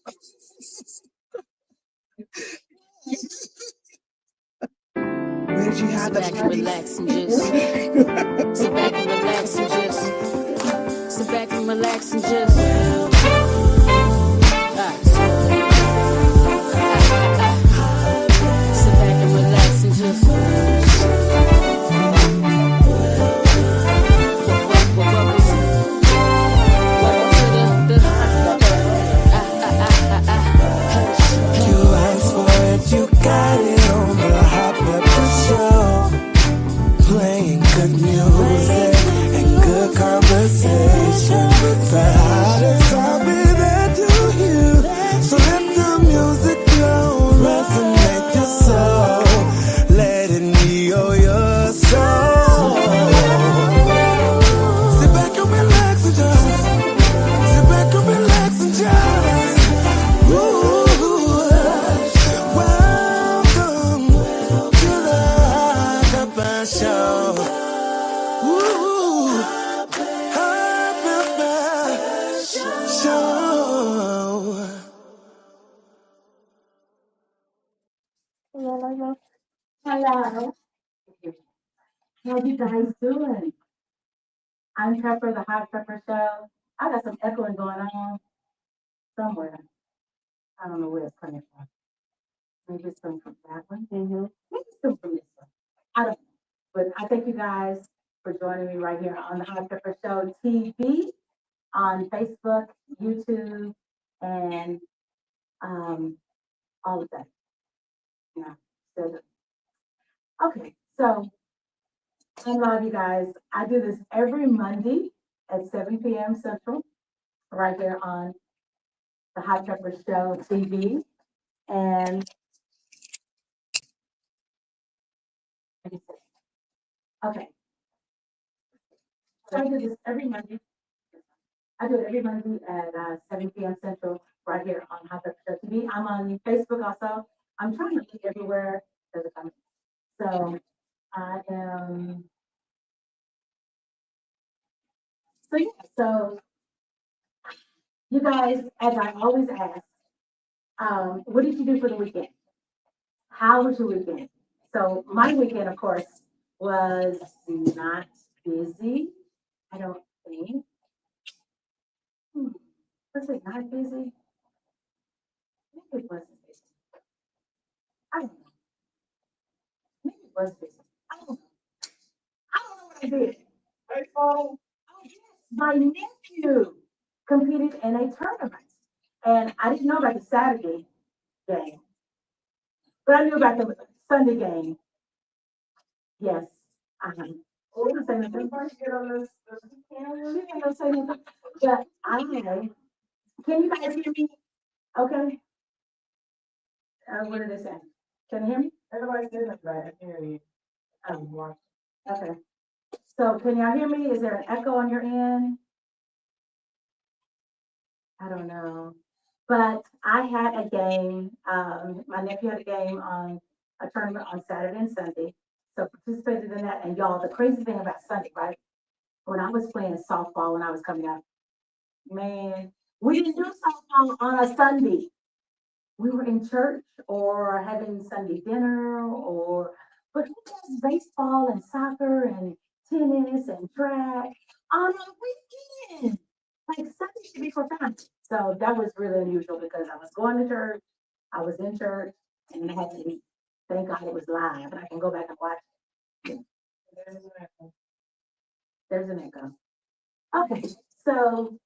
Where did you have Sit back and relax and just sit back and relax and just sit back and relax and just sit back and relax and just you asked for it, you got it on the Hot Pepper Show. Playing good music and good conversation with the hottest topic that you hear. So let the music flow, resonate your soul, let it heal your soul. Sit back and relax and just sit back and relax and just welcome to the Hot Pepper Show. Hot Pepper Show. Hello. How you guys doing? I'm Pepper, the Hot Pepper Show. I got some echoing going on somewhere. I don't know where it's coming from. Maybe it's coming from that one. Maybe it's coming from this one. I don't know. But I thank you guys for joining me right here on the Hot Pepper Show TV on Facebook, YouTube, and all of that. Yeah. So, okay. So I love you guys. I do this every Monday at 7 p.m. Central, right here on the Hot Pepper Show TV. And okay, so I do this every Monday. I do it every Monday at 7 p.m. Central, right here on Hot Pepper Show TV. I'm on Facebook also. I'm trying to be everywhere. There's a comment. So I am. So yeah. So you guys, as I always ask, what did you do for the weekend? How was your weekend? So my weekend, of course, was not busy. I don't think. Was it not busy? Maybe it wasn't busy. I don't know. Maybe it was busy. I don't know. I don't know what I did. Oh yes, my nephew competed in a tournament, and I didn't know about the Saturday game, but I knew about the Sunday game. Yes. We're gonna say nothing. First, get on this. We're gonna say nothing. But can you guys hear me? Okay. What did they say? Can you hear me? Everybody's saying it right. I can hear you. Okay. So can y'all hear me? Is there an echo on your end? I don't know. But I had a game, my nephew had a game on a tournament on Saturday and Sunday. So participated in that. And y'all, the crazy thing about Sunday, right? When I was playing softball when I was coming up, man, we didn't do softball on a Sunday. We were in church or having Sunday dinner but who does baseball and soccer and tennis and track on a weekend? Like Sunday should be for family. So that was really unusual because I was going to church, I was in church, and then I had to leave. Thank God it was live, and I can go back and watch it. There's an echo. Okay, so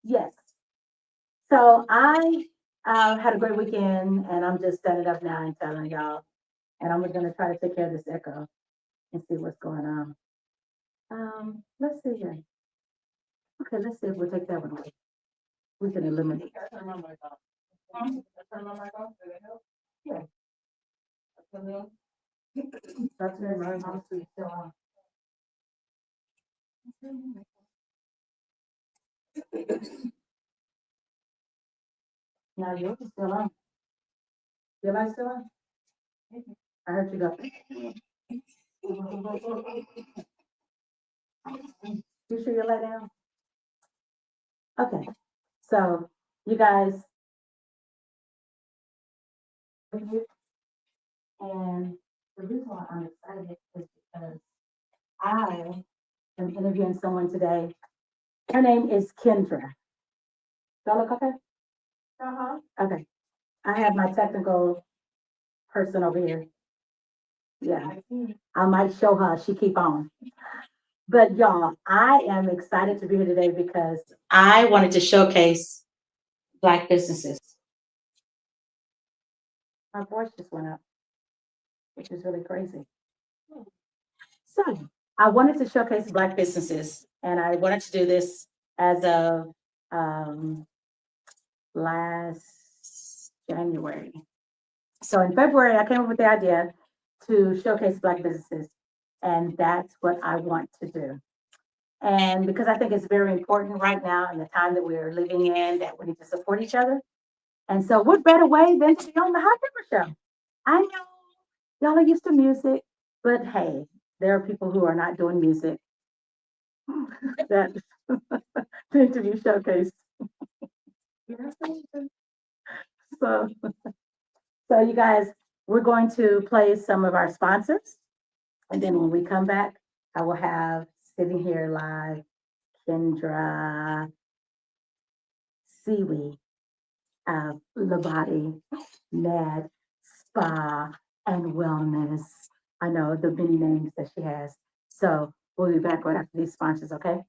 yes. So I had a great weekend, and I'm just setting up now and telling y'all, and I'm gonna try to take care of this echo and see what's going on. Let's see here. Okay, let's see if we'll take that one away. We can eliminate. Turn my mic off. Turn my mic off. Did it help? Yeah. That's very nice. Now yours is still on. Your light's still on? I heard you go. You sure you're let down? Okay. So you guys, and the reason why I'm excited is because I am interviewing someone today. Her name is Kendra. Do I look okay? Uh-huh. Okay. I have my technical person over here. Yeah. I might show her. She keep on. But y'all, I am excited to be here today because I wanted to showcase Black businesses. My voice just went up, which is really crazy. So I wanted to showcase Black businesses, and I wanted to do this as of last January. So in February, I came up with the idea to showcase Black businesses, and that's what I want to do. And because I think it's very important right now in the time that we're living in, that we need to support each other. And so, what better way than to be on the Hot Pepper Show? I know y'all are used to music, but hey, there are people who are not doing music that need to be showcased. So, so you guys, we're going to play some of our sponsors, and then when we come back, I will have sitting here live Kendra Seaweed of LeBody Med Spa and Wellness. I know the many names that she has. So we'll be back right after these sponsors, okay?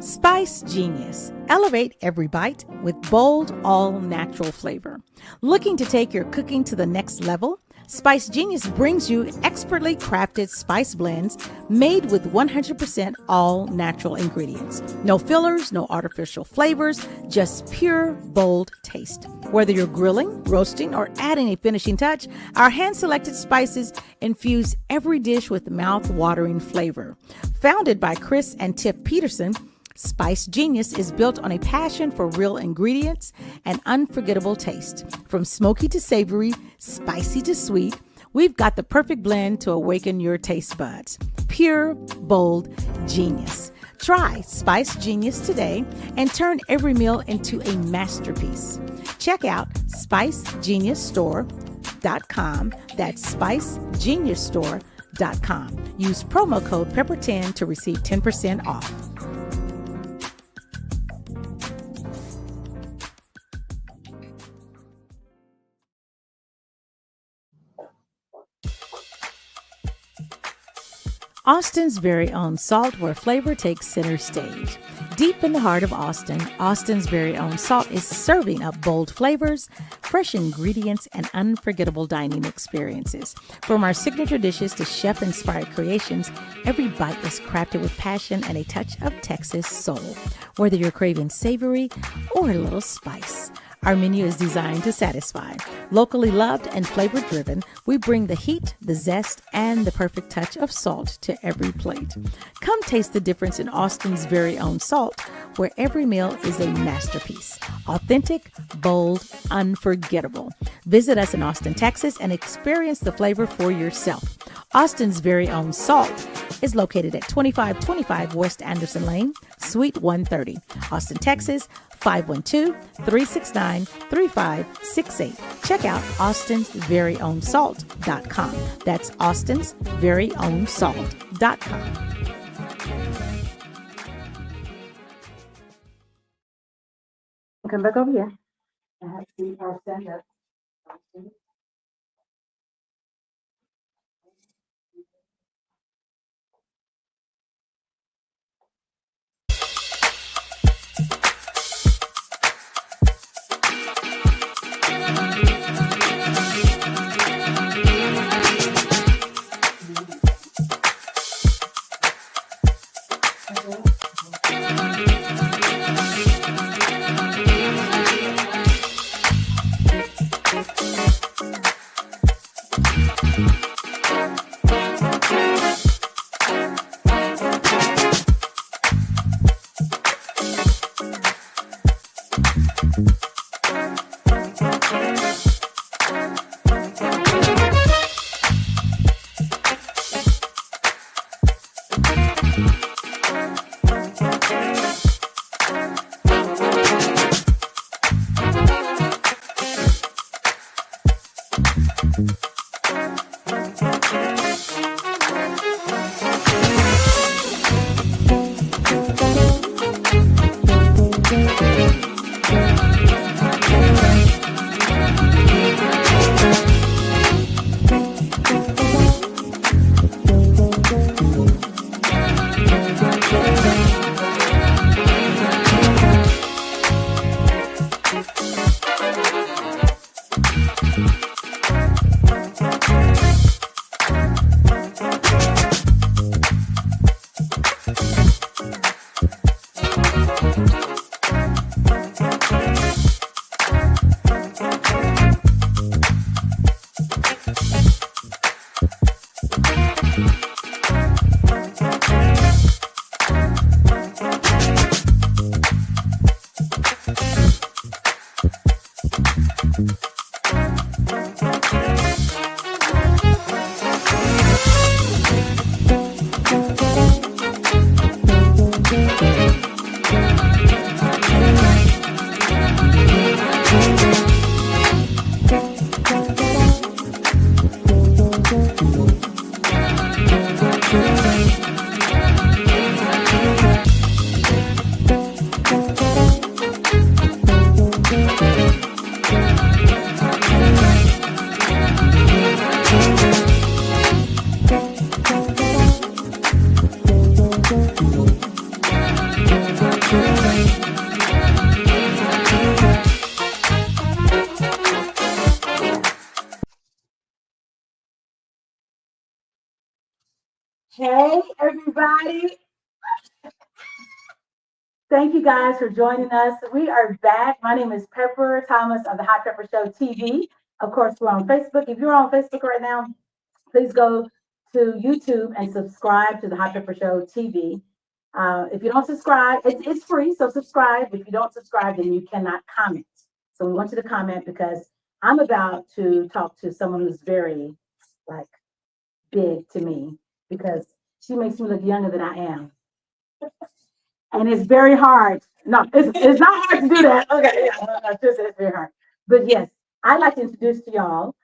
Spice Genius. Elevate every bite with bold, all-natural flavor. Looking to take your cooking to the next level? Spice Genius brings you expertly crafted spice blends made with 100% all-natural ingredients. No fillers, no artificial flavors, just pure, bold taste. Whether you're grilling, roasting, or adding a finishing touch, our hand-selected spices infuse every dish with mouth-watering flavor. Founded by Chris and Tiff Peterson, Spice Genius is built on a passion for real ingredients and unforgettable taste. From smoky to savory, spicy to sweet, we've got the perfect blend to awaken your taste buds. Pure, bold, genius. Try Spice Genius today and turn every meal into a masterpiece. Check out SpiceGeniusStore.com. That's SpiceGeniusStore.com. Use promo code Pepper10 to receive 10% off. Austin's very own salt, where flavor takes center stage. Deep in the heart of Austin, Austin's very own salt is serving up bold flavors, fresh ingredients, and unforgettable dining experiences. From our signature dishes to chef-inspired creations, every bite is crafted with passion and a touch of Texas soul. Whether you're craving savory or a little spice, our menu is designed to satisfy. Locally loved and flavor-driven, we bring the heat, the zest, and the perfect touch of salt to every plate. Come taste the difference in Austin's very own salt, where every meal is a masterpiece. Authentic, bold, unforgettable. Visit us in Austin, Texas, and experience the flavor for yourself. Austin's very own salt is located at 2525 West Anderson Lane, Suite 130, Austin, Texas, 512-369-3568. Check out AustinsVeryOwnSalt.com. That's AustinsVeryOwnSalt.com. Come back over here. I have to see our stand up. Hey, everybody. Thank you guys for joining us. We are back. My name is Pepper Thomas of the Hot Pepper Show TV. Of course, we're on Facebook. If you're on Facebook right now, please go to YouTube and subscribe to the Hot Pepper Show TV. If you don't subscribe, it's free, so subscribe. If you don't subscribe, then you cannot comment. So we want you to comment because I'm about to talk to someone who's very like big to me because she makes me look younger than I am. And it's very hard. No, it's not hard to do that. Okay, yeah, it's very hard. But yes, I'd like to introduce to y'all.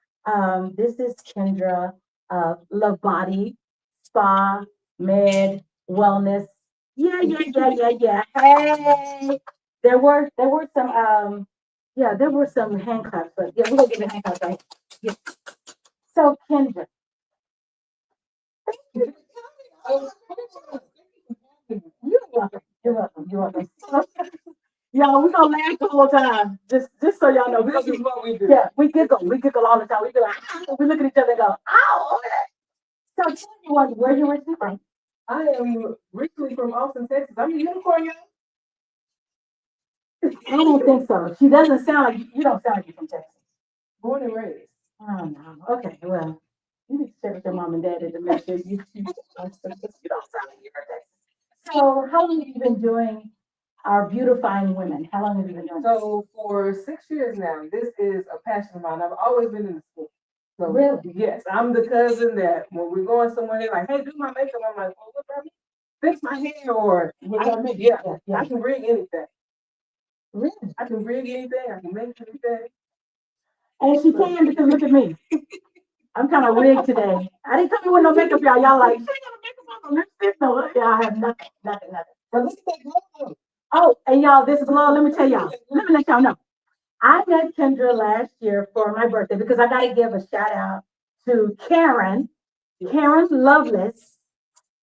This is Kendra of LeBody Spa Med Wellness. Yeah. Hey, there were some there were some hand claps, but yeah, we're gonna give it hand claps, right? Yeah. So Kendra, you're welcome. You're welcome. You're welcome. Y'all, we're gonna laugh the whole time. Just so y'all know, This is what we do. yeah, we giggle. We giggle all the time. We be like, "Ow." We look at each other and go, ow. So tell me where you originally from? I am originally from Austin, Texas. I'm a unicorn, y'all. I don't think so. She doesn't sound like you don't sound like you're from Texas. Born and raised. Oh no. Okay, well, you need to check with your mom and daddy to make sure you don't sound like you're from Texas. So how long have you been doing our beautifying women? How long have you been doing this? So for 6 years now, this is a passion of mine. I've always been in the school. So Really? yes, I'm the cousin that when we're going somewhere, they're like, hey, do my makeup. I'm like, oh, what about me? Fix my hair or yeah, Yeah. I can rig anything. Really? I can rig anything. I can make anything. And she can because look at me. I'm kind of rigged today. I didn't come here with no makeup, y'all. Y'all like, she ain't got no makeup on, no lipstick, no. Yeah, I have nothing. But look at that glow. Oh, and y'all, this glow, let me tell y'all. Let me let y'all know. I met Kendra last year for my birthday because I got to give a shout out to Karen Lovelace,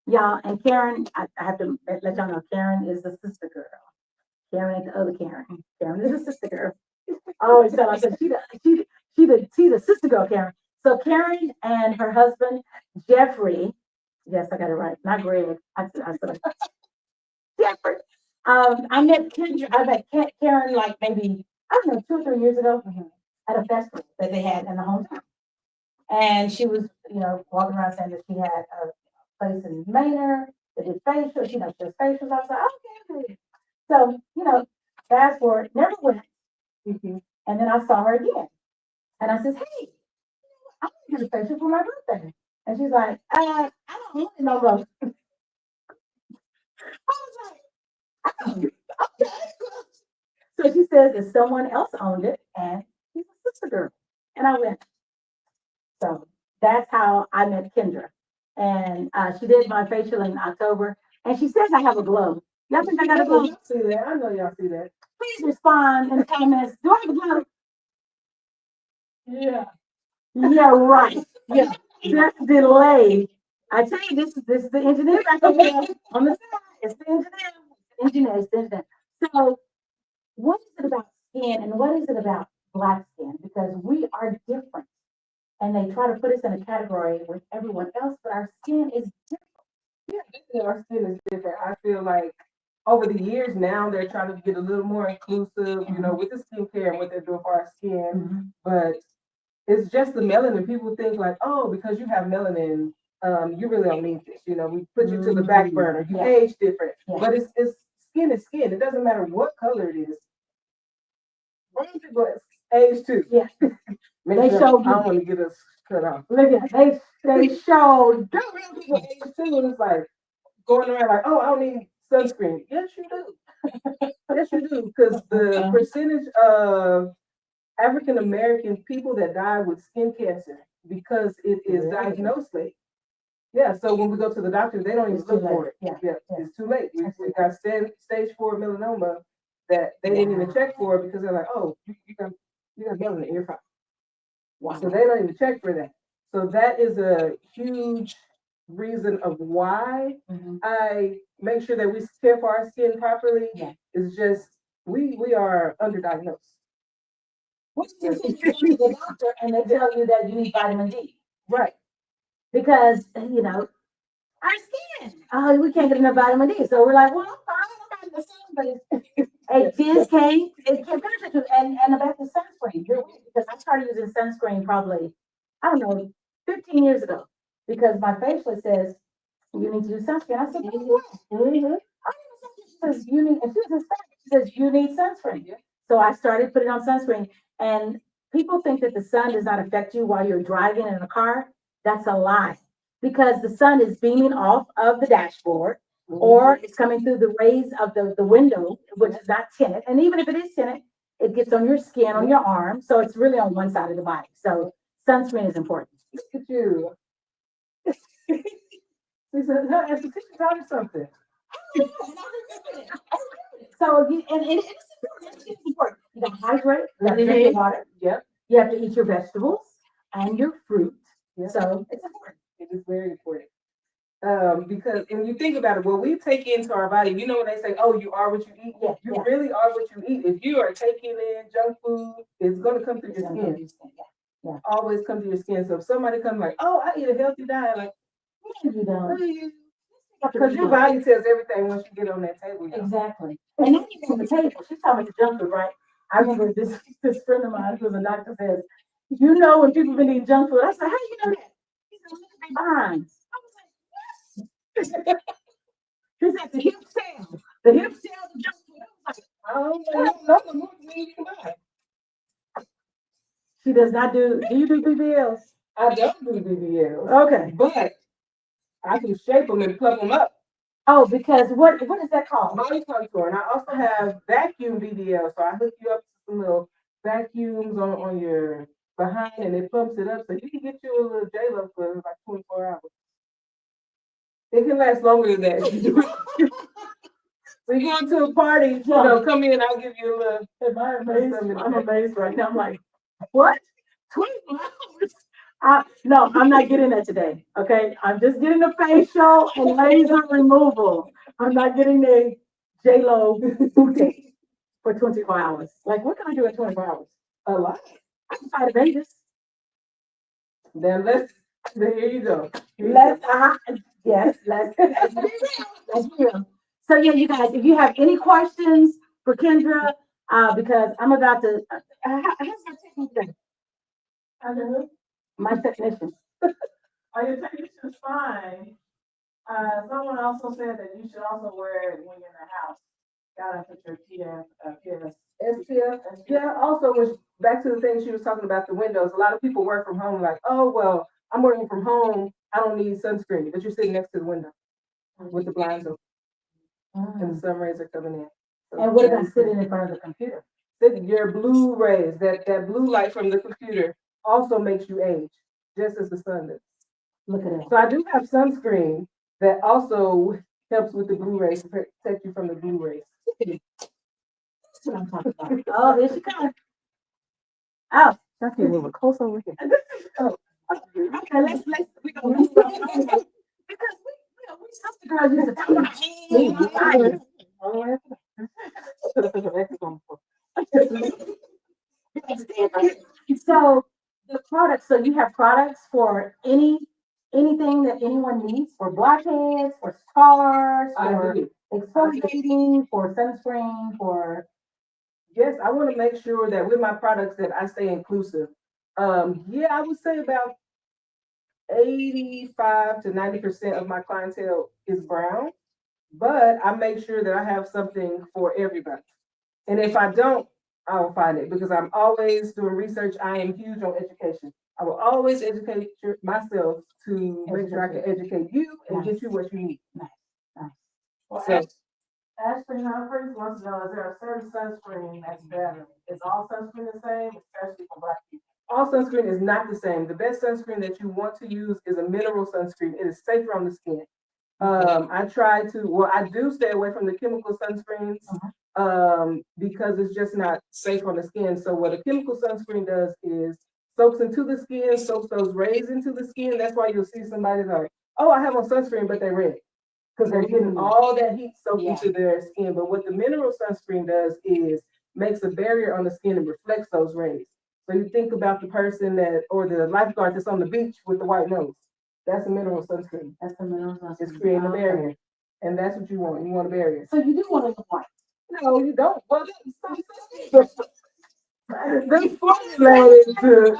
y'all. And Karen, I have to let y'all know, Karen is the sister girl. Karen ain't the other Karen. Karen is the sister girl. I always tell her, I said, she the sister girl, Karen. So Karen and her husband, Jeffrey, yes, I got it right, not Greg. I said, Shepherd. I met Kendra, I met Karen like maybe, I don't know, 2 or 3 years ago at a festival that they had in the hometown. And she was, walking around saying that she had a place in Manor that did facials, just facials. I was like, okay, okay. So, fast forward, never went. And then I saw her again. And I says, hey, I want to get a facial for my birthday. And she's like, I don't want it no more. I was like, oh, okay. So she says that someone else owned it and she's a sister girl. And I went, so that's how I met Kendra. And she did my facial in October. And she says I have a glow. Y'all think I got a glow? Y'all see that? I know y'all see that. Please respond in the comments. Do I have a glow? Yeah. Yeah, right. Yeah. That's delay. I tell you, this is the engineer back over there on the side. It's the engineer. It's the engineer. So what is it about skin and what is it about black skin? Because we are different. And they try to put us in a category with everyone else, but our skin is different. Yeah, definitely our skin is different. I feel like over the years now they're trying to get a little more inclusive, with the skincare and what they're doing for our skin. But it's just the melanin. People think like, oh, because you have melanin, you really don't need this. We put you to the back burner. You age different. But it's skin is skin. It doesn't matter what color it is. Brown people age too. Yeah. They show. I don't want to get us cut off. Look at they showed. Real people age too, and it's like going around like, oh, I don't need sunscreen. Yes, you do. Yes, you do, because the percentage of African American people that die with skin cancer because it is diagnosed late. Yeah, so when we go to the doctor, they don't even look for it. Yeah, it's too late. We got stage 4 melanoma that they didn't even check for because they're like, oh, you got melanoma in your file. Wow. So they don't even check for that. So that is a huge reason of why I make sure that we care for our skin properly. Yeah. It's just we are underdiagnosed. Which is if you go to the doctor and they tell you that you need vitamin D. Right. Because, our skin. Oh, we can't get enough vitamin D. So we're like, well, I'm fine. I'm not in the sun, but it can't penetrate you. And about the sunscreen, you're right. Because I started using sunscreen probably, I don't know, 15 years ago. Because my facialist says, you need to do sunscreen. I said, what? She says, you need, and she was Hispanic. She says, you need sunscreen. So I started putting on sunscreen. And people think that the sun does not affect you while you're driving in a car. That's a lie. Because the sun is beaming off of the dashboard, or it's coming through the rays of the window, which is not tinted. And even if it is tinted, it gets on your skin, on your arm. So it's really on one side of the body. So sunscreen is important. Look at you. She said, no, as a teacher taught me something. So it's important. You got to hydrate, you got to drink your water. Yep. You have to eat your vegetables and your fruit. Yep. So it's important. It is very important. Because when you think about it, what we take into our body, when they say, oh, you are what you eat, you really are what you eat. If you are taking in junk food, it's going to come through your skin. Yeah. Always come through your skin. So if somebody comes like, oh, I eat a healthy diet, like, you don't. Because your body tells everything once you get on that table. Exactly. And then you on the table. She's talking about the junk food, right? I remember this friend of mine who was a doctor says, when people been eating junk food. I said, how do you know that? He said, look at their behinds. I was like, what? He said, the hip tail. The hip tail of junk food. I was like, I don't know the more you can buy. She does not do you do BBLs? I don't do BBLs. Okay. But I can shape them and plug them up. Oh, because what is that called? Body contour. And I also have vacuum BBL. So I hook you up to some little vacuums on your behind and it pumps it up. So you can get you a little J-Lo for like 24 hours. It can last longer than that. So you go to a party, come in, I'll give you a little. I'm amazed right now. I'm like, what? 24 hours? No, I'm not getting that today. Okay, I'm just getting a facial and laser removal. I'm not getting the J-Lo boutique for 24 hours. Like, what can I do in 24 hours? A lot. I can fly to Vegas. Then here you go. Let's be real. Let's be real. So yeah, you guys, if you have any questions for Kendra, because I'm about to, how's my technician? My technician. Are your technicians fine? Someone also said that you should also wear it when you're in the house. Gotta put your SPF. Yeah, also, which back to the thing she was talking about the windows. A lot of people work from home like, oh, well, I'm working from home. I don't need sunscreen, but you're sitting next to the window with the blinds open and the sun rays are coming in. So And what about sitting in front of the computer? your blue rays, that blue light from the computer also makes you age, just as the sun does. Look at that. So I do have sunscreen that also helps with the blue rays to protect you from the blue rays. That's what I'm talking about. Oh, here she comes. Oh, That's a little close over here. oh. Okay, let's we go move on. Because we sister girls used to talk about so the products, so you have products for anything that anyone needs for blackheads, for scars, for exfoliating, for sunscreen, for Yes, I want to make sure that with my products that I stay inclusive. Yeah, I would say about 85 to 90% of my clientele is brown, but I make sure that I have something for everybody. And if I don't, I'll find it because I'm always doing research. I am huge on education. I will always educate myself to make sure I can educate you and get you what you need. nice. Well, so, Ashley Humphreys wants to know, is there a certain sunscreen that's better? Is all sunscreen the same, especially for black people? All sunscreen is not the same. The best sunscreen that you want to use is a mineral sunscreen. It is safer on the skin. I do stay away from the chemical sunscreens because it's just not safe on the skin. So what a chemical sunscreen does is soaks into the skin, soaks those rays into the skin. That's why you'll see somebody like, oh, I have on sunscreen, but they're red. Because they're getting all that heat soaked into their skin. But what the mineral sunscreen does is makes a barrier on the skin and reflects those rays. So you think about the person or the lifeguard that's on the beach with the white nose. That's a mineral sunscreen. That's the mineral sunscreen. It's creating a barrier. And that's what you want. You want a barrier. So you do want to look white. No, you don't. Well, they're formulated to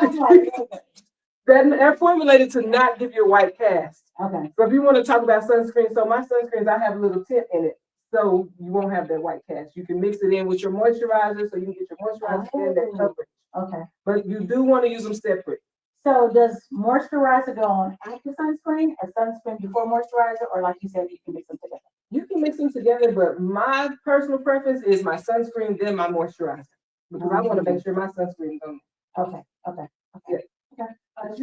they're formulated to not give you a white cast. Okay. So if you want to talk about sunscreen, so my sunscreens, I have a little tint in it. So you won't have that white cast. You can mix it in with your moisturizer so you can get your moisturizer and that coverage. Okay. But you do want to use them separate. So does moisturizer go on after sunscreen or sunscreen before moisturizer? Or like you said, you can mix them together? You can mix them together, but my personal preference is my sunscreen, then my moisturizer. Because I want to make sure my sunscreen is on. Okay. Okay. Yeah. Okay.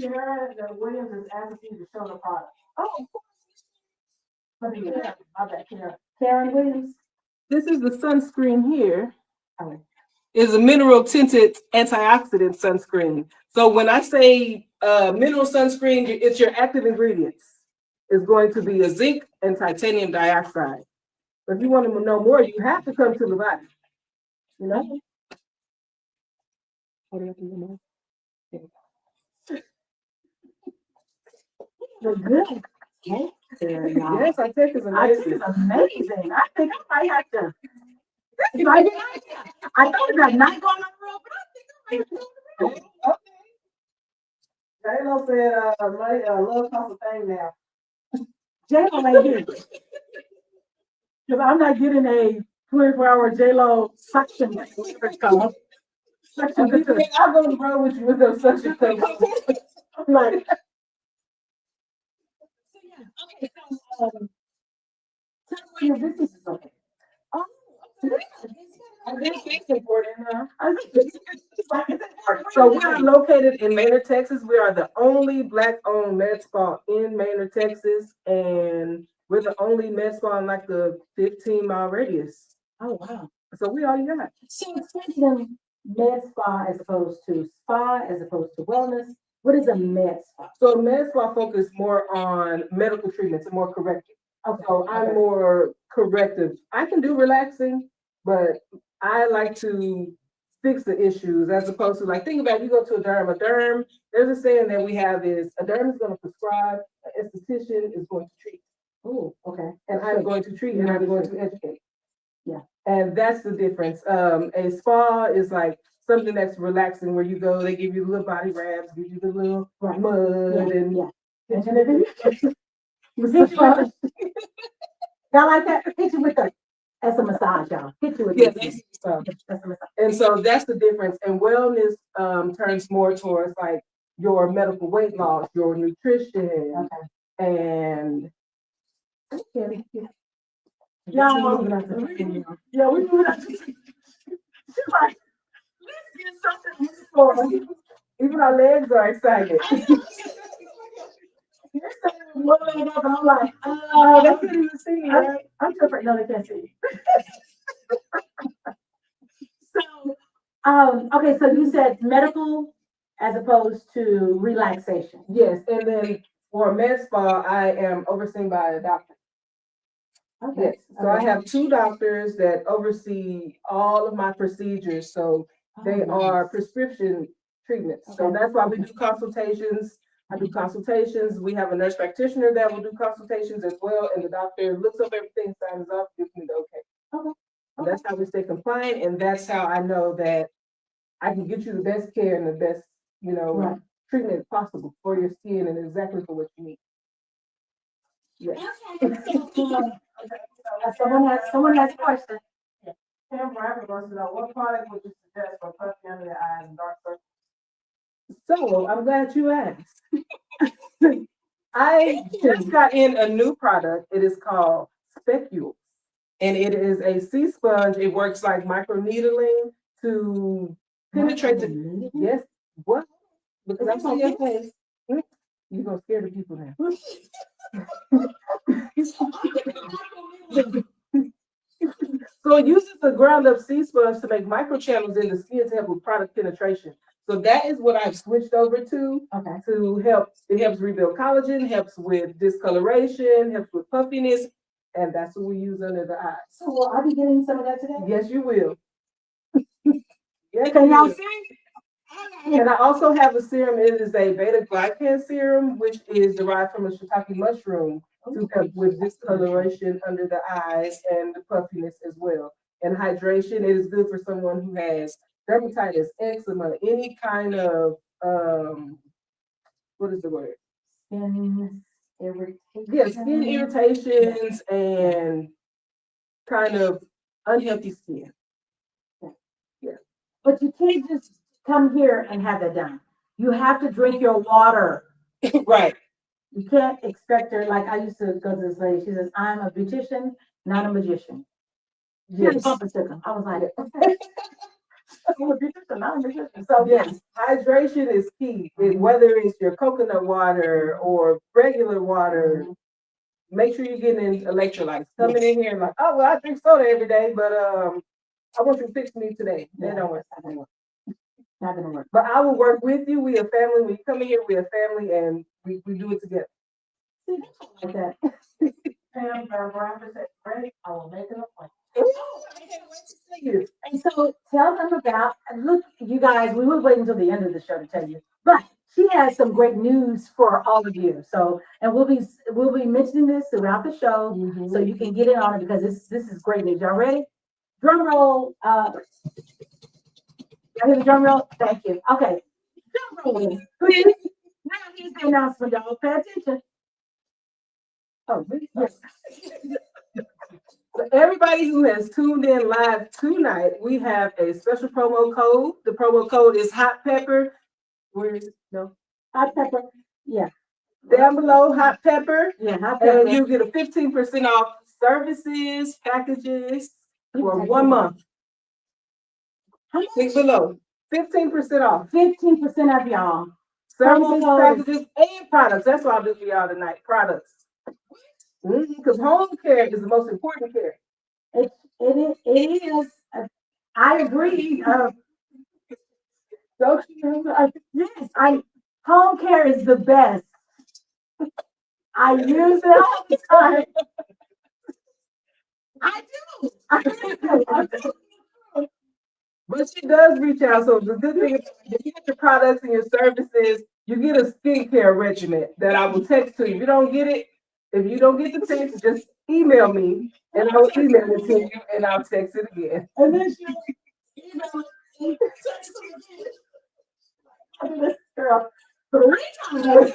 Karen Williams is asking you to show the product. Oh, of course. Karen Williams. This is the sunscreen here. Is a mineral tinted antioxidant sunscreen. So when I say mineral sunscreen, it's your active ingredients. It's going to be a zinc and titanium dioxide. But if you want to know more, you have to come to LeBody. You know? What do you have to know? You're good. Yes, I think it's amazing. It's amazing. I think I might have to. I thought about not going on the road, but I think I might have to. Okay. J-Lo said, love costs a thing now. J-Lo ain't getting it. Because I'm not getting a 24-hour J-Lo suction. Suction. I'll go to the road with you with those suction cups. I'm like, okay, so tell me your business is okay. Oh, it's important, huh? So we are located in Maynard, Texas. We are the only Black-owned med spa in Maynard, Texas, and we're the only med spa in like the 15-mile radius. Oh wow! So we all you got. So explain to them med spa as opposed to spa, as opposed to wellness. What is a med spa? So med spa focus more on medical treatments and more corrective. Okay. So I'm more corrective. I can do relaxing, but I like to fix the issues as opposed to like, think about it, you go to a derm. There's a saying that we have is a derm is going to prescribe, an esthetician is going to treat. Oh, okay. And I'm going to treat and I'm going to educate. Yeah. And that's the difference. A spa is like something that's relaxing where you go, they give you the little body wraps, give you the little mud and Hit you y'all like that? Hit you with the that's a massage, y'all. Hit you with that's a massage. And so that's the difference. And wellness turns more towards like your medical weight loss, your nutrition, and y'all, yeah, we moving out to she's like, let's get something for even our legs are excited. You're saying one leg up, and I'm like, they can't even see me, right? I'm too afraid. No, they can't see. So, okay, so you said medical as opposed to relaxation. Yes, and then for med spa, I am overseen by a doctor. Okay. Yes, so I have 2 doctors that oversee all of my procedures. So they are prescription treatments. So that's why we do consultations. I do consultations. We have a nurse practitioner that will do consultations as well. And the doctor looks up everything, signs off, gives me the okay. And that's how we stay compliant. And that's how I know that I can get you the best care and the best, treatment possible for your skin and exactly for what you need. Yes. Someone has a question. Kim Bradford wants to know what product would you suggest for puffy under the eyes and dark circles? So I'm glad you asked. I just got in a new product. It is called Specule. And it is a sea sponge. It works like micro needling to penetrate the yes. What? Because I'm on your face. You're gonna scare the people now. So it uses the ground up sea sponge to make microchannels in the skin to help with product penetration. So that is what I've switched over to. To help. It helps rebuild collagen, helps with discoloration, helps with puffiness, and that's what we use under the eyes. So will I be getting some of that today? Yes, you will. Yes, can y'all see? And I also have a serum. It is a beta glycan serum, which is derived from a shiitake mushroom to help with discoloration under the eyes and the puffiness as well. And hydration, it is good for someone who has dermatitis, eczema, any kind of what is the word? Skin irritation. Yeah, skin irritations and kind of unhealthy skin. Yeah. But you can't just come here and have that done. You have to drink your water. Right. You can't expect her, like I used to go to this lady, she says, I'm a beautician, not a magician. Yes. I was like, I'm a beautician, not a magician. So yes, hydration is key. Whether it's your coconut water or regular water, make sure you're getting electrolytes. Coming in here like, oh, well, I drink soda every day, but I want you to fix me today. That don't work. Not gonna work. But I will work with you. We a family. When you come in here, we a family, and we do it together. Like that. Pam, Barbara said, "Ready? I will make an appointment." I can't wait to see you. And so tell them about. Look, you guys, we will wait until the end of the show to tell you, but she has some great news for all of you. So, and we'll be mentioning this throughout the show, so you can get in on it because this is great news. Y'all ready? Drum roll. I hear the drum roll. Thank you. Okay. Drum roll, please. Now here's the announcement, y'all. Pay attention. Oh, really? Yes. For everybody who has tuned in live tonight, we have a special promo code. The promo code is Hot Pepper. Where is it? No. Hot pepper. Yeah. Down below, Hot Pepper. Yeah, Hot Pepper. And you get a 15% off services, packages for 1 month. Click below. 15% off. 15% off, y'all. Services, packages, and products. That's what I'll do for y'all tonight. Products. Because home care is the most important care. It is. I agree. Don't you? Yes, home care is the best. I use it all the time. I do. But she does reach out. So the good thing is, if you get your products and your services, you get a skincare regimen that I will text to you. If you don't get it, If you don't get the text, just email me and I'll email it to you and I'll text it again. And then she'll email it and text it again. I mean, this girl 3 times.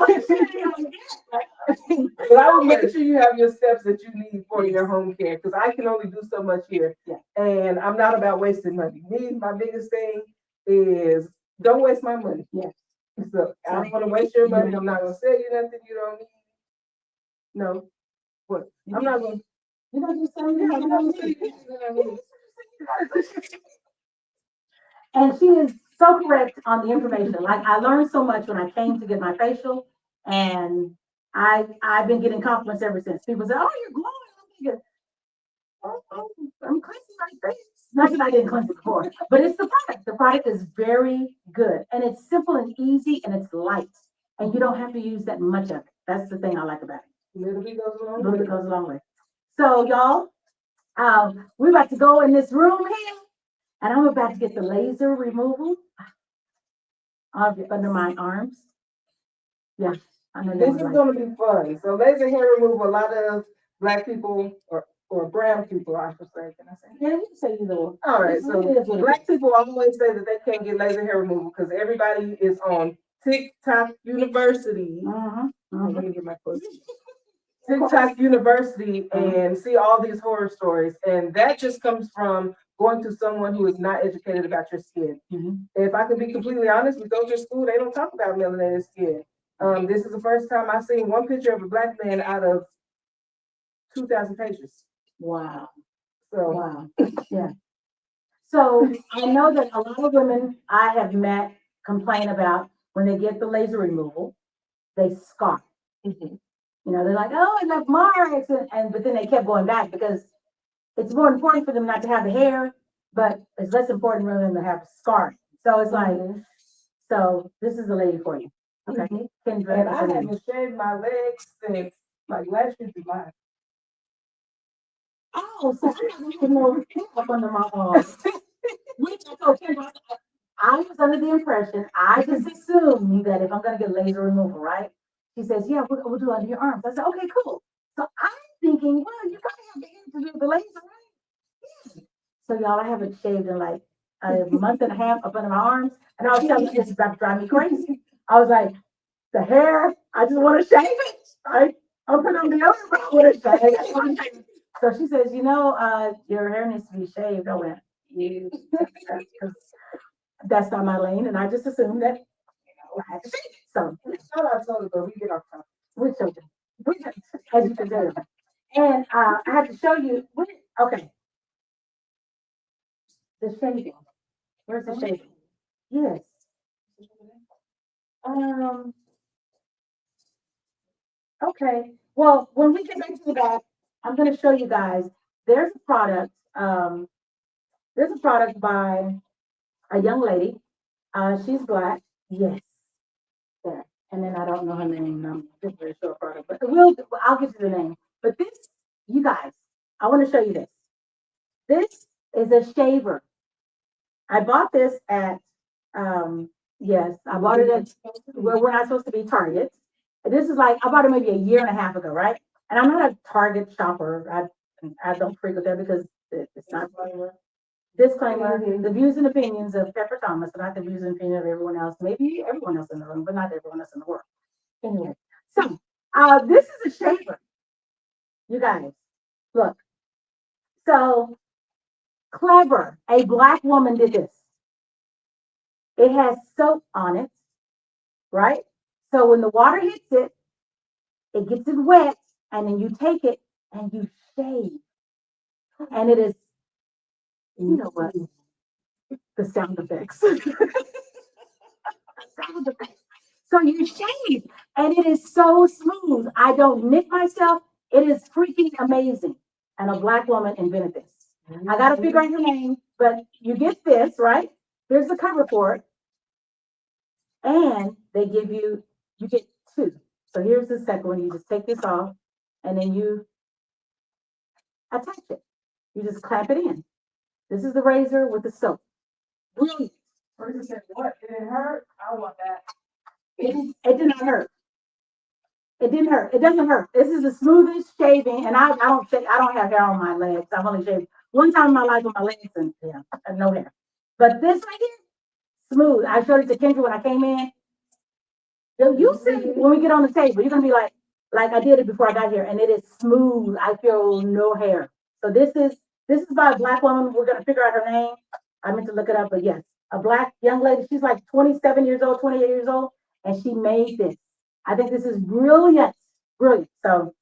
But I will make sure you have your steps that you need for your home care because I can only do so much here. Yeah. And I'm not about wasting money. Me, my biggest thing is don't waste my money. Yeah. So I don't want to waste your money. I'm not gonna sell you nothing you don't need. No. What? I'm not gonna. You know, just Yeah, I'm not gonna sell you anything that I need. And she is so correct on the information. Like I learned so much when I came to get my facial, and I've been getting compliments ever since. People say, "Oh, you're glowing." I'm thinking, I'm cleansing my face. Not that I didn't cleanse it before, but it's the product. The product is very good, and it's simple and easy, and it's light, and you don't have to use that much of it. That's the thing I like about it. Little bit goes a long Little way. bit goes a long way. So y'all, we're about to go in this room here, and I'm about to get the laser removal under my arms. Yeah, I know This y'all is like. gonna be fun. So laser hair removal, a lot of black people or brown people, I should say. Can I say? Yeah, you can say either one. All right. It's So what it is, what it black is. people always say that they can't get laser hair removal because everybody is on TikTok University. Let me get my clothes. TikTok University and see all these horror stories, and that just comes from going to someone who is not educated about your skin. If I can be completely honest, we go to school, they don't talk about melanated skin. This is the first time I've seen one picture of a black man out of 2,000 pages. Wow. So Wow. Yeah. So I know that a lot of women I have met complain about when they get the laser removal, they scar. You know, they're like, oh, I left marks, and but then they kept going back because it's more important for them not to have the hair, but it's less important for them to have scarring. So it's like, so this is the lady for you. Okay. and I haven't shaved my legs since like last year July. Oh, so I'm not gonna get no up under my arms. Which I told Kendra, I was under the impression, I just assumed that if I'm gonna get laser removal, right? She says, yeah, we'll do it under your arms. I said, okay, cool. So I'm thinking, well, you gotta have the hair to do the laser, right? So y'all, I haven't shaved in like a month and a half up under my arms, and I was telling you this is about to drive me crazy. I was like, the hair, I just want to shave it. Right? I'll put on the other, but I want to shave it. So she says, you know, your hair needs to be shaved. I went, you, because that's not my lane, and I just assumed that, you know, I had to shave it. So Shout out to her, but we get off topic. we showed them. As you can tell. And I had to show you. Okay, the shaving. Where's the shaving? Yes. Okay. Well, when we get into that, I'm going to show you guys. There's a product. There's a product by a young lady. She's black. Yes. There. And then I don't know her name. I'm just very sure product, but I'll give you the name. But this, you guys, I want to show you this. This is a shaver. I bought this at, yes, I bought it at, well, we're not supposed to be Target. This is like, I bought it maybe a year and a half ago, right? And I'm not a Target shopper. I don't frequent there because it's not. Disclaimer, the views and opinions of Pepper Thomas are not the views and opinions of everyone else, maybe everyone else in the room, but not everyone else in the world. Anyway, so this is a shaver. You guys, look. So clever, a black woman did this. It has soap on it, right? So when the water hits it, it gets it wet, and then you take it and you shave. And it is, you know what? The sound effects. Sound effects. So you shave, and it is so smooth. I don't nip myself. It is freaking amazing. And a black woman invented this. I got to figure out her name, but you get this, right? Here's the cover for it. And they give you get two. So here's the second one. You just take this off, and then you attach it. You just clamp it in. This is the razor with the soap. Brilliant. Person said, what? Did it hurt? I want that. It did not hurt. It didn't hurt. It doesn't hurt. This is the smoothest shaving, and I don't shave. I don't have hair on my legs. I've only shaved one time in my life on my legs, and yeah, I have no hair. But this right here, smooth. I showed it to Kendra when I came in. You see, when we get on the table, you're gonna be like I did it before I got here, and it is smooth. I feel no hair. So this is by a black woman. We're gonna figure out her name. I meant to look it up, but yes, a black young lady. She's like 27 years old, 28 years old, and she made this. I think this is brilliant, brilliant. So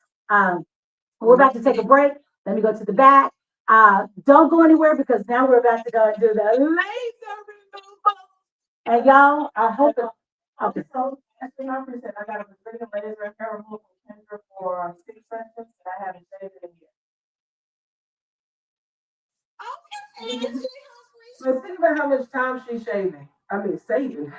we're about to take a break. Let me go to the back. Don't go anywhere because now we're about to go and do the laser removal. And y'all, I hope it. Okay. So, as the doctor said, I got a Brazilian laser hair removal center for 6 sessions, and I haven't shaved it in years. So think about how much time she's shaving. I mean, saving.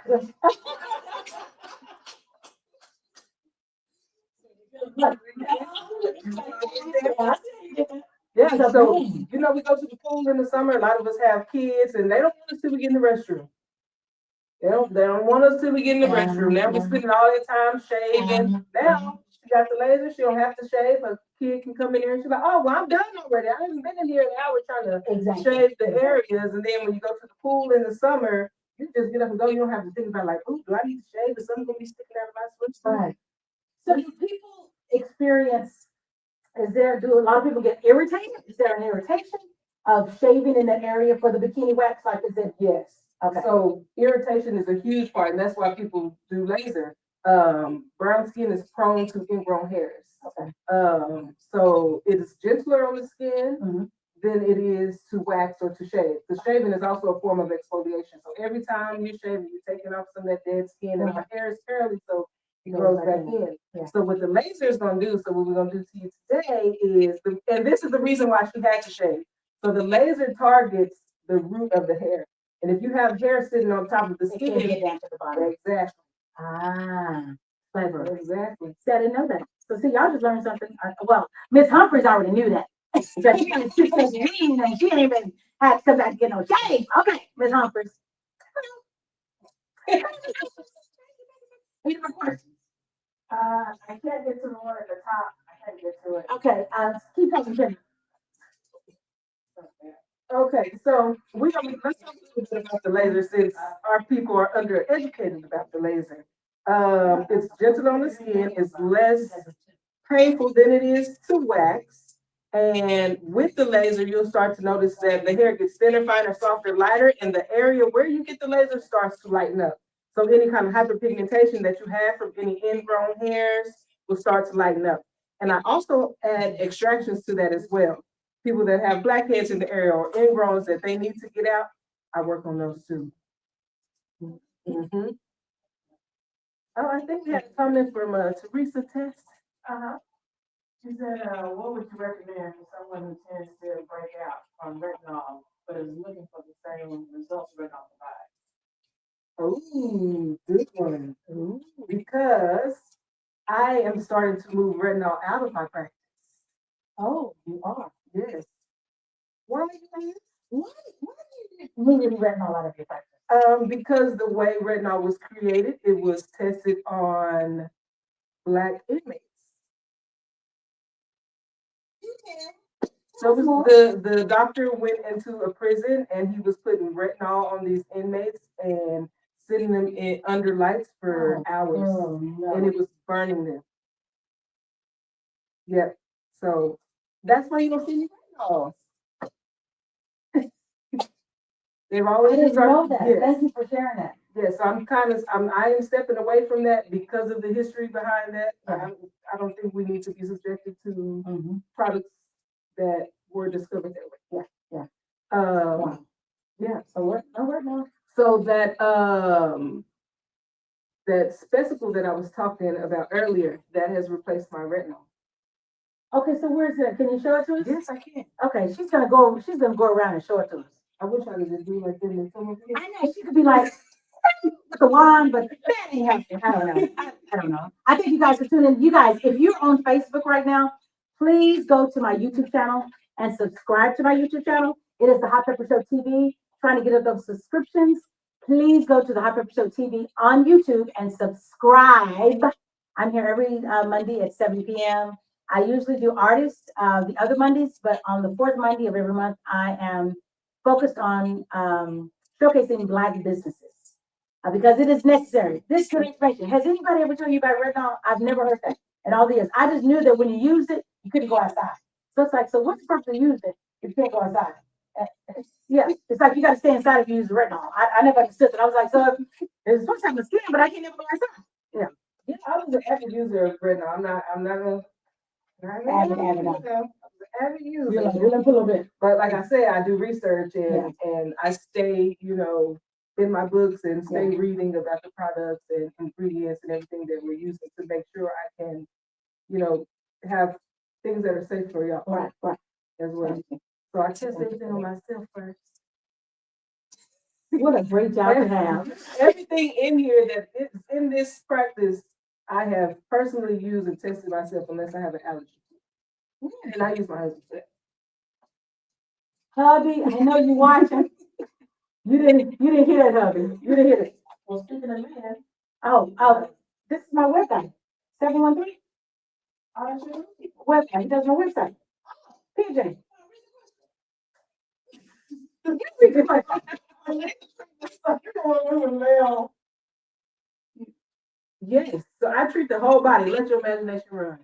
Yeah, so we go to the pool in the summer. A lot of us have kids, and they don't want us to be in the restroom. They don't want us to be in the restroom. Now we're spending all that time shaving. Now she got the laser. She don't have to shave. A kid can come in here and she's like, "Oh, well, I'm done already. I haven't been in here an hour trying to shave the areas." And then when you go to the pool in the summer, you just get up and go. You don't have to think about like, "Oh, do I need to shave? Is something gonna be sticking out of my swimsuit?" Right. So do people experience? Do a lot of people get irritated? Is there an irritation of shaving in that area for the bikini wax? Like, is it? Yes. Okay. So irritation is a huge part, and that's why people do laser. Brown skin is prone to ingrown hairs. Okay. So it is gentler on the skin Mhm. than it is to wax or to shave. The shaving is also a form of exfoliation. So every time you shave, you're taking off some of that dead skin, and our hair is curly, so it grows back in. Yeah. So what the laser is going to do, so what we're going to do to you today is, and this is the reason why she had to shave. So the laser targets the root of the hair. And if you have hair sitting on top of the It skin, can't get down to the bottom. exactly. Clever. Exactly. See, I didn't know that. So see, y'all just learned something. Well, Miss Humphries already knew that. But she got 6 years and she ain't even had to come back and get no shave. Okay, Miss Humphries. Any more questions? I can't get to the one at the top. I can't get to it. Okay, keep talking. Okay, so let's talk a little bit about the laser since our people are undereducated about the laser. It's gentle on the skin, it's less painful than it is to wax. And with the laser, you'll start to notice that the hair gets thinner, finer, softer, lighter, and the area where you get the laser starts to lighten up. So any kind of hyperpigmentation that you have from any ingrown hairs will start to lighten up. And I also add extractions to that as well. People that have blackheads in the area or ingrowns that they need to get out, I work on those too. Mm-hmm. Oh, I think we had a comment from Teresa Test. She said, what would you recommend for someone who tends to break out on retinol, but is looking for the same results retinol provides? Oh, good one. Ooh, because I am starting to move retinol out of my practice. Oh, you are. Yes. Why are you guys? Why do you moving retinol out of your practice? Because the way retinol was created, it was tested on Black inmates. So the doctor went into a prison and he was putting retinol on these inmates and sitting them in under lights for hours, and it was burning them. Yep. So that's why you don't see any retinol. They've always I didn't know that. Yes. Thank you for sharing that. Yes, I am stepping away from that because of the history behind that. I don't think we need to be subjected to products that were discovered that way. Yeah. Wow. Yeah. So what? No, what now? So that that specicle that I was talking about earlier, that has replaced my retinol. Okay, so where's that? Can you show it to us? Yes, I can. Okay, she's gonna go around and show it to us. I wish I could just do like this and some of it. I know she could be like with the wand, but that ain't happening. I don't know. I don't know. I think you guys should tune in. You guys, if you're on Facebook right now, please go to my YouTube channel and subscribe to my YouTube channel. It is the Hot Pepper Show TV. Trying to get up those subscriptions. Please go to the Hot Pepper Show TV on YouTube and subscribe I'm here every Monday at 7 p.m. I usually do artists the other Mondays, but on the fourth Monday of every month, I am focused on showcasing Black businesses because it is necessary. This good information. Has anybody ever told you about retinol? I've never heard that in all the years. I just knew that when you used it, you couldn't go outside. So it's like, so what's the purpose of using it if you can't go outside? Yeah, it's like you got to stay inside if you use retinol. I never understood that. I was like, so it's supposed to have the skin, but I can't never go outside. Yeah. Yeah, I was an avid user of retinol. I'm not gonna. Avid. I was an avid user. You're like, a little bit. But like I said, I do research and I stay, in my books and stay reading about the products and ingredients and everything that we're using to make sure I can, have things that are safe for y'all. Right. As well. So I test everything on myself first. What a great job to have. Everything in here that is in this practice, I have personally used and tested myself unless I have an allergy. And I use my husband's set. Hubby, I know you watching. You didn't hear that, hubby. You didn't hear it. Well, speaking of man. Oh, this is my website. 713. Website. He does my website. PJ. Yes. So I treat the whole body. Let your imagination run.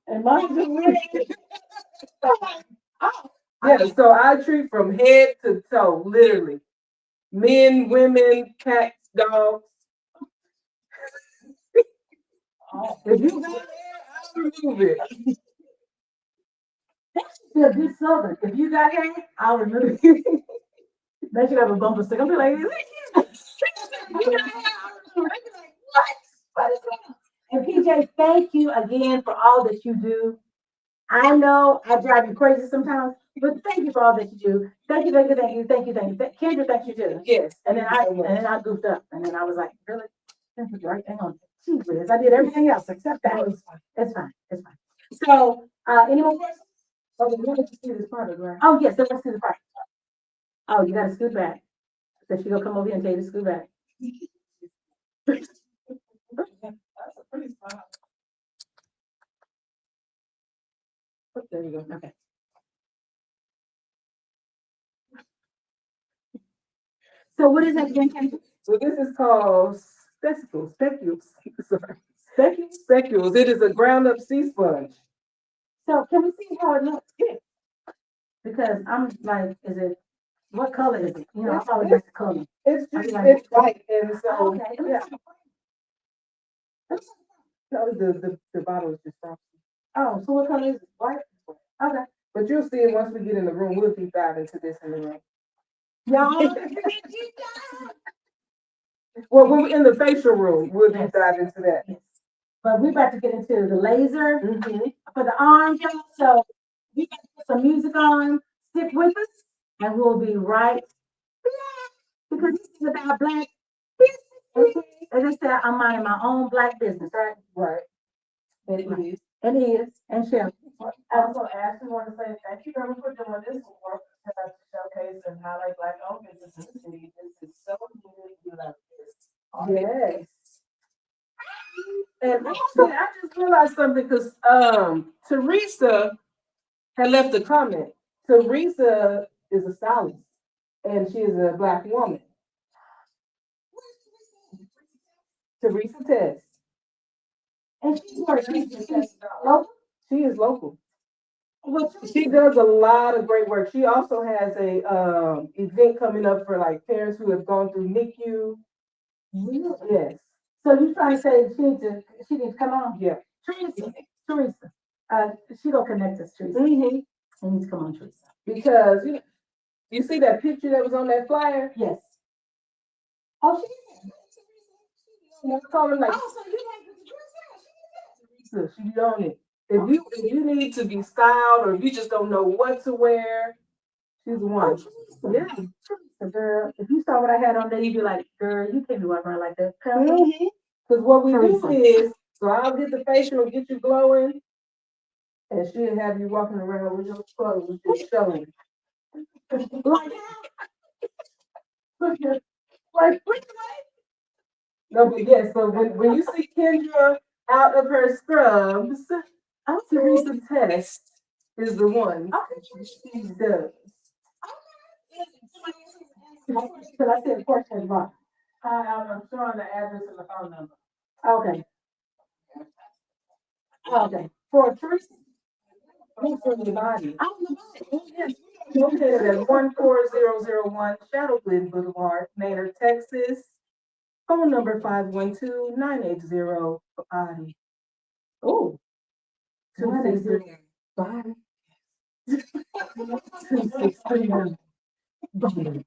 And mine just Yeah, so I treat from head to toe, literally. Men, women, cats, dogs. If you got hair, I'll remove it. feel good southern. If you got hair, I'll remove it. They should have a bumper sticker. I'll be like, you got hair, I'll remove it. I'll be like, what is going on? And PJ, thank you again for all that you do. I know I drive you crazy sometimes, but thank you for all that you do. Thank you. Kendra, thank you too. Yes. And then I goofed up, and then I was like, really? That's the right thing on. Gee whiz, I did everything else except that. It's fine. So, any more questions? Oh, you wanted to see this product, right? Oh, yes, let's see the product. Oh, you gotta scoot back. So she gonna come over here and tell you to scoot back. That's a pretty spot. There you go. Okay. So what is that again, Kendra? So this is called specules. Sorry. Specules. It is a ground up sea sponge. So can we see how it looks? Yeah. Because I'm like, what color is it? I probably got the color. It's white, and so Okay. yeah. No, the bottle is just frosty. Oh, so what color is it? White? Okay. But you'll see it once we get in the room. We'll deep dive into this in the room. Y'all, well, when we're in the facial room, we'll deep dive into that. yes. But we're about to get into the laser for the arms, y'all. So we got to put some music on. Stick with us, and we'll be right back because this is about Black business. As I said, I'm minding my own Black business, right? Right. And it is. And he is, and Shell. I also actually want to say thank you very much for doing this work to showcase and highlight Black owned businesses in the city. This is so good. You love this. Yes. And actually, I just realized something because Teresa had left a comment. Teresa is a stylist and she is a Black woman. Teresa Test. And she's local. She is local. Well, she does a lot of great work. She also has a event coming up for like parents who have gone through NICU. Really? Yes. So you trying to say she needs to come on? Yeah. Teresa. She gonna connect us, Teresa. Mm-hmm. She needs to come on, Teresa. Because you see that picture that was on that flyer? Yes. Oh, I call her like. Oh, so you like Teresa? She's on it. If you need to be styled or if you just don't know what to wear, she's the one. Oh, yeah. Teresa, girl, if you saw what I had on there, you'd be like, girl, you can't be walking around like that. Because what we do is, so I'll get the facial and get you glowing, and she'll have you walking around with your clothes just showing. Like, No, but yes, so when you see Kendra out of her scrubs, Teresa Test is the one. She does. Because I said question mark. I'm showing the address and the phone number. Okay. Okay. For Teresa. Who's for the body? I don't know. Yes, located at 14001 Shadow Glen Boulevard, Manor, Texas. Phone number 512-980-BODY. Oh. 263 Bye. 2639 BODY.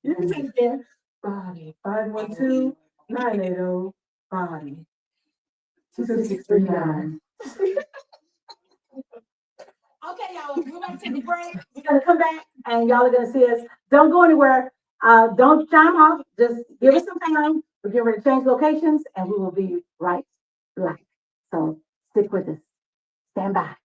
You can say it again. BODY. 512-980-BODY. 2639. Okay, y'all, we're gonna take a break. We're gonna come back and y'all are gonna see us. Don't go anywhere. Don't chime off. Just give us some time. We're getting ready to change locations and we will be right back. So stick with us. Stand by.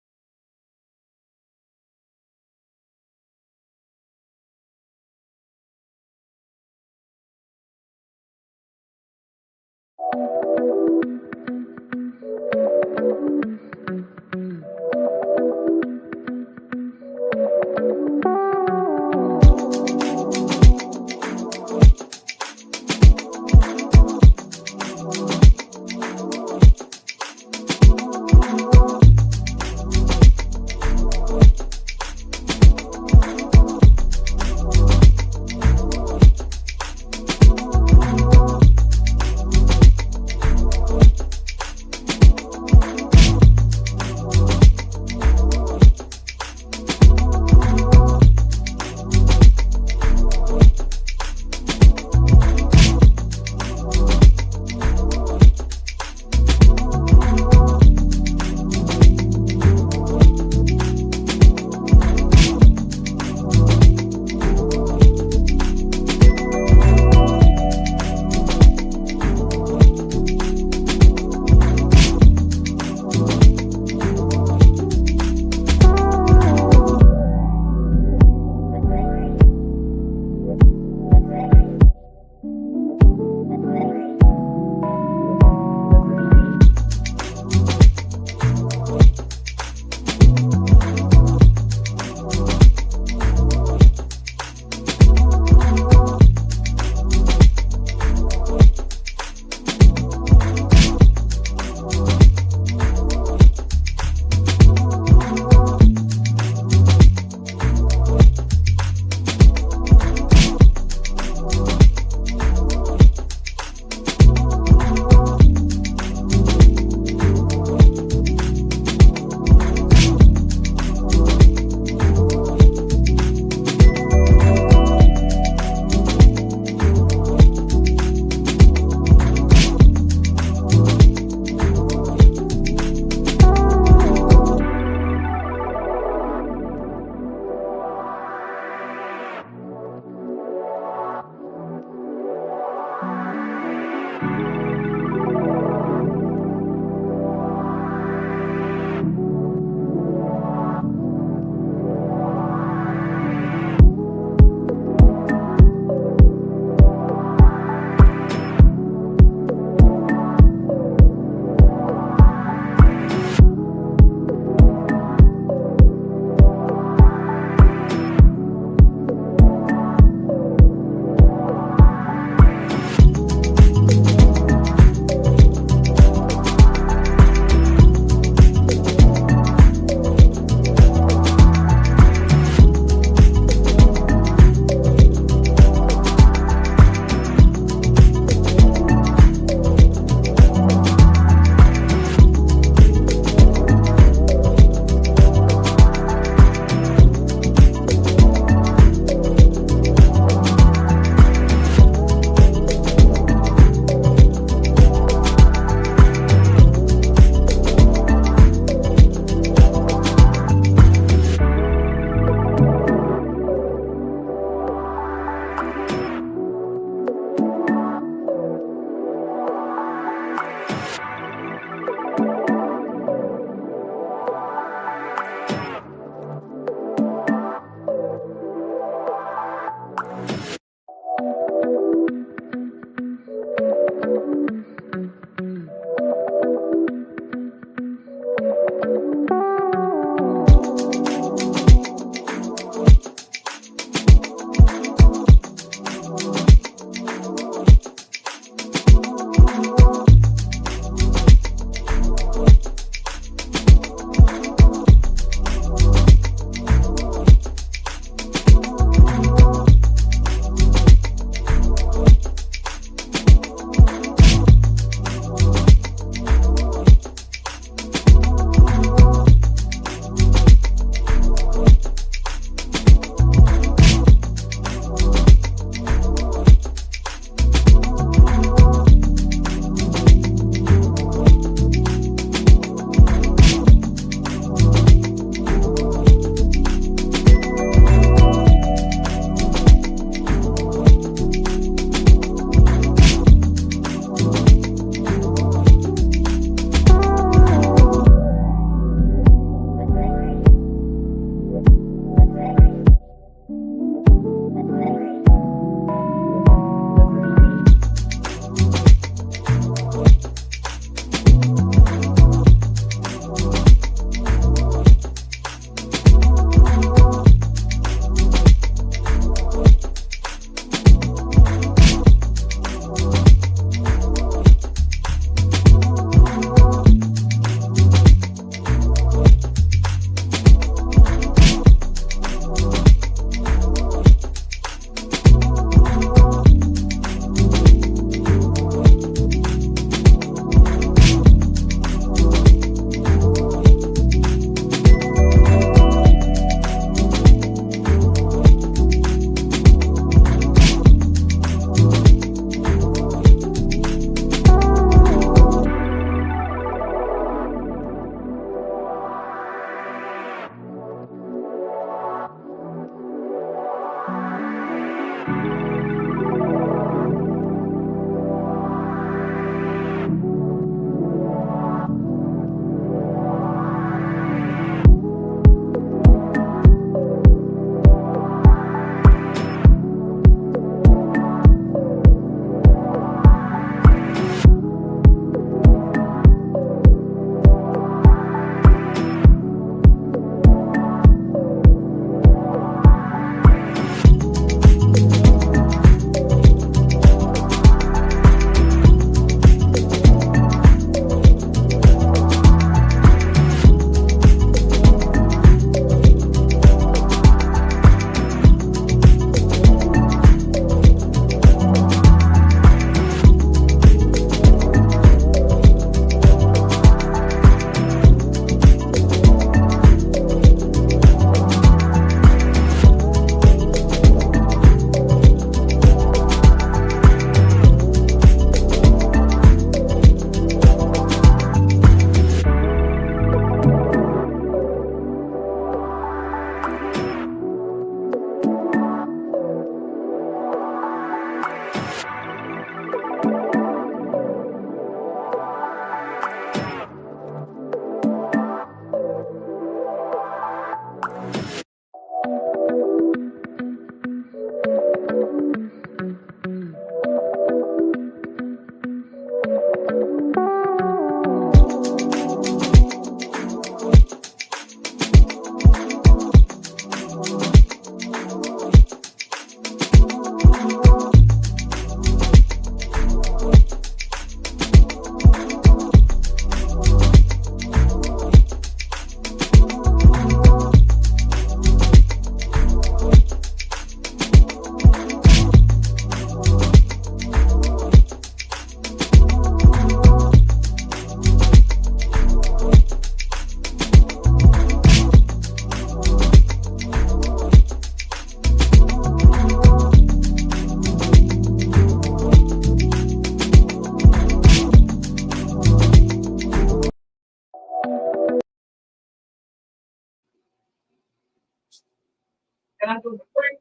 Can I do the free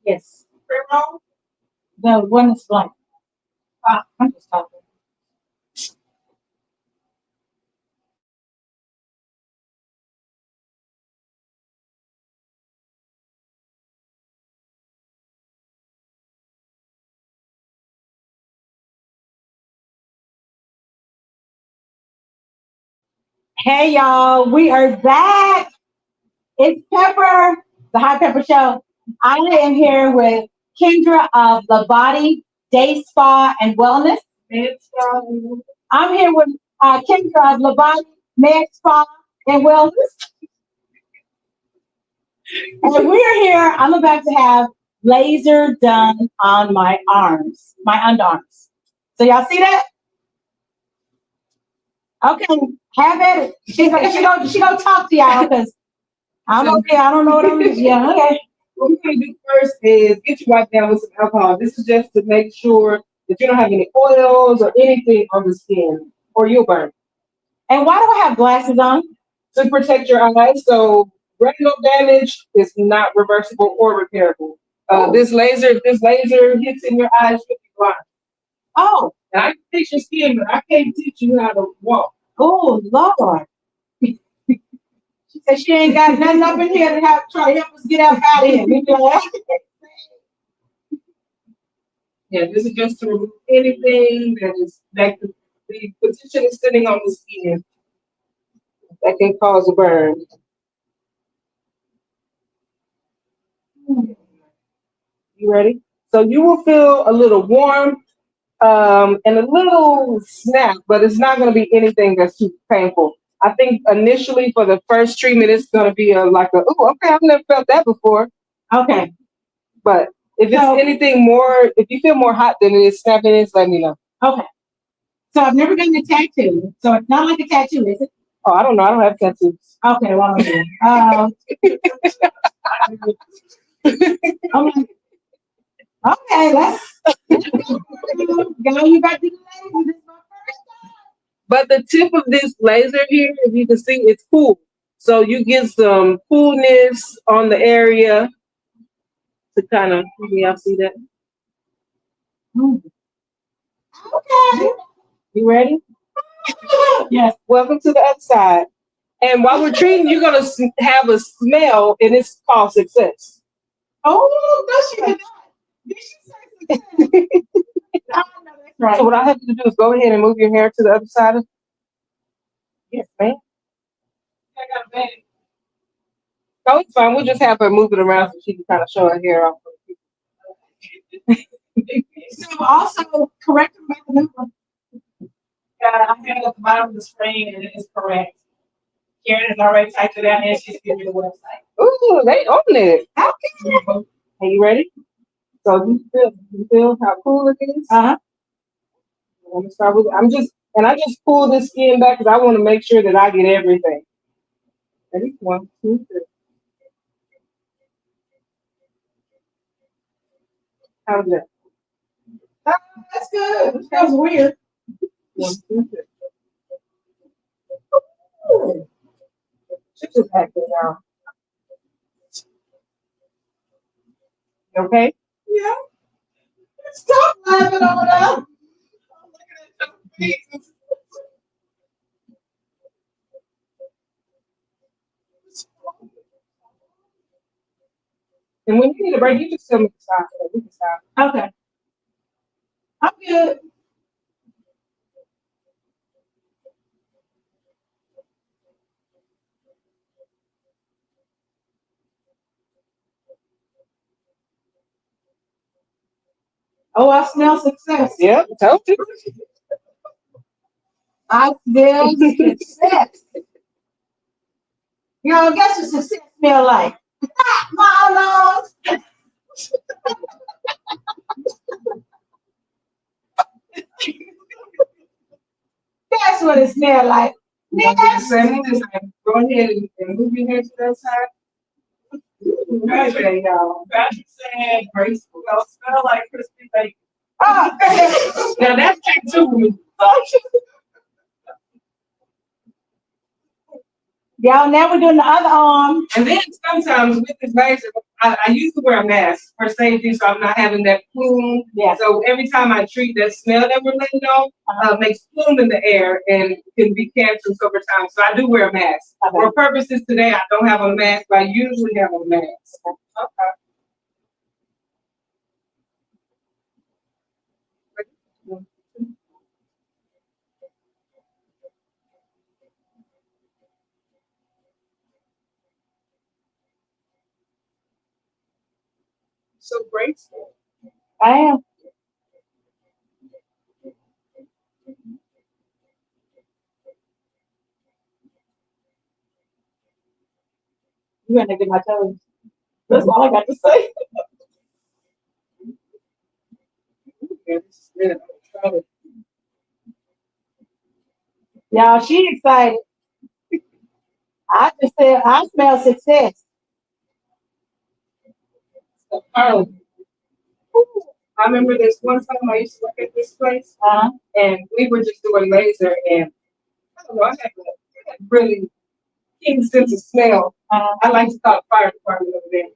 Yes. roll? The one that's blank. I'm just talking. Hey y'all, we are back. It's Pepper, the Hot Pepper Show. I am here with Kendra of LeBody Day Spa and Wellness. I'm here with Kendra of LeBody Med Spa and Wellness. And we're here. I'm about to have laser done on my arms, my underarms. So y'all see that? Okay, have at it. She gonna talk to y'all because I'm okay. I don't know what I'm doing. Yeah, okay. What we're gonna do first is get you wiped down with some alcohol. This is just to make sure that you don't have any oils or anything on the skin, or you'll burn. And why do I have glasses on? To protect your eyes, so retinal damage is not reversible or repairable. If this laser hits in your eyes, you'll be blind. Oh, And I can fix your skin, but I can't teach you how to walk. oh, Lord. She said she ain't got nothing up in here to try to help us get out of here. We be like, Yeah, this is just to remove anything that could be potentially sitting on the skin that can cause a burn. You ready? So you will feel a little warm and a little snap, but it's not going to be anything that's too painful. I think initially for the first treatment, it's going to be oh, okay, I've never felt that before. okay. But if it's anything more, if you feel more hot than it is snapping, it's let me know. Okay. So I've never gotten a tattoo. So it's not like a tattoo, is it? Oh, I don't know. I don't have tattoos. Okay, well, I'm like, okay, let's go. You got the laser. This is my first time. But the tip of this laser here, if you can see, it's cool. So you get some coolness on the area to kind of, y'all see that? Okay. You ready? Yes. Welcome to the other side. And while we're treating, you're going to have a smell, and it's called success. Oh, no, she did not. Did she say success? No, that's right. So what I have you to do is go ahead and move your hair to the other side. Yes, ma'am. I got a bag. Oh, it's fine. We'll just have her move it around so she can kind of show her hair off. So also correct the maneuver. I had it at the bottom of the screen and it is correct. Karen has already typed it out and she's giving me the website. Ooh, they own it. How can you? Are you ready? So you feel how cool it is? Uh-huh. I'm gonna start with I just pull this skin back because I want to make sure that I get everything. Ready? 1, 2, 3. How's that? That's good. It feels weird. 1, 2, 3. Ooh. She's just acting now. You okay? Yeah. Stop laughing over there. And when you need a break, you just tell me to stop. So we can stop. Okay. I'm good. Oh, I smell success. Yep, told you. I smell success. You know, guess what success smell like? My lungs. That's what it smell like. Yes. Go ahead and move your hair to that side. Right there, y'all. Patrick said, graceful. Y'all smell like crispy bacon. Oh, Now that's tattoo. y'all, now we're doing the other arm. And then sometimes with this laser, I used to wear a mask for safety, so I'm not having that plume. Yeah. So every time I treat that smell that we're letting off, makes plume in the air and can be cancerous over time. So I do wear a mask. For purposes today, I don't have a mask, but I usually have a mask. Okay. So graceful. I am. You gonna get my toes. That's all I got to say. Yeah, this is good. Y'all, she excited. I just said I smell success. I remember this one time I used to work at this place, and we were just doing laser, and I don't know, I had really keen sense of smell. I like to call the fire department over there.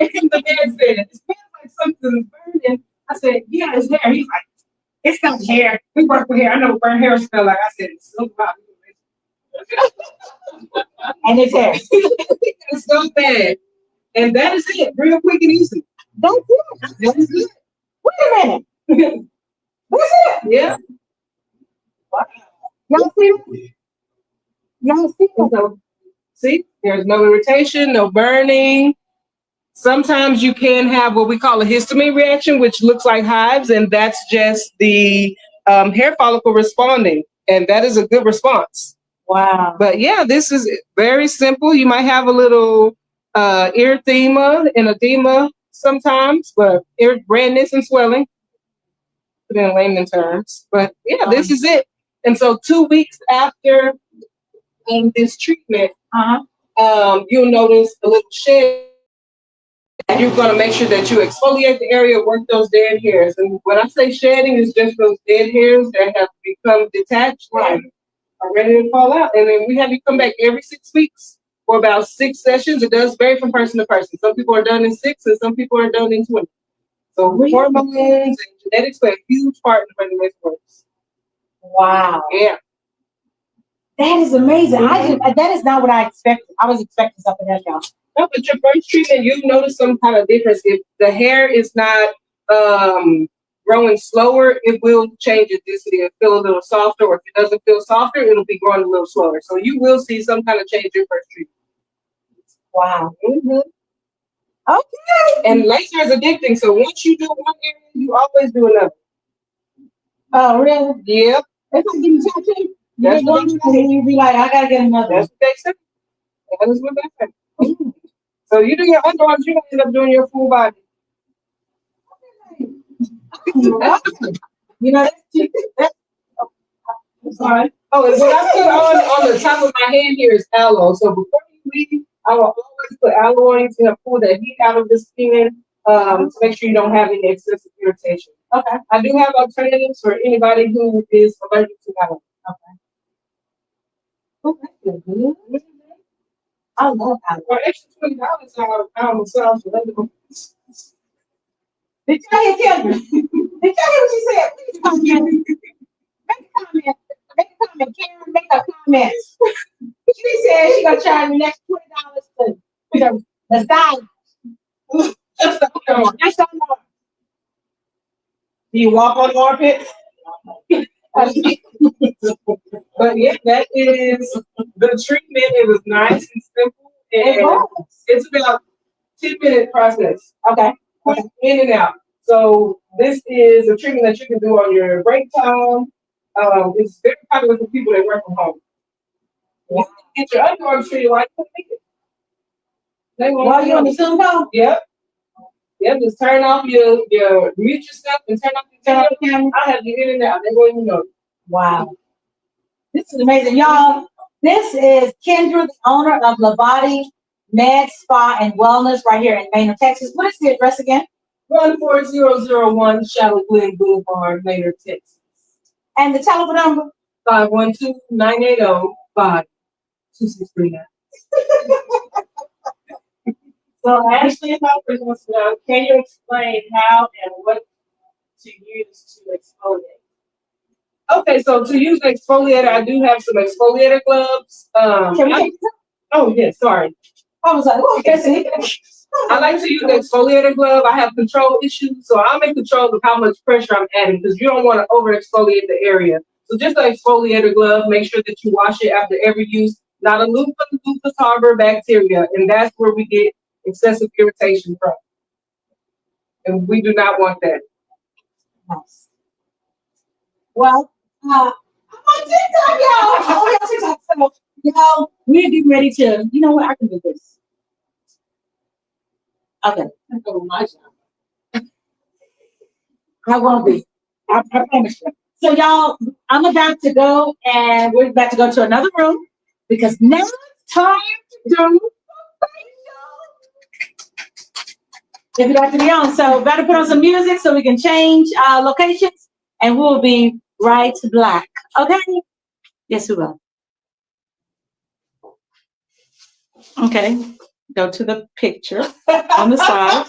And the man said, "It smells like something's burning." I said, "Yeah, it's there." He's like, "It's not hair. We work with hair. I know what burnt hair smell like." I said, "It's so bad." And it's hair. It's so bad. And that is it, real quick and easy. That's it. That is it. Wait a minute. That's it. Yeah. Y'all see this? Y'all see this? So, see, there's no irritation, no burning. Sometimes you can have what we call a histamine reaction, which looks like hives, and that's just the hair follicle responding, and that is a good response. Wow. But yeah, this is very simple. You might have a little erythema and edema sometimes, but redness and swelling, put in layman terms. But yeah, this is it. And so 2 weeks after this treatment, you'll notice a little shed. You're going to make sure that you exfoliate the area, work those dead hairs. And when I say shedding, it's just those dead hairs that have become detached, right, are ready to fall out. And then we have you come back every 6 weeks for about 6 sessions. It does vary from person to person. Some people are done in 6 and some people are done in 20. So hormones and genetics play a huge part in the way this works. Wow. Yeah. That is amazing. That is not what I expected. I was expecting something else, y'all. No, but your first treatment, you notice some kind of difference. If the hair is not growing slower, it will change its density and feel a little softer. Or if it doesn't feel softer, it'll be growing a little slower. So you will see some kind of change in your first treatment. Wow. Mm-hmm. Okay. And laser is addicting. So once you do one area, you always do another. Oh, really? Yep. It's like getting tattooed. That's what you be like, I gotta get another. That's what they say. That is what they say. So you do your underarms, you're gonna end up doing your full body. You know, I'm sorry. Oh, and what I put on the top of my hand here is aloe. So before you leave, I will always put aloe on to help pull that heat out of the skin to make sure you don't have any excessive irritation. Okay. I do have alternatives for anybody who is allergic to aloe. Okay. Okay. I love aloe. For extra $20, I'll massage the other. Did y'all hear Kendra? Did y'all hear what she said? Please comment. Make a comment. Make a comment. Karen, make a comment. She said she gonna charge me next $20 to the side. Just on more. Do you walk on armpits? But yeah, that is the treatment. It was nice and simple. And it's about 10-minute process. Okay. In and out. So this is a treatment that you can do on your break time. It's very popular for people that work from home. You can get your underarms treated like it. While you're on the Zoom call? Yep. Yep, just turn off your mute yourself and turn off the camera. I have you in and out. They won't even know. Wow. This is amazing. Y'all, this is Kendra, the owner of LeBody Med Spa and Wellness right here in Maynard, Texas. What is the address again? 14001 Shallow Glen Boulevard, Maynard, Texas. And the telephone number? 512-980-5639. So Ashley Hopper wants to know, can you explain how and what to use to exfoliate? Okay, so to use an exfoliator, I do have some exfoliator gloves. Oh, yes, sorry. I was like, oh, yes. I like to use the exfoliator glove. I have control issues, so I'm in control of how much pressure I'm adding because you don't want to over exfoliate the area. So just an exfoliator glove, make sure that you wash it after every use. Not a loofah. Loofahs harbor bacteria, and that's where we get excessive irritation from. And we do not want that. Nice. Well, I'm on TikTok, y'all. I'm on TikTok. So, y'all, we're getting ready to, you know what? I can do this. Okay. I'm going to my job. I won't be. I promise you. So, y'all, I'm about to go, and we're about to go to another room because now it's time to do. If you'd like to be on, so better put on some music so we can change locations, and we'll be right back. Okay? Yes, we will. Okay. Go to the picture on the side.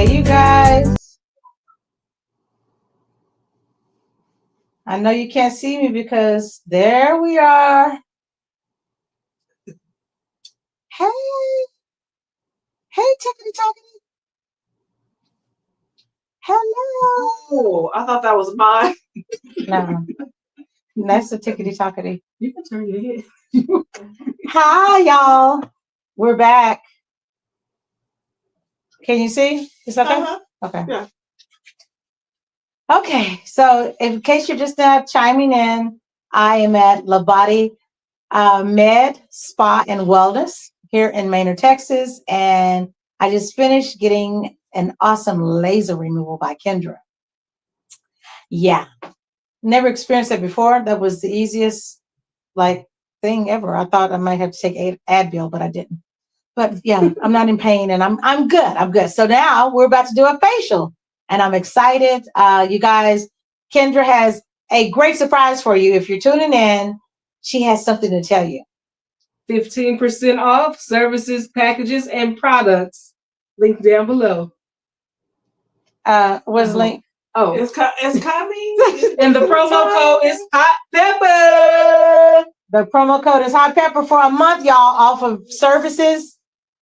Hey, you guys. I know you can't see me because there we are. Hey. Hey, Tickety Tockety. Hello. Oh, I thought that was mine. No. That's the Tickety Tockety. You can turn your head. Hi, y'all. We're back. Can you see? It's okay? Uh-huh. Okay. Yeah. Okay, so in case you're just now chiming in, I am at LeBody Med Spa and Wellness here in Manor, Texas, and I just finished getting an awesome laser removal by Kendra. Yeah, never experienced that before. That was the easiest thing ever. I thought I might have to take Advil, but I didn't. But yeah, I'm not in pain, and I'm good. I'm good. So now we're about to do a facial, and I'm excited. You guys, Kendra has a great surprise for you. If you're tuning in, she has something to tell you. 15% off services, packages, and products. Link down below. What's the link? Oh, It's coming. and the promo code is Hot Pepper. The promo code is Hot Pepper for a month, y'all, off of services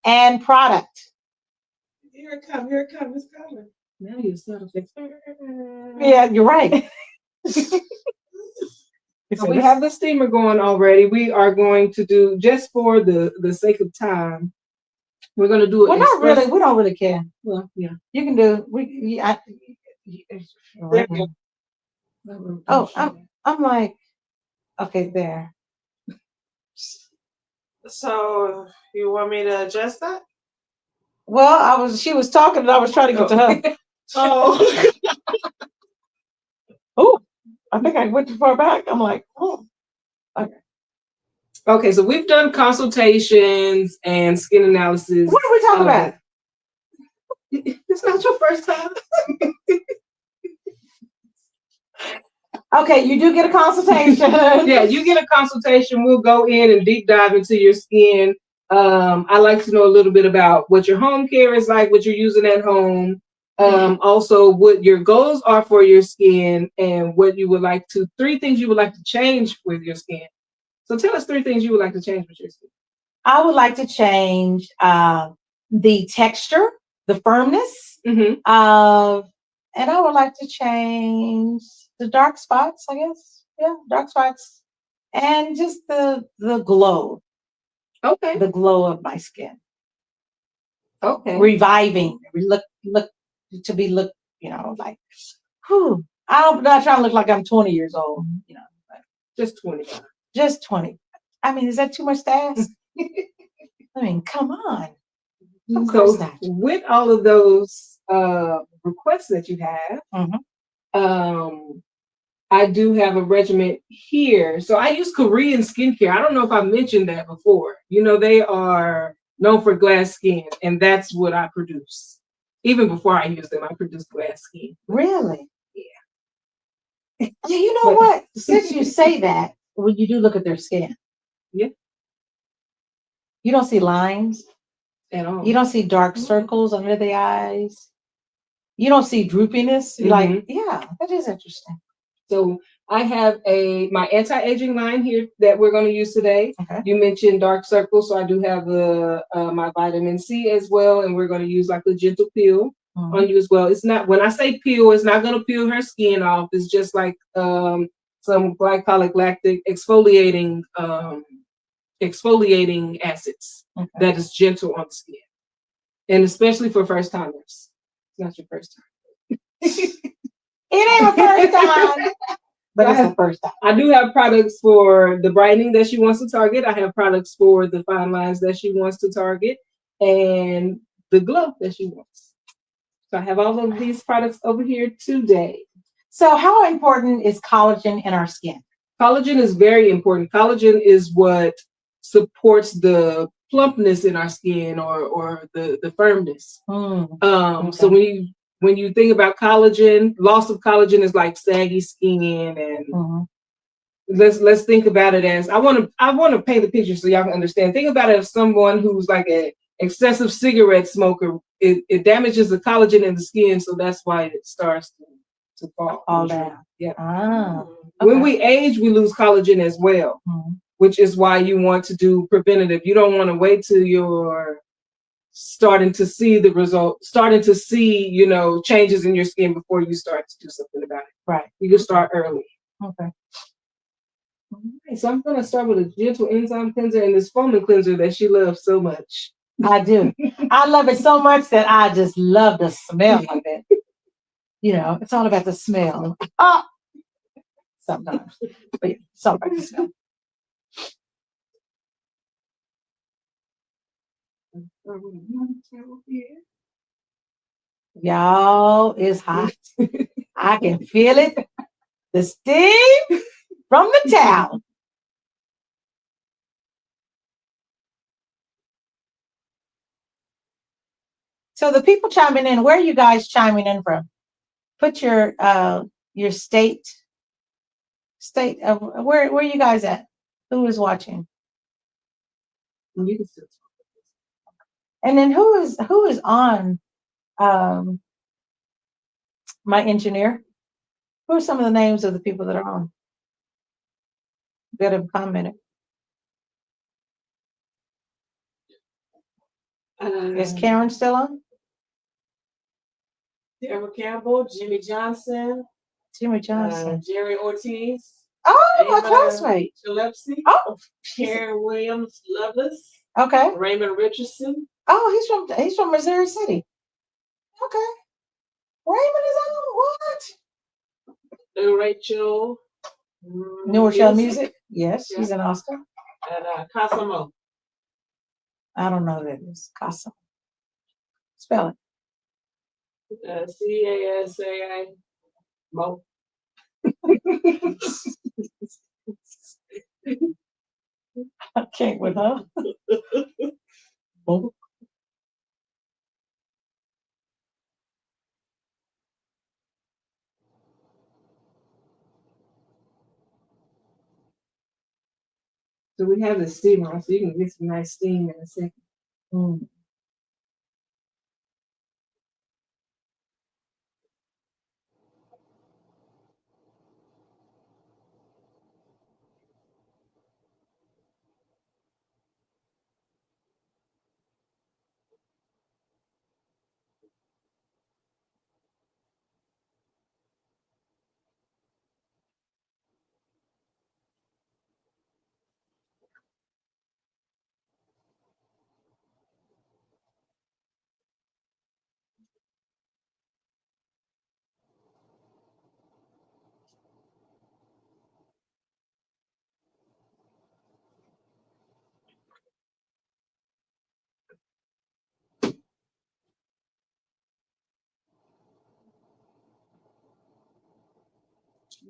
and product. Here it comes. Here it comes. It's coming. Now you're sort of Yeah, you're right. So we have the steamer going already. We are going to do, just for the sake of time, we're going to do it. Well, not really. We don't really care. Well, yeah. You can do. Oh, I'm like, okay, there. So you want me to adjust that? Well, she was talking and I was trying to get to her. Oh. Oh, I think I went too far back. I'm like, oh. Okay. Okay, so we've done consultations and skin analysis. What are we talking about? It's not your first time. Okay, you do get a consultation. Yeah, you get a consultation. We'll go in and deep dive into your skin. I like to know a little bit about what your home care is like, what you're using at home. Also what your goals are for your skin and what you would like to, 3 things you would like to change with your skin. So tell us 3 things you would like to change with your skin. I would like to change the texture, the firmness, and I would like to change the dark spots, I guess. Yeah, dark spots. And just the glow. Okay. The glow of my skin. Okay. Reviving. Look, like, whew. I'm not trying to look like I'm 20 years old, Just 20. Just 20. I mean, is that too much to ask? I mean, come on. Of course not. With all of those requests that you have, I do have a regimen here. So I use Korean skincare. I don't know if I mentioned that before. They are known for glass skin, and that's what I produce. Even before I use them, I produce glass skin. Really? Yeah. You know what? Since you say that, when you do look at their skin, you don't see lines at all. You don't see dark circles under the eyes. You don't see droopiness. You're like, yeah, that is interesting. So I have my anti-aging line here that we're going to use today. Okay. You mentioned dark circles, so I do have my vitamin C as well, and we're going to use like a gentle peel on you as well. It's not, when I say peel, it's not going to peel her skin off. It's just like some glycolic lactic exfoliating acids that is gentle on the skin, and especially for first timers. It's not your first time. It ain't my first time, but it's the first time. I do have products for the brightening that she wants to target. I have products for the fine lines that she wants to target, and the glow that she wants. So I have all of these products over here today. So how important is collagen in our skin? Collagen is very important. Collagen is what supports the plumpness in our skin or the firmness. So when you think about collagen, loss of collagen is like saggy skin, and let's think about it as, I want to paint the picture so y'all can understand. Think about it as someone who's like an excessive cigarette smoker it damages the collagen in the skin, so that's why it starts to fall. All that. Yeah. Ah. When Okay. we age, we lose collagen as well, which is why you want to do preventative. You don't want to wait till you're starting to see the result, starting to see, you know, changes in your skin before you start to do something about it. Right. You can start early. Okay. So I'm gonna start with a gentle enzyme cleanser and this foaming cleanser that she loves so much. I do. I love it so much that I just love the smell of it. You know, it's all about the smell. Ah, sometimes, but yeah, it's all about the smell. Y'all, it's hot. I can feel it. The steam from the towel. So the people chiming in, where are you guys chiming in from? Put your state of where are you guys at? Who is watching? You can still And then who is on my engineer? Who are some of the names of the people that are on? That have commented. Is Karen still on? Deborah Campbell, Jimmy Johnson, Jimmy Johnson. Jerry Ortiz, Oh, my Ava classmate. Gillespie, Oh, Karen Williams Lovelace, okay. Raymond Richardson. Oh, he's from Missouri City. Okay. Raymond is on what? Rachel. New Rochelle Music. Yes, he's in Austin. And Casamo. I don't know who that is. Casa. Spell CASAI Mo. I can't with her. So we have the steamer, so you can get some nice steam in a second. Mm.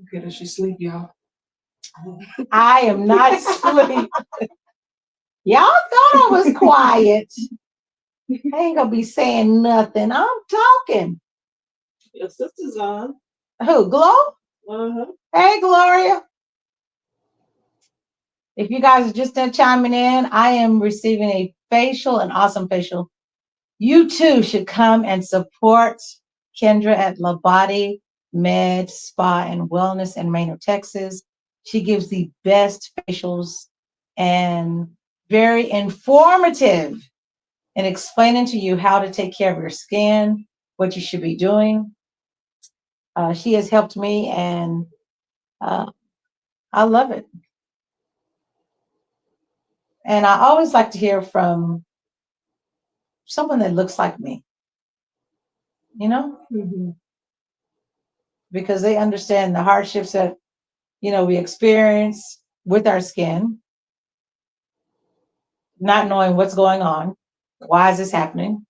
Okay, does she sleep, y'all? I am not asleep. Y'all thought I was quiet. I ain't gonna be saying nothing. I'm talking. Your sister's on. Who? Glow? Hey, Gloria. If you guys are just chiming in, I am receiving a facial, an awesome facial. You too should come and support Kendra at LeBody Med Spa and Wellness in Maynard, Texas. She gives the best facials and very informative in explaining to you how to take care of your skin, what you should be doing. She has helped me, and I love it. And I always like to hear from someone that looks like me, you know, because they understand the hardships that, you know, we experience with our skin, not knowing what's going on. Why is this happening?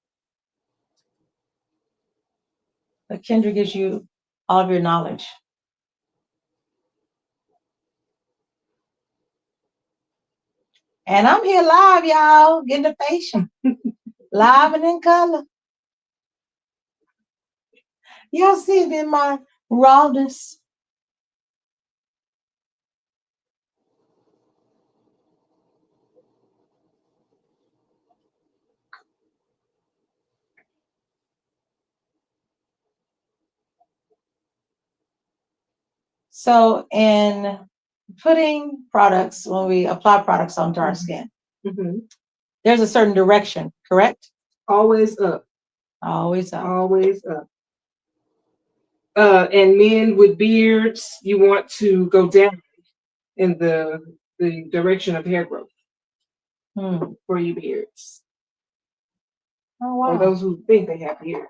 But Kendra gives you all of your knowledge. And I'm here live, y'all, getting a facial. Live and in color. Y'all see it in my rawness. So in putting products, when we apply products onto our skin, there's a certain direction, correct? Always up. Always up. Always up. And men with beards, you want to go down in the direction of hair growth for your beards. Oh, wow. Or those who think they have beards.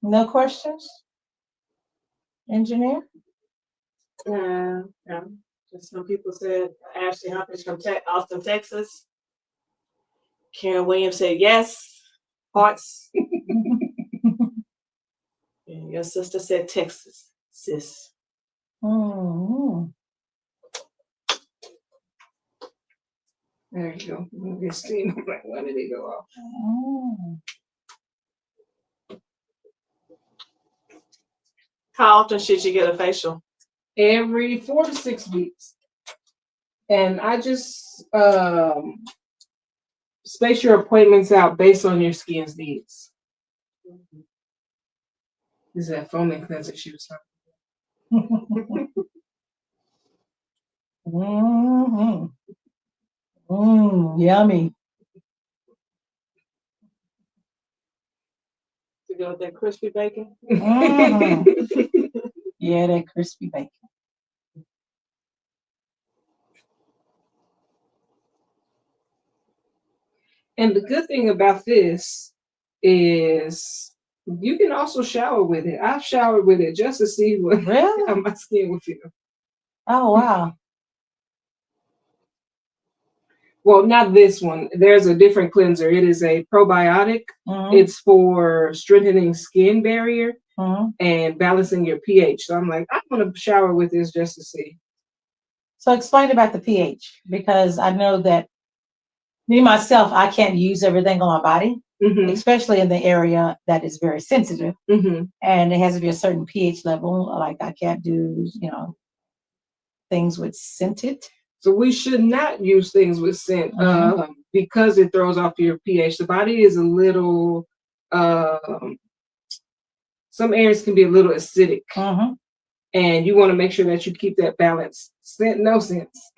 No questions? Engineer? No. Just some people said Ashley Humphries from Austin, Texas. Karen Williams said yes. Hearts. And your sister said Texas, sis. Mm-hmm. There you go. This thing, I'm like, when did it go off? How often should you get a facial? Every 4 to 6 weeks. And I just space your appointments out based on your skin's needs. This is that foaming cleanser she was talking about. Yummy. To go with that crispy bacon? Yeah, that crispy bacon. And the good thing about this is you can also shower with it. I've showered with it just to see what how my skin would feel. Oh, wow. Well, not this one. There's a different cleanser. It is a probiotic. It's for strengthening skin barrier and balancing your pH. So I'm like, I'm going to shower with this just to see. So explain about the pH, because I know that me, myself, I can't use everything on my body, especially in the area that is very sensitive. And it has to be a certain pH level. Like I can't do, things with scented. So we should not use things with scent because it throws off your pH. The body is a little, some areas can be a little acidic. And you want to make sure that you keep that balance. Scent, no sense.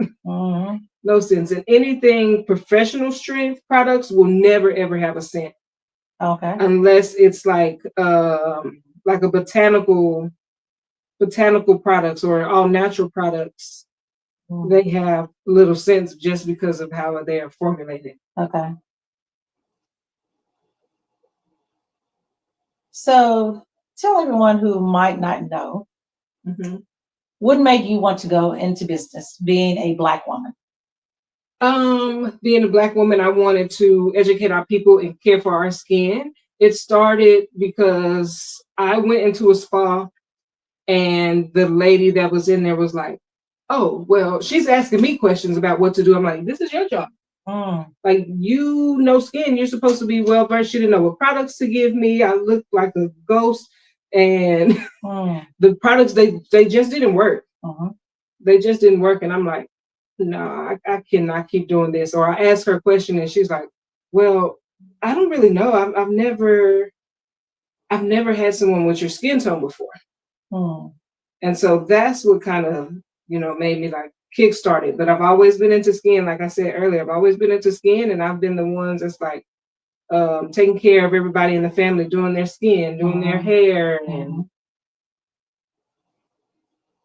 No sense. And anything professional strength products will never, ever have a scent. Okay. Unless it's like a botanical products or all natural products. They have little scents just because of how they are formulated. Okay. So tell everyone who might not know, what made you want to go into business, being a Black woman? Being a Black woman, I wanted to educate our people and care for our skin. It started because I went into a spa and the lady that was in there was like, oh, well, she's asking me questions about what to do. I'm like, this is your job. Like, you know skin, you're supposed to be well versed. She didn't know what products to give me. I looked like a ghost, and the products they just didn't work. They just didn't work, and I'm like, no, I cannot keep doing this. Or I asked her a question, and she's like, well, I don't really know. I've never had someone with your skin tone before. And so that's what kind of made me like kickstart it. But I've always been into skin. Like I said earlier, I've always been into skin, and I've been the ones that's like taking care of everybody in the family, doing their skin, doing their hair. And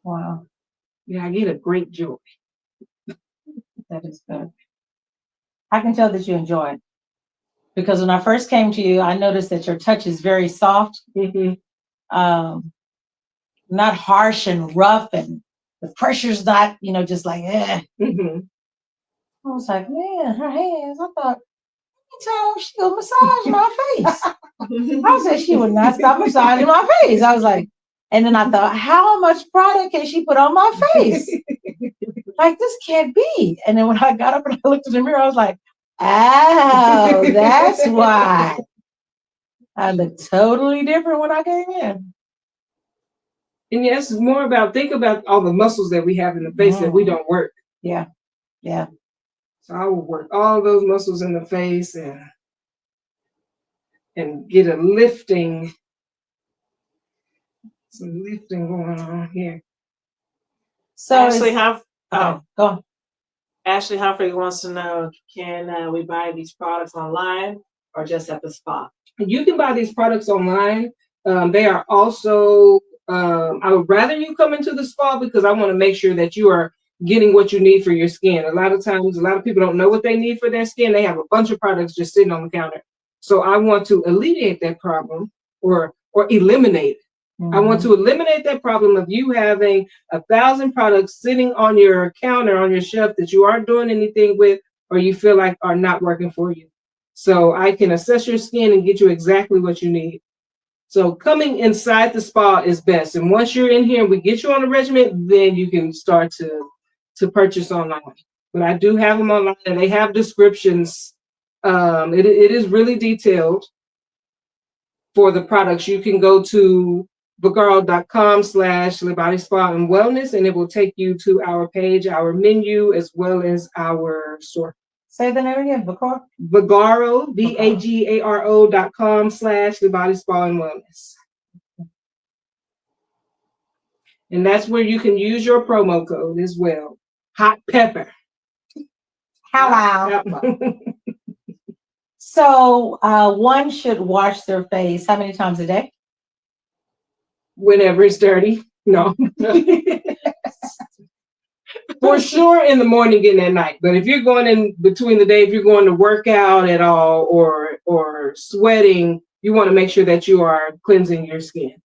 wow. Yeah, I get a great joy. That is good. I can tell that you enjoy it. Because when I first came to you, I noticed that your touch is very soft. Not harsh and rough, and the pressure's not, just like, I was like, man, her hands, I thought, anytime she would massage my face. I said she would not stop massaging my face. I was like, and then I thought, how much product can she put on my face? Like, this can't be. And then when I got up and I looked in the mirror, I was like, oh, that's why. I looked totally different when I came in. And yes, it's more about, think about all the muscles that we have in the face that we don't work. Yeah. Yeah. So I will work all those muscles in the face and get a lifting, some lifting going on here. So Ashley, go on. Ashley Humphrey wants to know, can we buy these products online or just at the spa? You can buy these products online. They are also, I would rather you come into the spa because I want to make sure that you are getting what you need for your skin. A lot of times, a lot of people don't know what they need for their skin. They have a bunch of products just sitting on the counter. So I want to alleviate that problem or eliminate it. I want to eliminate that problem of you having 1,000 products sitting on your counter, on your shelf that you aren't doing anything with, or you feel like are not working for you. So I can assess your skin and get you exactly what you need. So coming inside the spa is best. And once you're in here and we get you on a regimen, then you can start to purchase online. But I do have them online and they have descriptions. It is really detailed for the products. You can go to Vagaro.com/LeBody Spa and Wellness, and it will take you to our page, our menu, as well as our store. Say the name again, Vagaro. Vagaro, Vagaro.com/LeBody Spa and Wellness. And that's where you can use your promo code as well. Hot pepper. Hello. So one should wash their face how many times a day? Whenever it's dirty. No. For sure in the morning and at night. But if you're going in between the day, if you're going to work out at all or sweating, you want to make sure that you are cleansing your skin.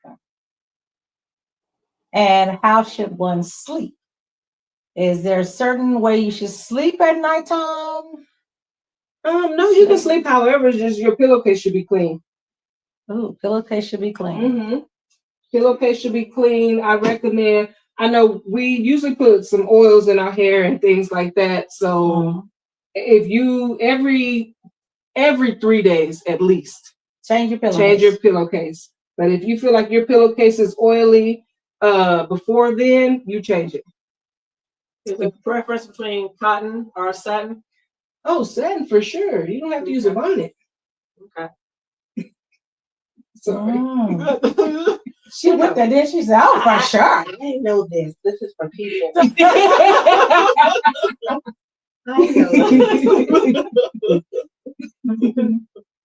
Okay. And how should one sleep? Is there a certain way you should sleep at nighttime? No, you can sleep however, it's just your pillowcase should be clean. Oh, pillowcase should be clean. Pillowcase should be clean. I recommend, I know we usually put some oils in our hair and things like that. So if you every 3 days at least change your pillowcase. But if you feel like your pillowcase is oily before then, you change it. Is there a preference between cotton or satin? Oh, satin for sure. You don't have to use a bonnet. Okay. Sorry. She looked at this. She said, "Oh, for sure." I didn't know this. This is for people. I know.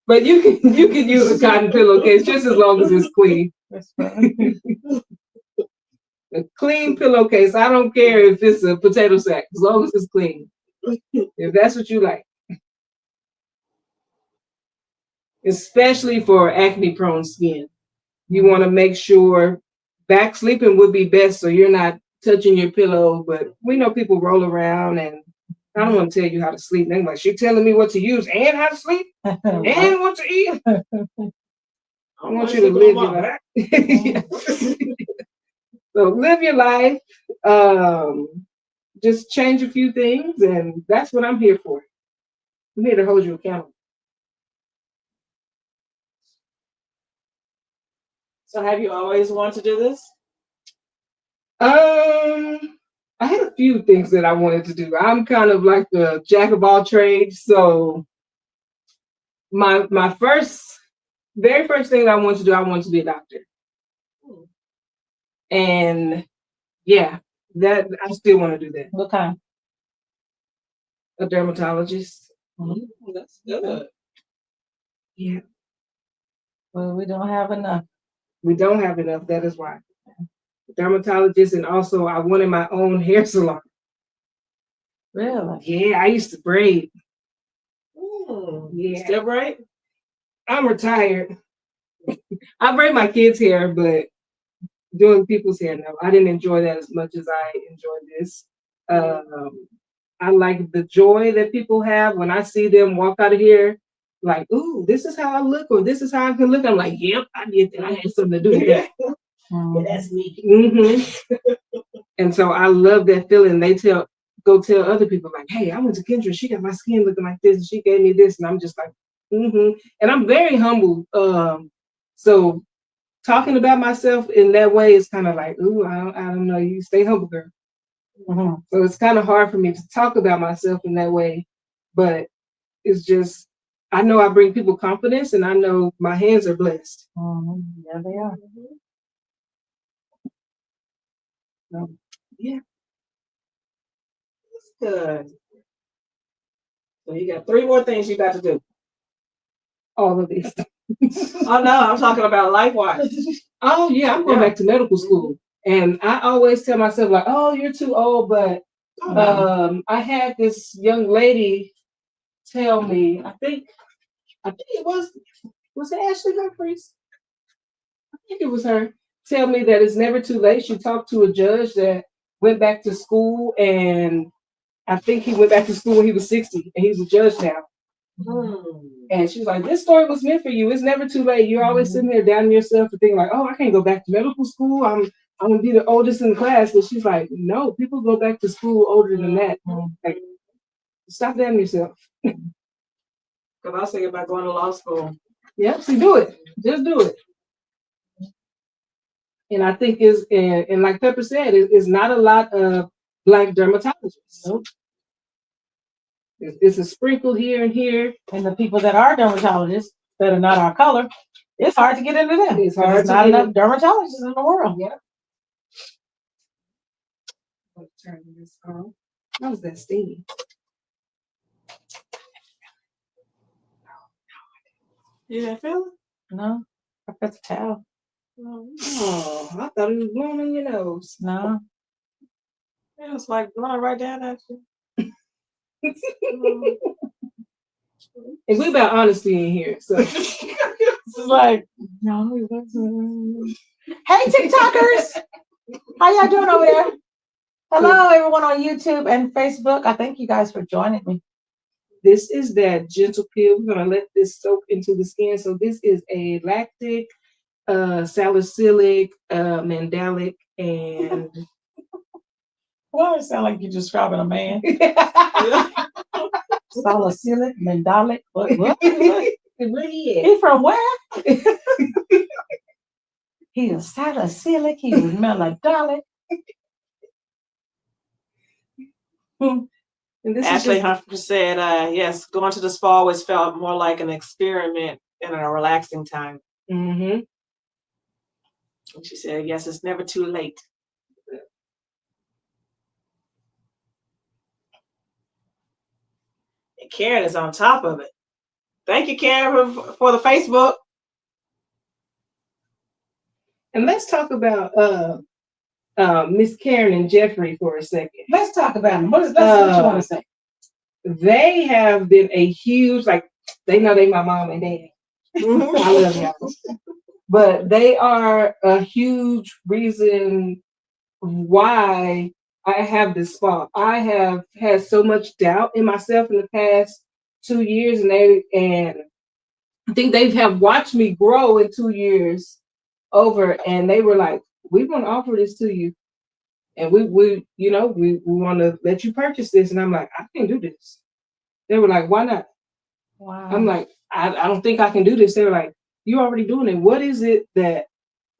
But you can use a cotton pillowcase just as long as it's clean. That's right. A clean pillowcase. I don't care if it's a potato sack, as long as it's clean. If that's what you like. Especially for acne-prone skin. You want to make sure back sleeping would be best so you're not touching your pillow. But we know people roll around and I don't want to tell you how to sleep. They're like, she's telling me what to use and how to sleep and what to eat. I want you to live your life. So live your life. Just change a few things, and that's what I'm here for. I'm here to hold you accountable. So have you always wanted to do this? I had a few things that I wanted to do. I'm kind of like the jack of all trades. So my very first thing I wanted to do, I wanted to be a doctor. And yeah, that I still want to do that. What kind? A dermatologist. That's good. Yeah. Well, we don't have enough. We don't have enough. That is why. Dermatologist, and also I wanted my own hair salon. Really? Yeah, I used to braid. Yeah. Still braid? I'm retired. I braid my kids' hair, but doing people's hair, no. I didn't enjoy that as much as I enjoyed this. I like the joy that people have when I see them walk out of here like, ooh, this is how I look, or this is how I can look. I'm like, yep, I did that. I had something to do with that. Yeah, that's me. And so I love that feeling. They go tell other people like, hey, I went to Kendra. She got my skin looking like this, and she gave me this, and I'm just like, And I'm very humble. So talking about myself in that way is kind of like, ooh, I don't know. You stay humble, girl. So it's kind of hard for me to talk about myself in that way, but it's just I know I bring people confidence, and I know my hands are blessed. Yeah, they are. So, yeah, Good. So you got 3 more things you got to do. all of these. Oh no, I'm talking about life-wise. Oh yeah, I'm going back to medical school, and I always tell myself like, "Oh, you're too old." But I had this young lady tell me, I think it was it Ashley Humphreys? I think it was her. Tell me that it's never too late. She talked to a judge that went back to school, and I think he went back to school when he was 60, and he's a judge now. And she's like, "This story was meant for you. It's never too late. You're always sitting there doubting yourself and thinking like, oh, I can't go back to medical school. I'm gonna be the oldest in the class." But she's like, "No, people go back to school older than that. Like, stop doubting yourself." Because I was thinking about going to law school. Yep, so do it. Just do it. And I think and like Pepper said, it's not a lot of Black dermatologists. Nope. It's a sprinkle here and here. And the people that are dermatologists that are not our color, it's hard to get into them. It's hard There's to not get enough dermatologists in the world. Yeah. Turn this on. How was that steamy? You didn't feel it? No, I put the towel. Oh, I thought it was blowing in your nose. No. It was like blowing right down at you. And we about honesty in here, so It's like, no, it wasn't. Hey, TikTokers! How y'all doing over there? Hello, everyone on YouTube and Facebook. I thank you guys for joining me. this is that gentle peel. We're gonna let this soak into the skin. So this is a lactic, salicylic, mandelic, and Well, it sounds like you're describing a man. Salicylic, mandelic. What? where he at? He from where? He was salicylic. He was melodolic. And this Ashley is just, Humphrey said, yes, going to the spa always felt more like an experiment and a relaxing time. mm-hmm. And she said, yes, it's never too late. And Karen is on top of it. Thank you, Karen, for the Facebook. And let's talk about Miss Karen and Jeffrey for a second. Let's talk about him. What you want to say? They have been a huge, like, they know they my mom and dad. I love y'all. But they are a huge reason why I have this spa. I have had so much doubt in myself in the past 2 years, and I think they have watched me grow in 2 years over, and they were like, "We want to offer this to you, and we want to let you purchase this." And I'm like, "I can't do this." They were like, "Why not?" Wow. I'm like, I don't think I can do this. They were like, "You're already doing it. What is it that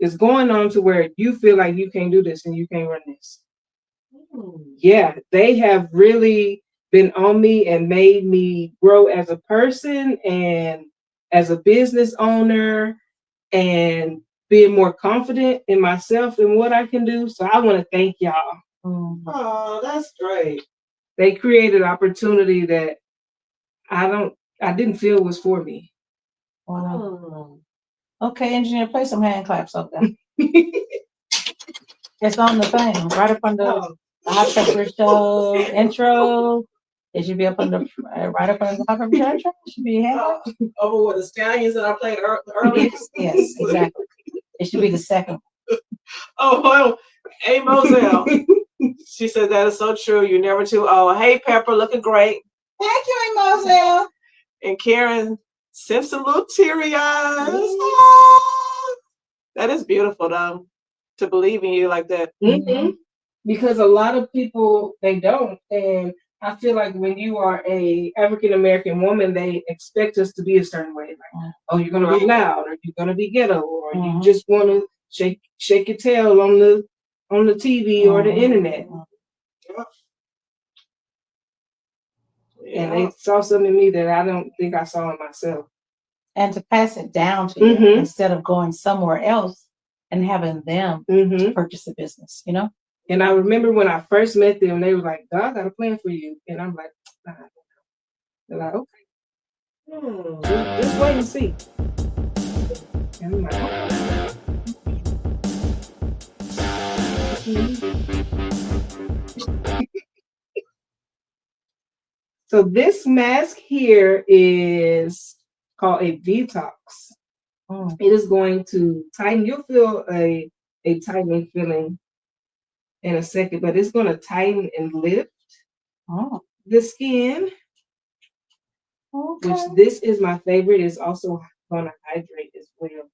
is going on to where you feel like you can't do this and you can't run this?" Yeah, they have really been on me and made me grow as a person and as a business owner, and being more confident in myself and what I can do. So I want to thank y'all. Oh, that's great. They created opportunity that I didn't feel was for me. Wow. Okay, engineer, play some hand claps up there. It's on the thing, right up under the Hot Pepper Show intro. It should be up under, right up under the Hot Pepper Show intro. It should be hand claps. Over with the Stallions that I played earlier. Yes, exactly. It should be the second. Oh, well, hey, Moselle. She said that is so true. You're never too old. Hey, Pepper, looking great. Thank you, Moselle. And Karen sent some little teary eyes. Oh, that is beautiful, though, to believe in you like that. Mm-hmm. Because a lot of people, they don't. And I feel like when you are a African American woman, they expect us to be a certain way. Like, oh, you're gonna be loud, or you're gonna be ghetto, or you just want to shake your tail on the TV or the internet. And they saw something in me that I don't think I saw in myself. And to pass it down to you instead of going somewhere else and having them purchase the business, you know? And I remember when I first met them, they were like, God got a plan for you. And I'm like, I don't know. They're like, okay. Just wait and see. And I'm like, okay. So this mask here is called a detox. It is going to tighten. You'll feel a tightening feeling in a second, but it's going to tighten and lift the skin. Okay. Which this is my favorite. It's also going to hydrate as well.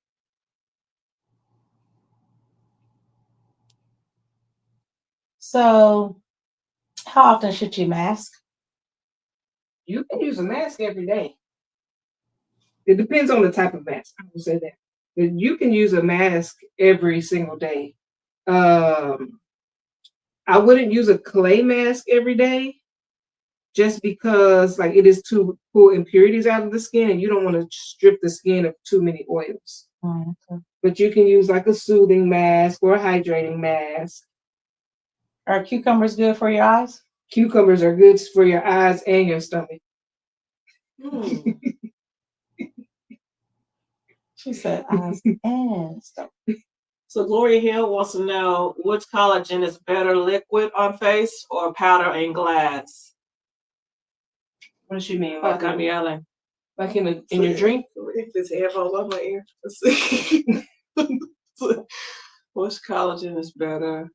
So, how often should you mask? You can use a mask every day. It depends on the type of mask. I will say that. But you can use a mask every single day. I wouldn't use a clay mask every day just because like it is to pull impurities out of the skin and you don't want to strip the skin of too many oils. Okay. But you can use like a soothing mask or a hydrating mask. Are cucumbers good for your eyes? Cucumbers are good for your eyes and your stomach. She said eyes and stomach. So Gloria Hill wants to know which collagen is better, liquid on face or powder and glass? What does she mean? Like I'm yelling. Like in your drink? This headphone on my ear. Which collagen is better,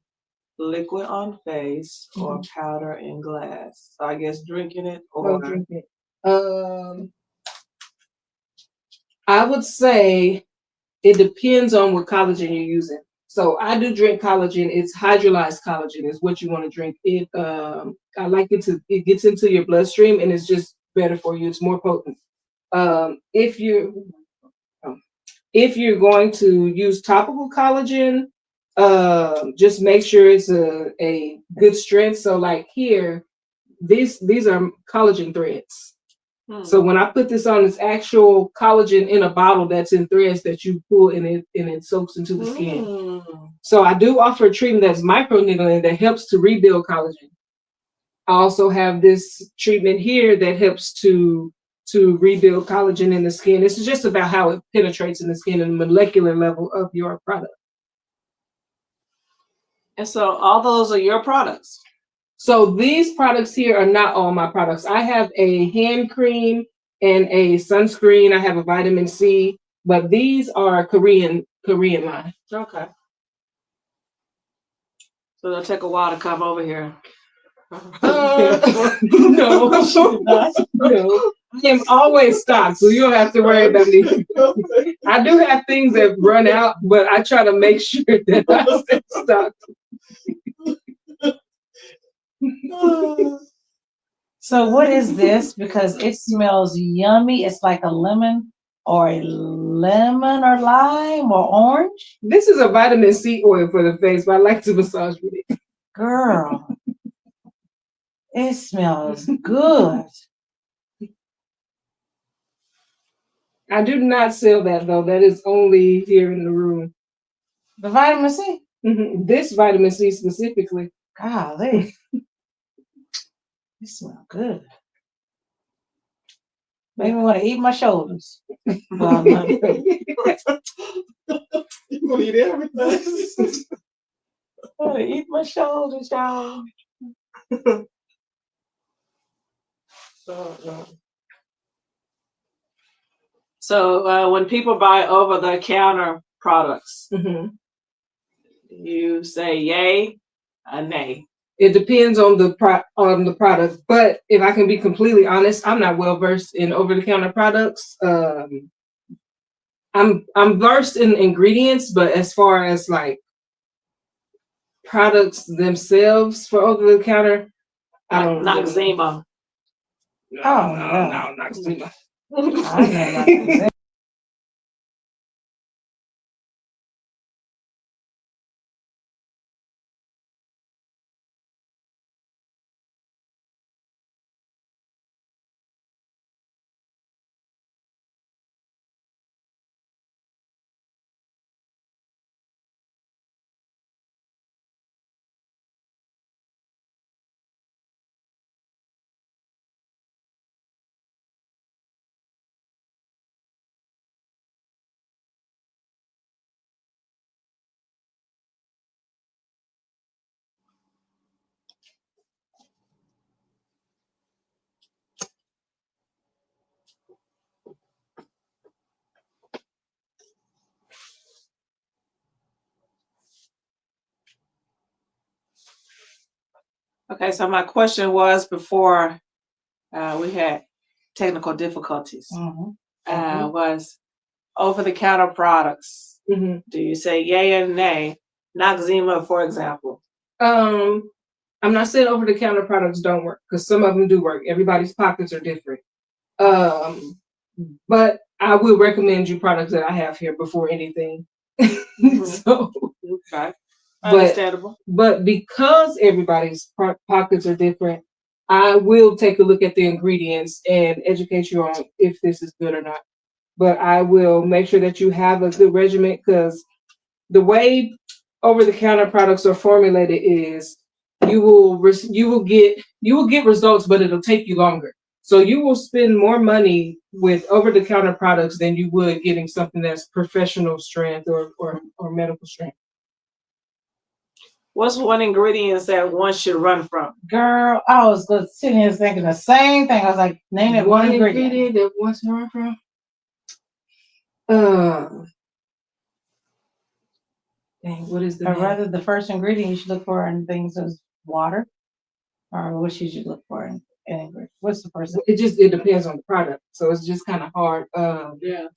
liquid on face or powder in glass? So I guess drinking it or drinking it. I would say it depends on what collagen you're using. So I do drink collagen. It's hydrolyzed collagen is what you want to drink. It I like it gets into your bloodstream and it's just better for you. It's more potent. If you're going to use topical collagen, just make sure it's a good strength. So like here, these are collagen threads. So when I put this on, it's actual collagen in a bottle that's in threads that you pull and it soaks into the skin. So I do offer a treatment that's microneedling that helps to rebuild collagen. I also have this treatment here that helps to rebuild collagen in the skin. This is just about how it penetrates in the skin and the molecular level of your product. And so all those are your products? So these products here are not all my products. I have a hand cream and a sunscreen. I have a vitamin C, but these are Korean line. Okay. So they'll take a while to come over here. No. I'm always stocked, so you don't have to worry about me. I do have things that run out, but I try to make sure that I stay stocked. So what is this? Because it smells yummy. It's like a lemon or lime or orange. This is a vitamin C oil for the face, but I like to massage with it. Girl, it smells good. I do not sell that though. That is only here in the room. The vitamin C? This vitamin C specifically. Golly. It smells good. Made me want to eat my shoulders. Well, you want to eat everything? I want to eat my shoulders, y'all. So when people buy over-the-counter products, you say yay or nay? It depends on the product, but if I can be completely honest, I'm not well versed in over-the-counter products. I'm versed in ingredients, but as far as like products themselves for over-the-counter, I don't know. Noxzema. No, Oh, no, Noxzema. I know nothing. Okay, so my question was before we had technical difficulties. Was over-the-counter products. Mm-hmm. Do you say yay or nay? Noxzema, for example. I'm not saying over-the-counter products don't work because some of them do work. Everybody's pockets are different. But I will recommend you products that I have here before anything. So, okay, understandable. But because everybody's pockets are different, I will take a look at the ingredients and educate you on if this is good or not. But I will make sure that you have a good regimen because the way over-the-counter products are formulated is you will get results, but it'll take you longer. So you will spend more money with over-the-counter products than you would getting something that's professional strength or medical strength. What's one ingredient that one should run from? Girl, I was sitting here thinking the same thing. I was like, name it one ingredient that one should run from. What is the or rather the first ingredient you should look for in things is water, or what should you look for in ingredient? What's the first? It depends on the product, so it's just kind of hard. Yeah.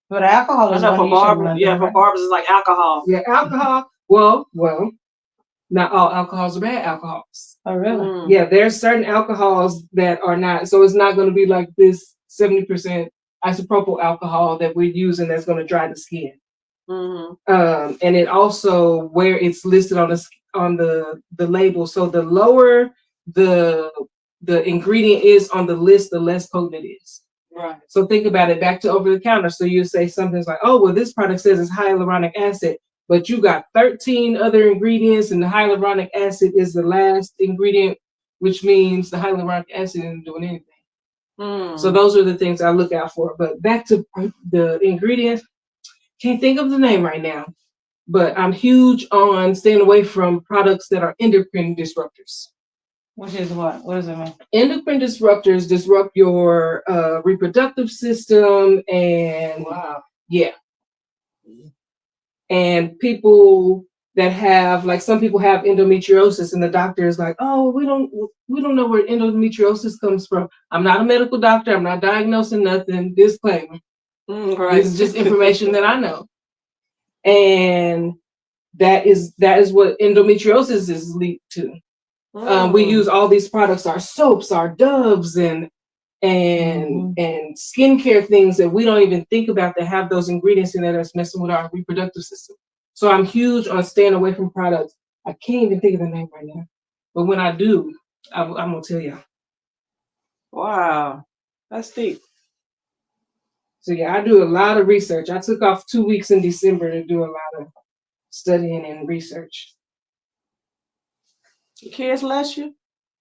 But alcohol is one for barbers. Yeah, for barbers it's like alcohol. Yeah, alcohol. Well, not all alcohols are bad alcohols. Oh, really? Yeah, there's certain alcohols that are not. So it's not going to be like this 70% isopropyl alcohol that we're using that's going to dry the skin. And it also where it's listed on the label. So the lower the ingredient is on the list, the less potent it is. Right. So think about it back to over the counter. So you say something's like, oh, well, this product says it's hyaluronic acid, but you got 13 other ingredients and the hyaluronic acid is the last ingredient, which means the hyaluronic acid isn't doing anything. So those are the things I look out for. But back to the ingredients, can't think of the name right now, but I'm huge on staying away from products that are endocrine disruptors. Which is what? What does it mean? Endocrine disruptors disrupt your reproductive system and yeah. And people that have, like, some people have endometriosis and the doctor is like, oh, we don't know where endometriosis comes from. I'm not a medical doctor. I'm not diagnosing nothing. Disclaimer. Right. This is just information that I know. And that is what endometriosis is linked to. We use all these products, our soaps, our Doves, and skincare things that we don't even think about that have those ingredients in there that's messing with our reproductive system. So I'm huge on staying away from products. I can't even think of the name right now, but when I do, I'm gonna tell you. Wow, that's deep. So yeah, I do a lot of research. I took off 2 weeks in December to do a lot of studying and research. The kids let you?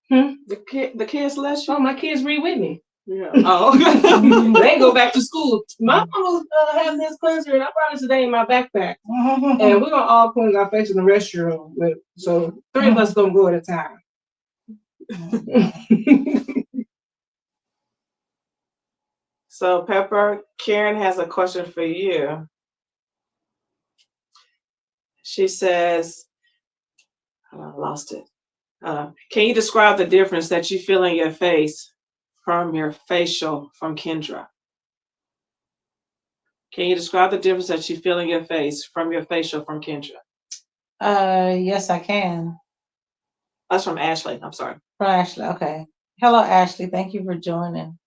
The kids let you? Oh, my kids read with me. Yeah. Oh, they go back to school. My mom was having this cleanser, and I brought it today in my backpack. And we're gonna all cleanse our face in the restroom. So 3 of us gonna go at a time. So Pepper, Karen has a question for you. She says, I lost it. Can you describe the difference that you feel in your face from your facial from Kendra? Can you describe the difference that you feel in your face from your facial from Kendra? Yes, I can. That's from Ashley. I'm sorry. From Ashley. Okay. Hello, Ashley. Thank you for joining.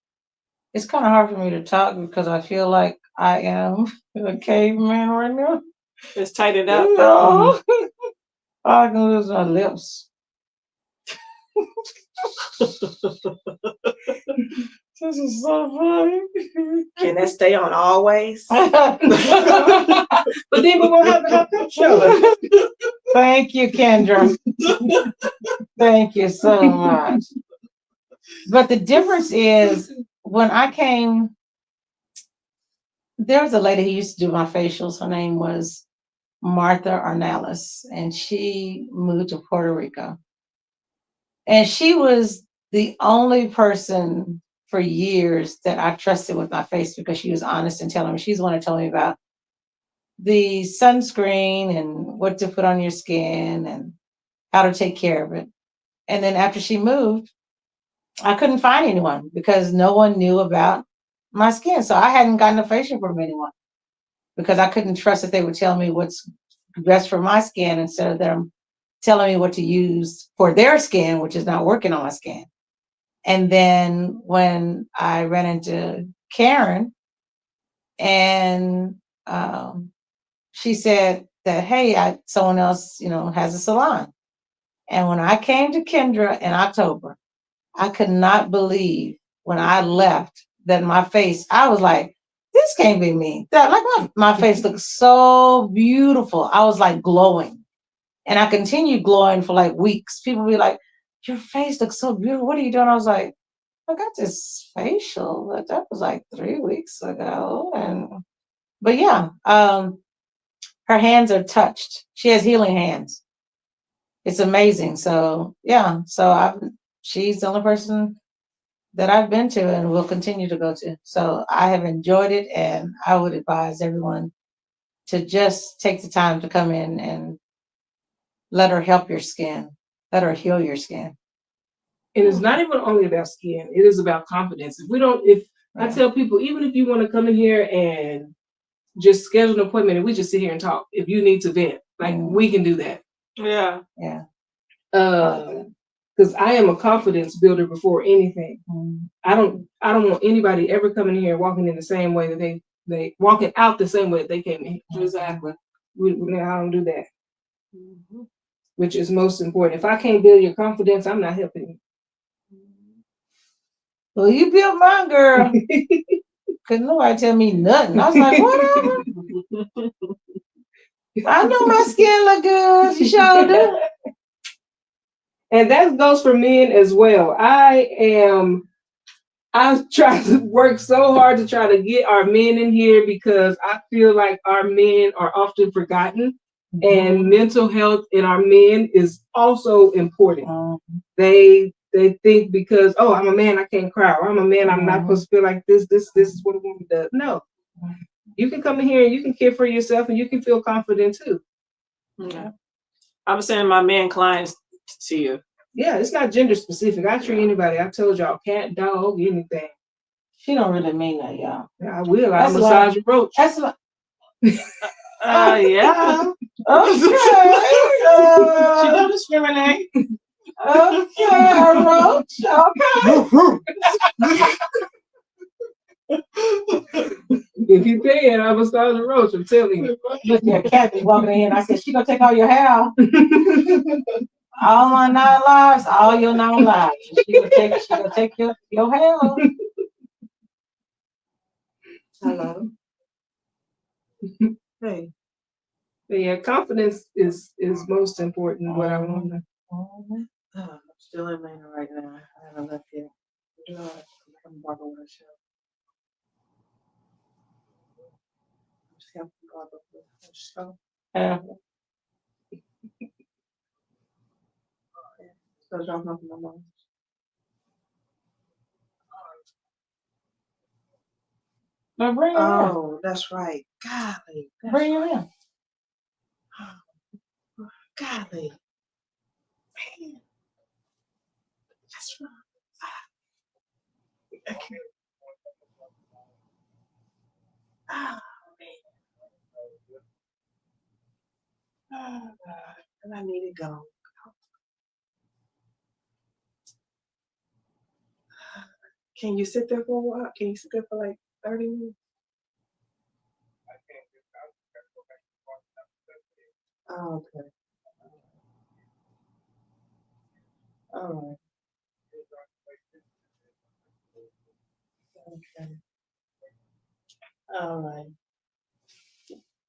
It's kind of hard for me to talk because I feel like I am a caveman right now. Just tighten it up. No. I can lose my lips. This is so funny. Can that stay on always? But then we're gonna have to help each other. Thank you, Kendra. Thank you so much. But the difference is when I came, there was a lady who used to do my facials. Her name was Martha Arnales, and she moved to Puerto Rico. And she was the only person for years that I trusted with my face because she was honest and telling me. She's the one that told me about the sunscreen and what to put on your skin and how to take care of it. And then after she moved, I couldn't find anyone because no one knew about my skin. So I hadn't gotten a facial from anyone because I couldn't trust that they would tell me what's best for my skin instead of them telling me what to use for their skin, which is not working on my skin. And then when I ran into Karen and she said that, hey, someone else, has a salon. And when I came to Kendra in October, I could not believe when I left that my face, I was like, this can't be me. My face looks so beautiful. I was like glowing. And I continued glowing for like weeks. People be like, your face looks so beautiful. What are you doing? I was like, I got this facial, but that was like 3 weeks ago. But yeah, her hands are touched. She has healing hands. It's amazing. So yeah, she's the only person that I've been to and will continue to go to. So I have enjoyed it, and I would advise everyone to just take the time to come in and let her help your skin, let her heal your skin. And it's not even only about skin, it is about confidence. I tell people, even if you want to come in here and just schedule an appointment and we just sit here and talk, if you need to vent, we can do that. Yeah. Yeah. Because I am a confidence builder before anything. I don't want anybody ever coming in here walking in the same way that they walking out the same way that they came in. Exactly. I don't do that. Which is most important. If I can't build your confidence, I'm not helping you. Well, you built mine, girl. Couldn't nobody tell me nothing. I was like, whatever. I know my skin look good. You sure do. And that goes for men as well. I try to work so hard to try to get our men in here because I feel like our men are often forgotten. And mental health in our men is also important. They think because, I'm a man, I can't cry, or I'm a man, I'm not supposed to feel like this is what a woman does. No. You can come in here and you can care for yourself and you can feel confident too. Yeah. I'm sending my men clients to you. Yeah, it's not gender specific. I treat anybody. I told y'all, cat, dog, anything. She don't really mean that, y'all. Yeah, I will. I massage your roach. That's like, yeah. Okay. She don't discriminate. Okay, roach. Okay. If you pay it, I massage the roach. I'm telling you. Look, your cat be walking in. I said, she gonna take all your hair out. All my 9 lives, all your 9 lives. She gonna take your hair off. Hello. Hey. But yeah, confidence is most important. What I want to. I'm still in Atlanta right now. I haven't left yet. I'm Barbara with a show. Just helping Barbara with a show. So dropping off my mom. Now bring her in. Oh, that's right. Golly. Bring her in. Golly. Man. That's right. Okay. Oh, man. Oh, God. And I need to go. Can you sit there for a while? Can you sit there for like 30 minutes? Oh, okay. All right. Okay. All right.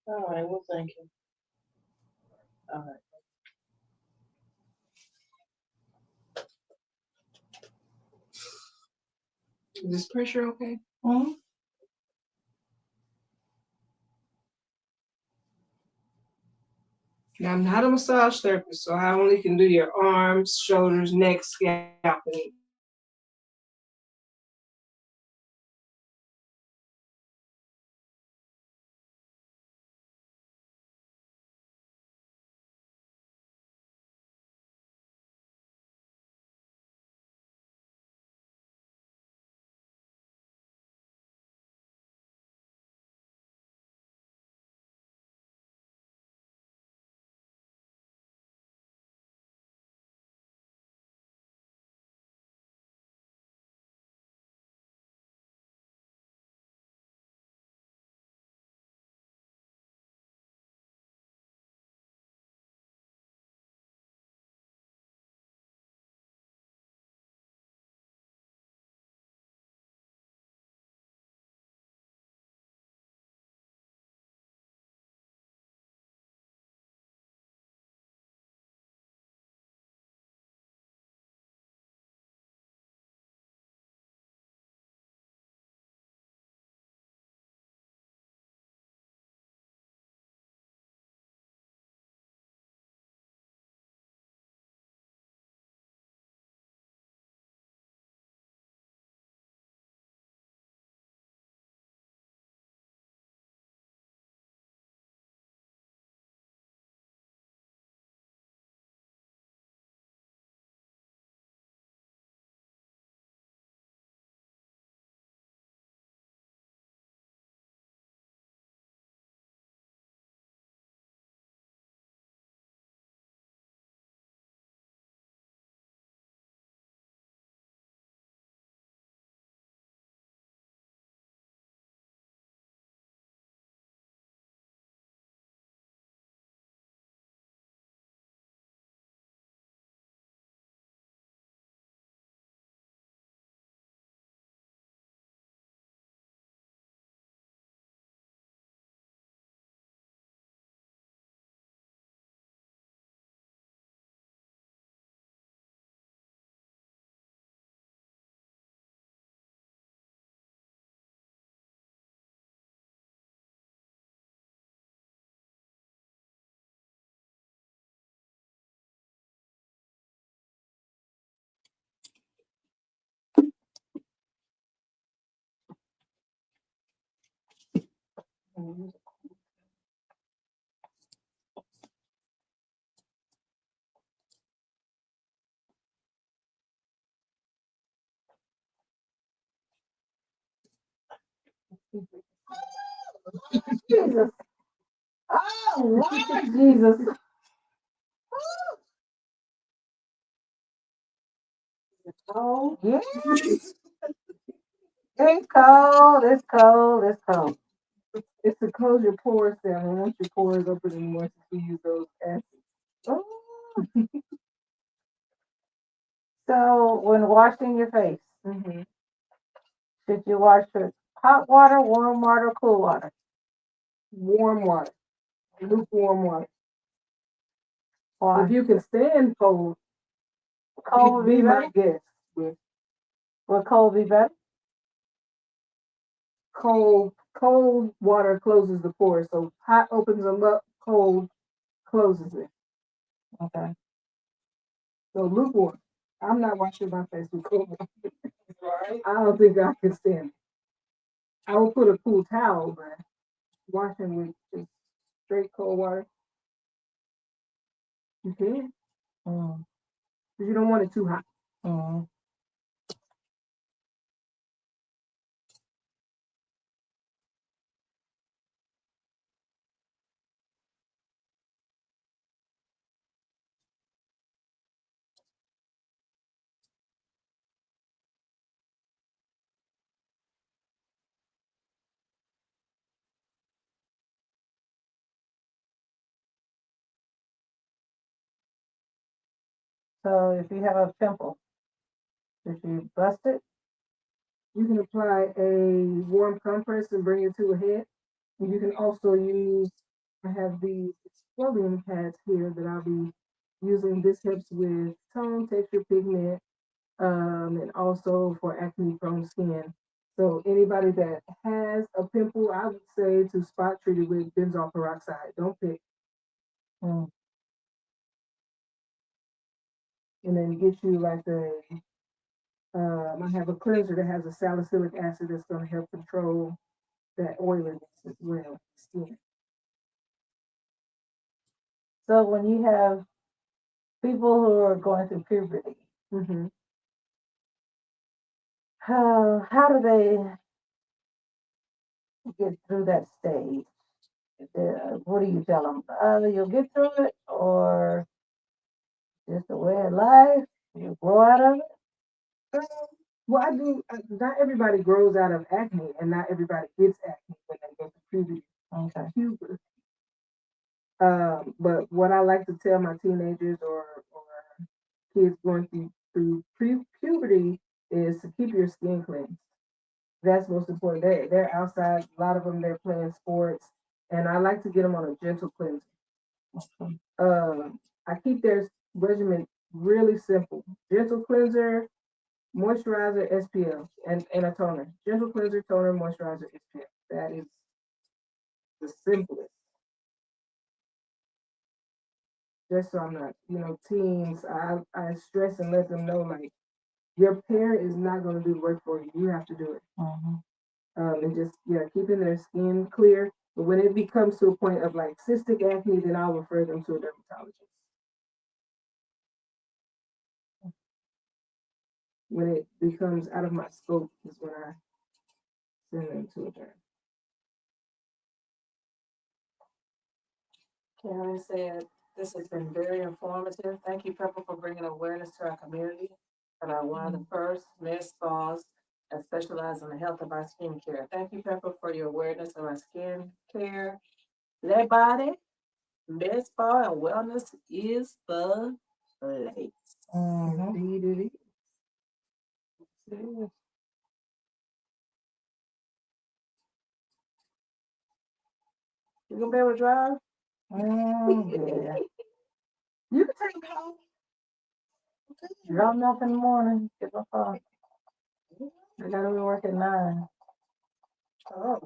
All right. Well, thank you. All right. Is this pressure okay? Mhm. Now, I'm not a massage therapist, so I only can do your arms, shoulders, neck, scalp, and Jesus. Oh, Lord Jesus. Oh, yes. It's cold. It's cold. It's cold. It's to close your pores down. And once your pores open and once you use those acids. Oh. So when washing your face, should you wash with hot water, warm water, cool water? Warm water. Lukewarm water. Why? If you can stand cold, cold would be my guess. Will cold be better? Cold water closes the pores. So hot opens them up, cold closes it. Okay. So lukewarm. I'm not washing my face with cold water. Right. I don't think I can stand it. I will put a cool towel, but washing with just straight cold water, you can. Mm. Because you don't want it too hot. Mm. So if you have a pimple, if you bust it, You can apply a warm compress and bring it to a head. And you can also use, I have these exfoliating pads here that I'll be using. This helps with tone, texture, pigment, and also for acne prone skin. So anybody that has a pimple, I would say to spot treat it with benzoyl peroxide. Don't pick. mm, And then get you like I have a cleanser that has a salicylic acid that's going to help control that oiliness as well. Skin. so when you have people who are going through puberty, Mm-hmm. how do they get through that stage? What do you tell them? You'll get through it, or just a way of life. You grow out of it. Well, I do. Not everybody grows out of acne, and not everybody gets acne when they go through puberty. Okay. Puberty. But what I like to tell my teenagers or kids going through puberty is to keep your skin clean. That's most important. They're outside. A lot of them they're playing sports, and I like to get them on a gentle cleanser. I keep their regimen really simple: gentle cleanser, moisturizer, SPF, and a toner. Gentle cleanser, toner, moisturizer, SPF. That is the simplest. Just so I'm not, teens, I stress and let them know like your parent is not going to do the work for you. You have to do it. And just keeping their skin clear. But when it becomes to a point of like cystic acne, then I'll refer them to a dermatologist. When it becomes out of my scope is when I send them to a derm. Karen said, this has been very informative. Thank you, Pepper, for bringing awareness to our community and are one of the first med spas that specialize in the health of our skin care. Thank you, Pepper, for your awareness of our skin care. LeBody Med Spa and Wellness is the place. Indeed it is. You gonna be able to drive? Yeah. You can take them home. Drop me off in the morning. Get my car. I gotta be work at 9. Oh.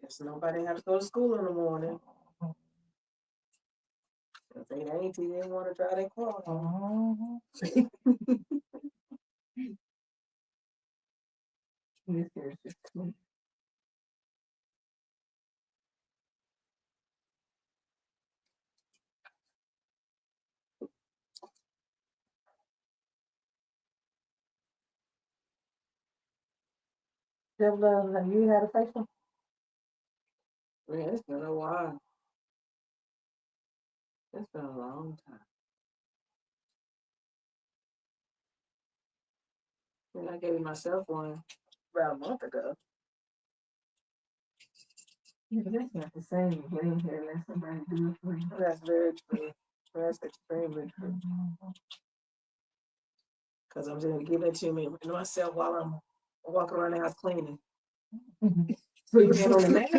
Guess nobody has to go to school in the morning. If they ain't, they didn't want to drive their car home. This is just sweet. Have you had a facial? Man, it's been a while. It's been a long time. And I gave myself one about a month ago. Yeah, but that's not the same as laying here unless somebody do it for you. That's very true. That's extremely true. Because I'm just giving it to me myself while I'm walking around the house cleaning. So you get on the mat?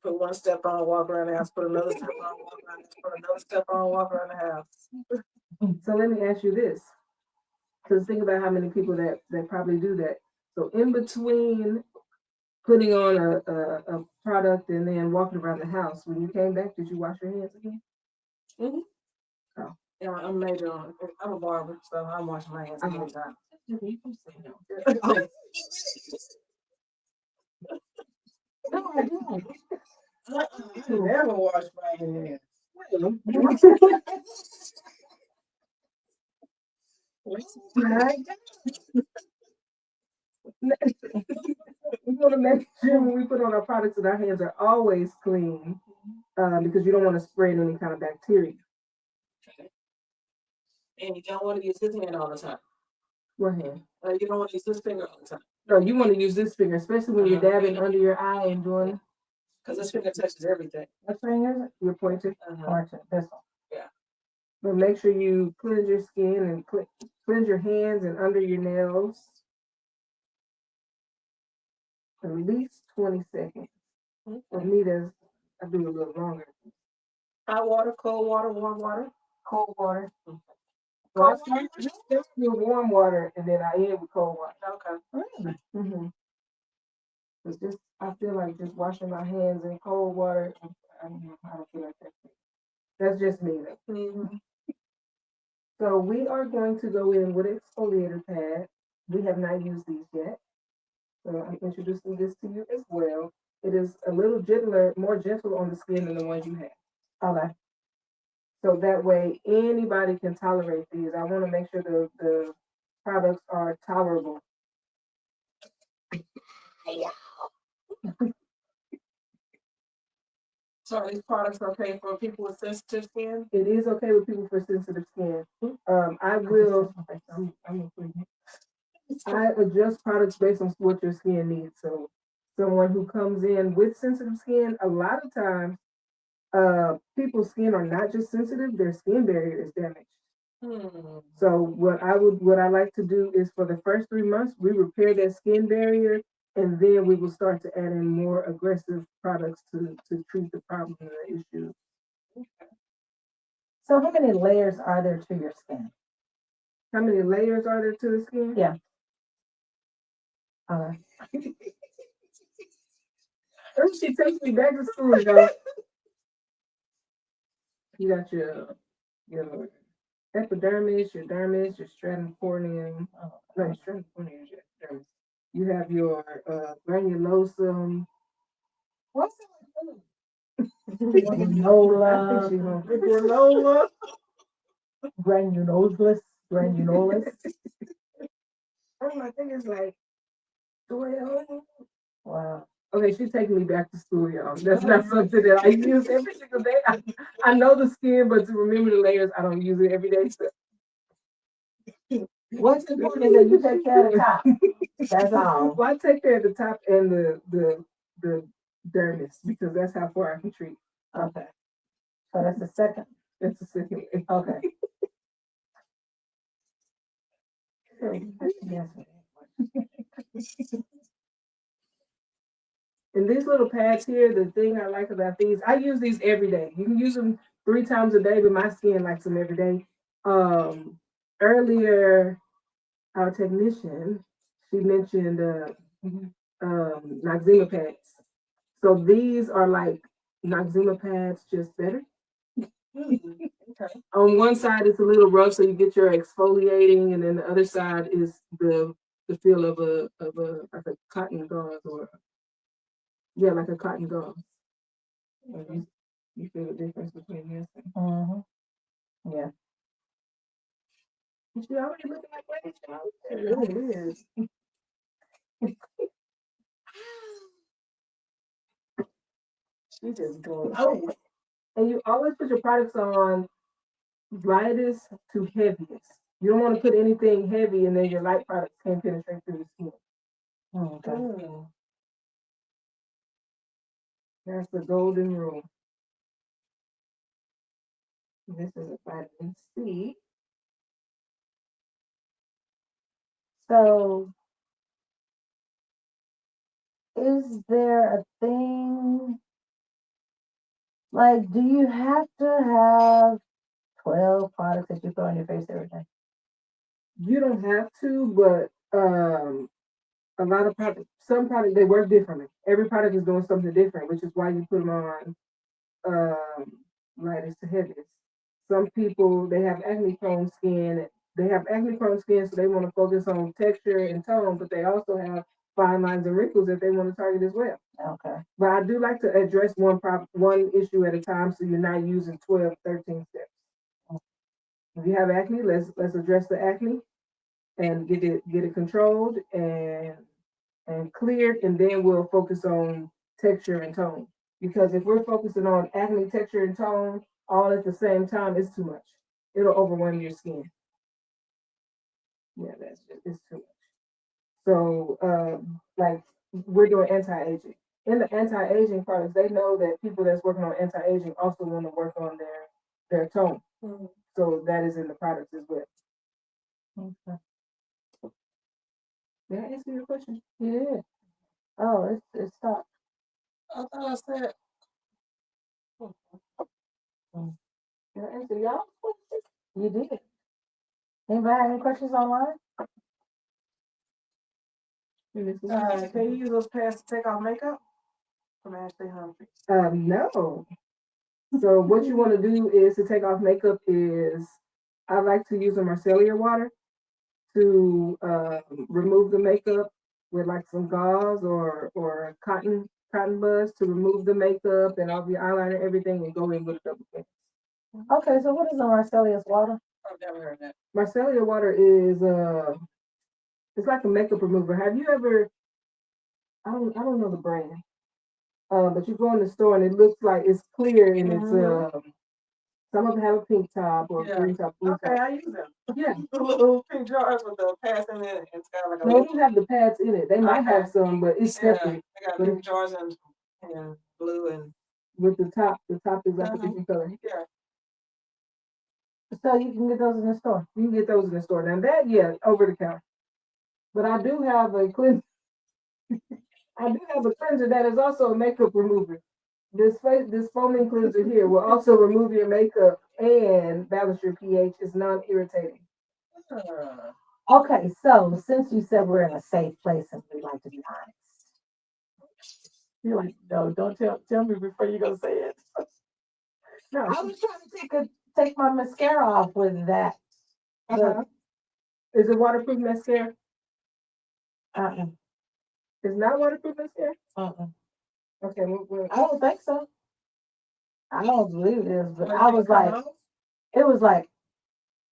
Put one step on, walk around the house, put another step on, walk around the house, put another step on, walk around the house. So let me ask you this. Because think about how many people that probably do that. So in between putting on a product and then walking around the house, when you came back, did you wash your hands again? Mm-hmm. Oh. Yeah, I'm major on. I'm a barber, so I'm washing my hands every time. No, I don't. I never wash my hands. We want to make sure when we put on our products that our hands are always clean, because you don't want to spread any kind of bacteria. And you don't want to use his hand all the time. What hand? You don't want to use his finger all the time. No, you want to use this finger, especially when you're dabbing under your eye and doing. Because this finger touches everything. What finger is it? Your pointer. Pointer. This one. Yeah. But make sure you cleanse your skin and cleanse your hands and under your nails. At least 20 seconds. For me, I do a little longer. Hot water, cold water, warm water. Cold water. Cold water? Just do warm water and then I end with cold water. Okay. Really? Mm-hmm. It's just, I feel like just washing my hands in cold water. I don't know, I don't feel like that. That's just me though. Mm-hmm. So we are going to go in with exfoliator pad. We have not used these yet. So I'm introducing this to you as well. It is a little gentler, more gentle on the skin than the ones you have. Okay. So that way anybody can tolerate these. I want to make sure the products are tolerable. So are these products okay for people with sensitive skin? It is okay with people for sensitive skin. I will. I adjust products based on what your skin needs. So, someone who comes in with sensitive skin, a lot of times, people's skin are not just sensitive; their skin barrier is damaged. So, what I like to do is for the first 3 months, we repair that skin barrier, and then we will start to add in more aggressive products to treat the problem and the issues. So how many layers are there to your skin? How many layers are there to the skin? Yeah. She takes me back to school, y'all. You got your epidermis, your dermis, your stratum corneum. No, stratum corneum is your dermis. You have your granulosum. What's it? Granola. Granola. Granulolus. Oh, I think it's like 12. Wow. Okay, she's taking me back to school, y'all. That's not something that I use every single day. I know the skin, but to remember the layers, I don't use it every day. So. What's important is that you take care of the top. That's all. Well, I take care of the top and the dermis because that's how far I can treat. Okay. So that's the second. That's the second. Okay. Yes. And these little pads here, the thing I like about these, I use these every day. You can use them 3 times a day, but my skin likes them every day. Earlier, our technician, she mentioned Noxzema pads. So these are like Noxzema pads, just better. Okay. On one side, it's a little rough, so you get your exfoliating, and then the other side is the feel of a like a cotton gauze or like a cotton gauze. You feel the difference between this. Mm-hmm. Yeah. She already looking like Lady Child. It really is. She just going. Oh, and you always put your products on lightest to heaviest. You don't want to put anything heavy, and then your light products can't penetrate through the skin. Okay. That's the golden rule. This is a vitamin C. So, is there a thing like? Do you have to have 12 products that you put on your face every day? You don't have to, but a lot of products, some products, they work differently. Every product is doing something different, which is why you put them on lightest to heaviest. Some people, they have acne prone skin. They have acne prone skin, so they want to focus on texture and tone, but they also have fine lines and wrinkles that they want to target as well. Okay. But I do like to address one issue at a time, so you're not using 12, 13 steps. If you have acne, let's address the acne and get it controlled and cleared, and then we'll focus on texture and tone. Because if we're focusing on acne, texture, and tone all at the same time, it's too much. It'll overwhelm your skin. Yeah, it's too much. So, like we're doing anti-aging. In the anti-aging products, they know that people that's working on anti-aging also want to work on their tone. So that is in the products as well. Okay. Did I answer your question? Yeah. Oh, it's stopped. I thought I said. Did I answer y'all questions? You did. Anybody have any questions online? Can you use those pads to take off makeup? I'm Ashley Humphrey. No. So what you want to do is to take off makeup is I like to use a micellar water to remove the makeup with like some gauze or cotton buds to remove the makeup and all the eyeliner and everything and go in with a double cleanse. Okay, so what is a micellar water? I've never heard that. Micellar water is it's like a makeup remover. Have you ever? I don't know the brand. But you go in the store and it looks like it's clear and it's some of them have a pink top or green top. Okay, I use them. Yeah. The little pink jars with the pads in it. It's got like a They don't have the pads in it. They might have some, but it's separate. I got pink jars and blue and with the top is like a different color. yeah. So you can get those in the store. You can get those in the store. Now that over the counter. But I do have a cleanser. I do have a cleanser that is also a makeup remover. This foaming cleanser here will also remove your makeup and balance your pH. It's non-irritating. Okay, so since you said we're in a safe place and we like to be honest, you're like, no, don't tell me before you're gonna say it. No, I was trying to take my mascara off with that. Is it waterproof mascara? It's not waterproof mascara? Okay, I don't think so. I don't believe it is, but I was like, it was like,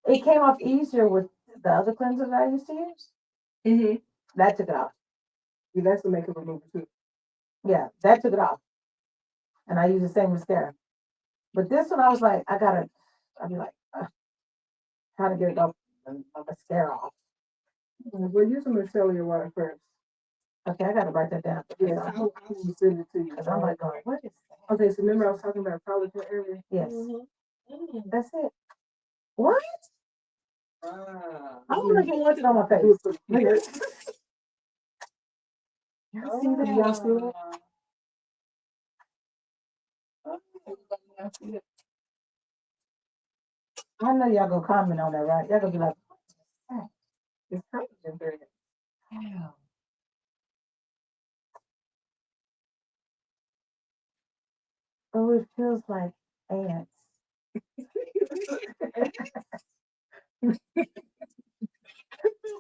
it came off easier with the other cleanser that I used to use. Mm-hmm. That took it off. Yeah, that's the makeup remover too. Yeah, that took it off. And I use the same mascara. But this one, I was like, I'd be like, trying to get it off, my mascara off. Well, use some micellar water first. Okay, I gotta write that down. Yes, I will send it to you. Because I'm like going, what is that? Okay, so remember I was talking about collagen earlier? Yes. Mm-hmm. That's it. What? I wonder if you want it on my face. Y'all see that? Y'all see it? I know y'all gonna comment on that, right? Y'all gonna be like, it's collagen very good. Wow. Oh, it feels like ants.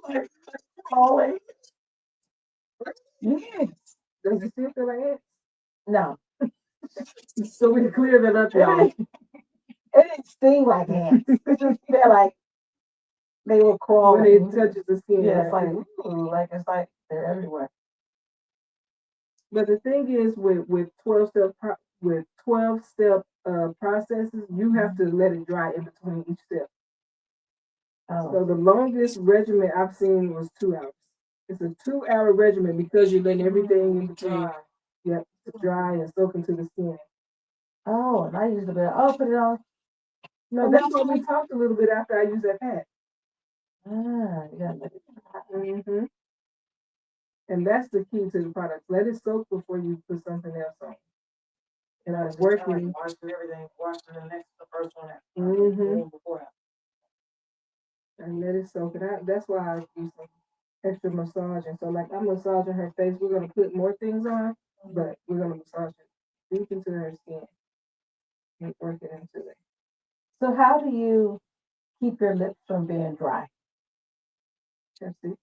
Like crawling. Yes. Does it still feel like ants? No. So we clear that up, y'all. It didn't sting like ants. It just felt like they were crawling. When it touches the skin. Yeah, it's like, ooh, like it's like they're everywhere. But the thing is, with 12-step processes, you have to let it dry in between each step. Oh. So the longest regimen I've seen was 2 hours. It's a 2-hour regimen because you're letting everything in between. Yep, dry and soak into the skin. Oh, and I used put it on. No, that's what we talked a little bit after I used that pad. Yeah, let it dry. Mm-hmm. And that's the key to the product. Let it soak before you put something else on. And I was working. Wash everything. Wash the first one out. Mm-hmm. And let it soak it out. That's why I use some extra massaging. So like I'm massaging her face. We're gonna put more things on, but we're gonna massage it deep into her skin and work it into it. So how do you keep your lips from being dry? That's it.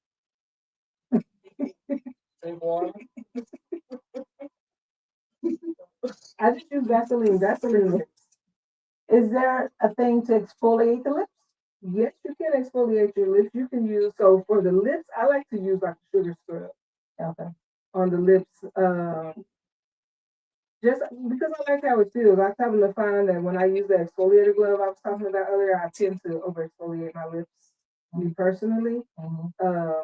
Drink water. I just use Vaseline. Vaseline lips. Is there a thing to exfoliate the lips? Yes, you can exfoliate your lips. You can use, so for the lips, I like to use like a sugar scrub. Okay. On the lips. Just because I like how it feels. I come to find that when I use the exfoliator glove I was talking about earlier, I tend to over exfoliate my lips, me personally. Mm-hmm.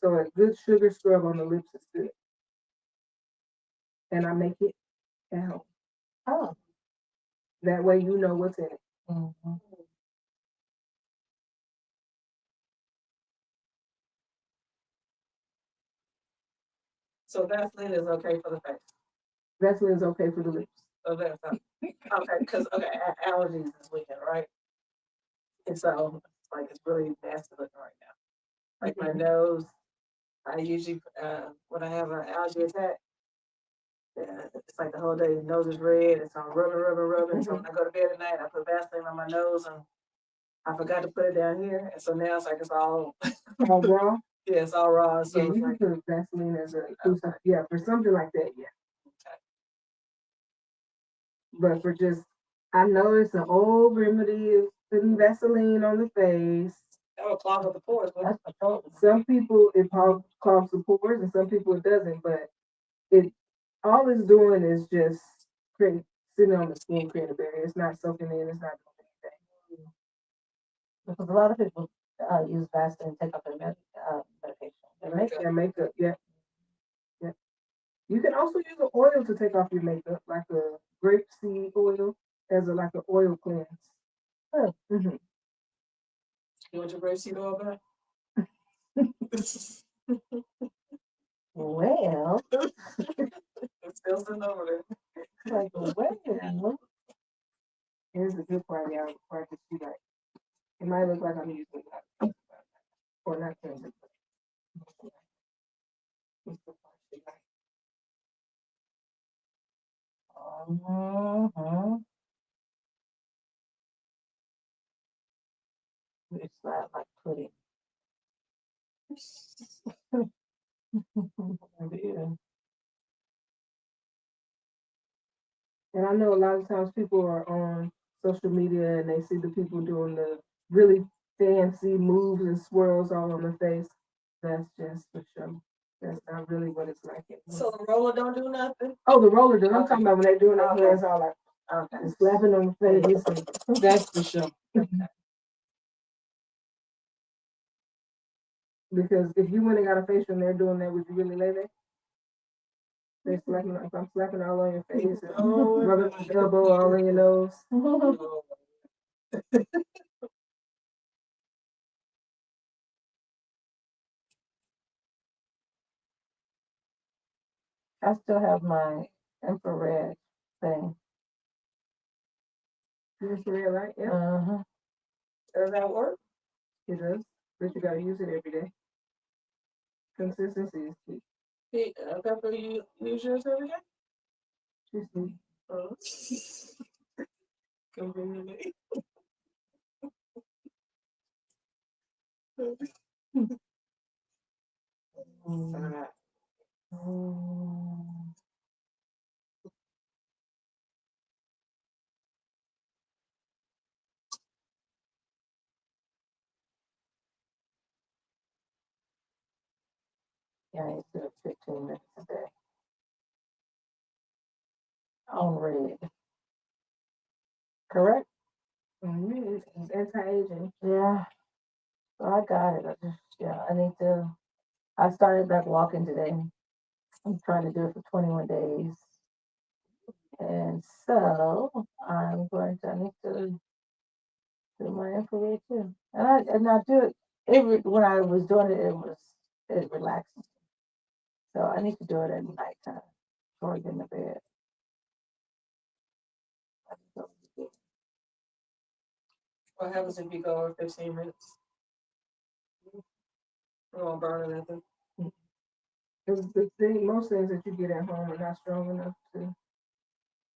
So a good sugar scrub on the lips is good. And I make it at home. Oh. That way you know what's in it. Mm-hmm. So Vaseline is okay for the face. Vaseline is okay for the lips. So that's okay, because allergies this weekend, right? And so like it's really nasty looking right now. Like my nose, I usually when I have an allergy attack, it's like the whole day the nose is red, and so I'm rubbing. So when I go to bed at night, I put Vaseline on my nose, and I forgot to put it down here, and so now it's like it's all raw. Yeah, it's all raw. So Yeah, you it's can like, put Vaseline as a yeah, for something like that, yeah. But for just, I know it's an old remedy of putting Vaseline on the face. that will clog up the pores. That's what I told them. Some people it clogs the pores, and some people it doesn't. But it all it's doing is just sitting on the skin, creating a barrier. It's not soaking in. It's not doing anything. Because a lot of people use Vaseline to take off their medication. Their makeup, yeah. Yeah. You can also use an oil to take off your makeup, like a grapeseed oil, as like an oil cleanse. Oh. Mm-hmm. You want your grapeseed oil back? Well, it's still sitting over there. Like, well, here's the good part, y'all. Part that you like. It might look like I'm using that, or not cleansing. Mm-hmm. It's not like pudding. Yeah. And I know a lot of times people are on social media and they see the people doing the really fancy moves and swirls all on the face. That's just for show. That's not really what it's like. So the roller don't do nothing? Oh, the roller does. I'm talking about when they're doing their hands all like and slapping on the face. And that's for sure. Because if you went and got a facial and they're doing that, would you really lay there? They're slapping, if I'm slapping all on your face and rubbing my elbow all in your nose. I still have my infrared thing. Infrared light, yeah. Uh-huh. Does that work? It does, but you gotta use it every day. Consistency is key. Hey, Pepper, you use yours every day? Just me. Conveniently. Yeah, I used to do 15 minutes a day. On red. Correct? Mm-hmm. It's anti-aging. Yeah. So I got it. I started back walking today. I'm trying to do it for 21 days. And so I need to do my infrared too. And I do it when I was doing it, it relaxing. So I need to do it at nighttime before I get into bed. What happens if you go over 15 minutes? You won't burn or nothing. Because most things that you get at home are not strong enough to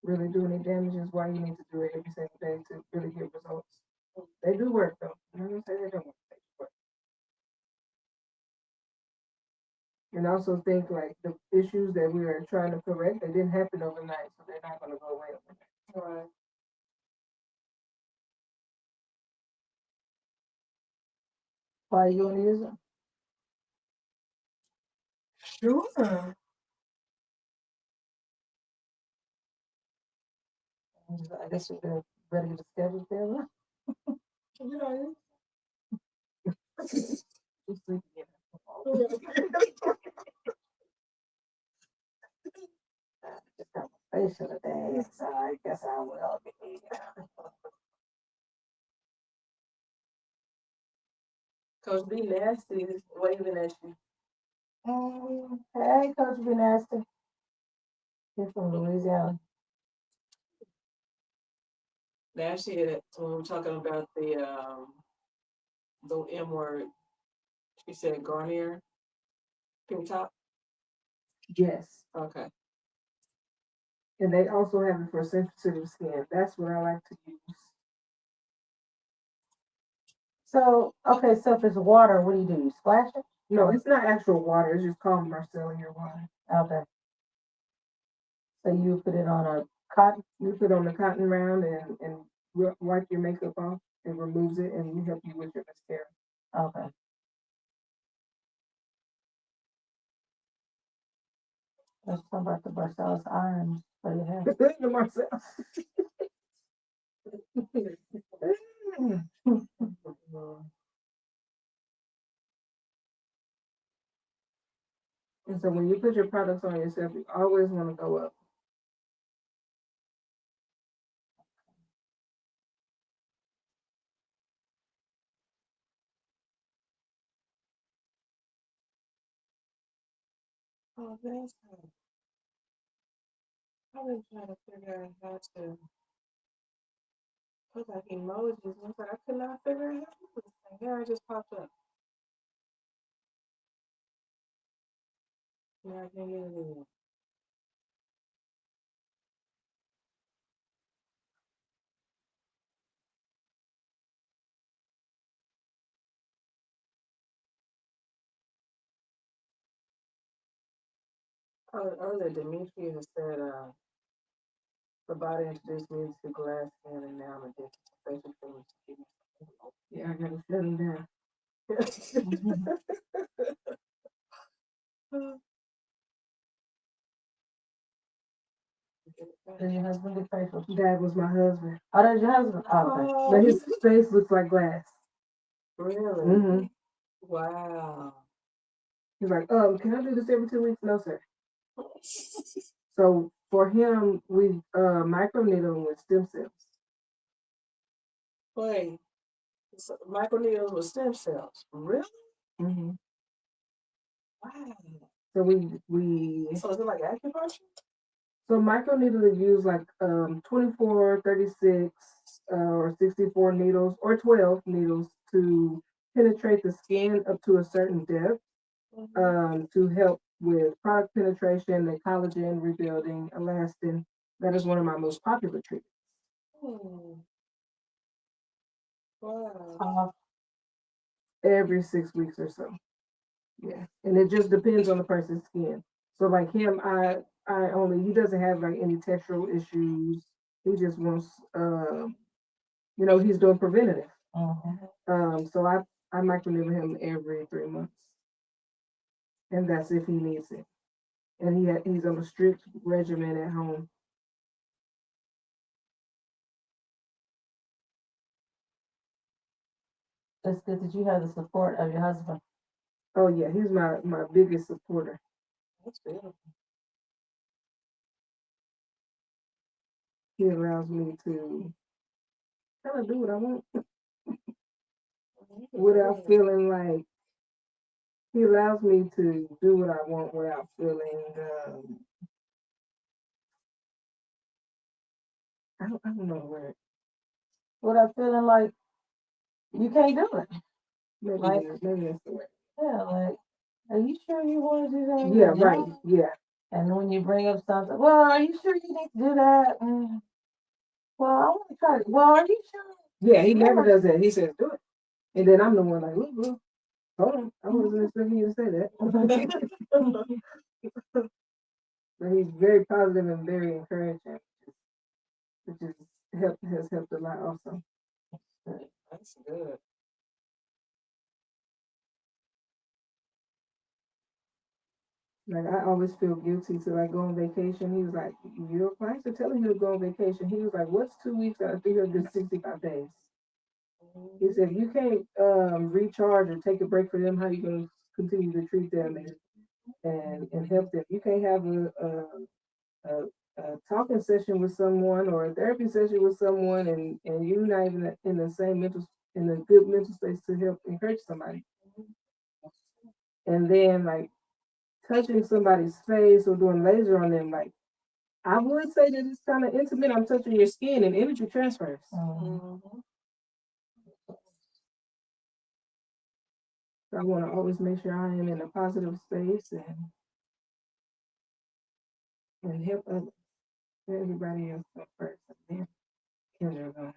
really do any damage. Is why you need to do it every single day to really get results. They do work though. I'm not gonna say they don't work. And also think like the issues that we are trying to correct, they didn't happen overnight, so they're not gonna go away overnight. Right. Why are you gonna use it? Sure. I guess we're ready to schedule together. You know, just sleep again. Just got my facial today, so I guess I will be. Coach B Nasty is waving at you. Hey, Coach B Nasty. He's from Louisiana. Nasty had it when we were talking about the M word. She said Garnier. Can you talk? Yes. Okay. And they also have it for sensitive skin. That's what I like to use. So, okay, so if it's water, what do? You splash it? No, it's not actual water. It's just called micellar water. Okay. So you put it on a cotton? You put on the cotton round and wipe your makeup off. It removes it and we help you with your mascara. Okay. Let's talk about the Marcellus irons for your hair. The Marcellus. And so when you put your products on yourself, you always want to go up. Oh, that's good. I've been trying to figure out how to put like emojis, but I could not figure it out. Here it just popped up. Yeah, I can't get it in. Earlier, Demetria has said, LeBody introduced me to glass skin, and now I'm addicted to facial treatments. Yeah, I gotta shut him down. Does your husband get facial? That was my husband. Oh, that's your husband? Oh, but his face looks like glass. Really? Mm-hmm. Wow. He's like, can I do this every 2 weeks? No, sir. So for him, we microneedle him with stem cells. Wait. So microneedles with stem cells. Really? Mm-hmm. Wow. So we So is it like acupuncture? so microneedle is used like 24, 36, or 64 needles or 12 needles to penetrate the skin up to a certain depth, to help with product penetration, the collagen rebuilding, elastin. That is one of my most popular treatments. Hmm. Wow. Every 6 weeks or so. Yeah, and it just depends on the person's skin. So like him, he doesn't have like any textural issues. He just wants, he's doing preventative. So I microneedle him every 3 months, and that's if he needs it. And he's on a strict regimen at home. It's good that you have the support of your husband. Oh yeah, he's my biggest supporter. That's beautiful. He allows me to kind of do what I want without feeling like he allows me to do what I want without feeling I don't know where. Without feeling like you can't do it. Maybe that's the way. Yeah, like, are you sure you want to do that? Yeah, right. Yeah. And when you bring up something, well, are you sure you need to do that? Well, I want to try it. Well, are you sure? Yeah, he never does that. He says, do it. And then I'm the one like, look, hold on. I wasn't expecting you to say that. But he's very positive and very encouraging, which has helped a lot also. That's good. Like I always feel guilty to like go on vacation. He was like, your clients are telling you to go on vacation. He was like, what's 2 weeks out of 365 days? He said, you can't recharge or take a break for them. How you gonna continue to treat them and help them. You can't have a talking session with someone or a therapy session with someone and you're not even in the same in a good mental space to help encourage somebody. And then like touching somebody's face or doing laser on them, like I would say that it's kind of intimate. I'm touching your skin and energy transfers. Mm-hmm. So I want to always make sure I am in a positive space and help others. Everybody else go first. And then Kendra going.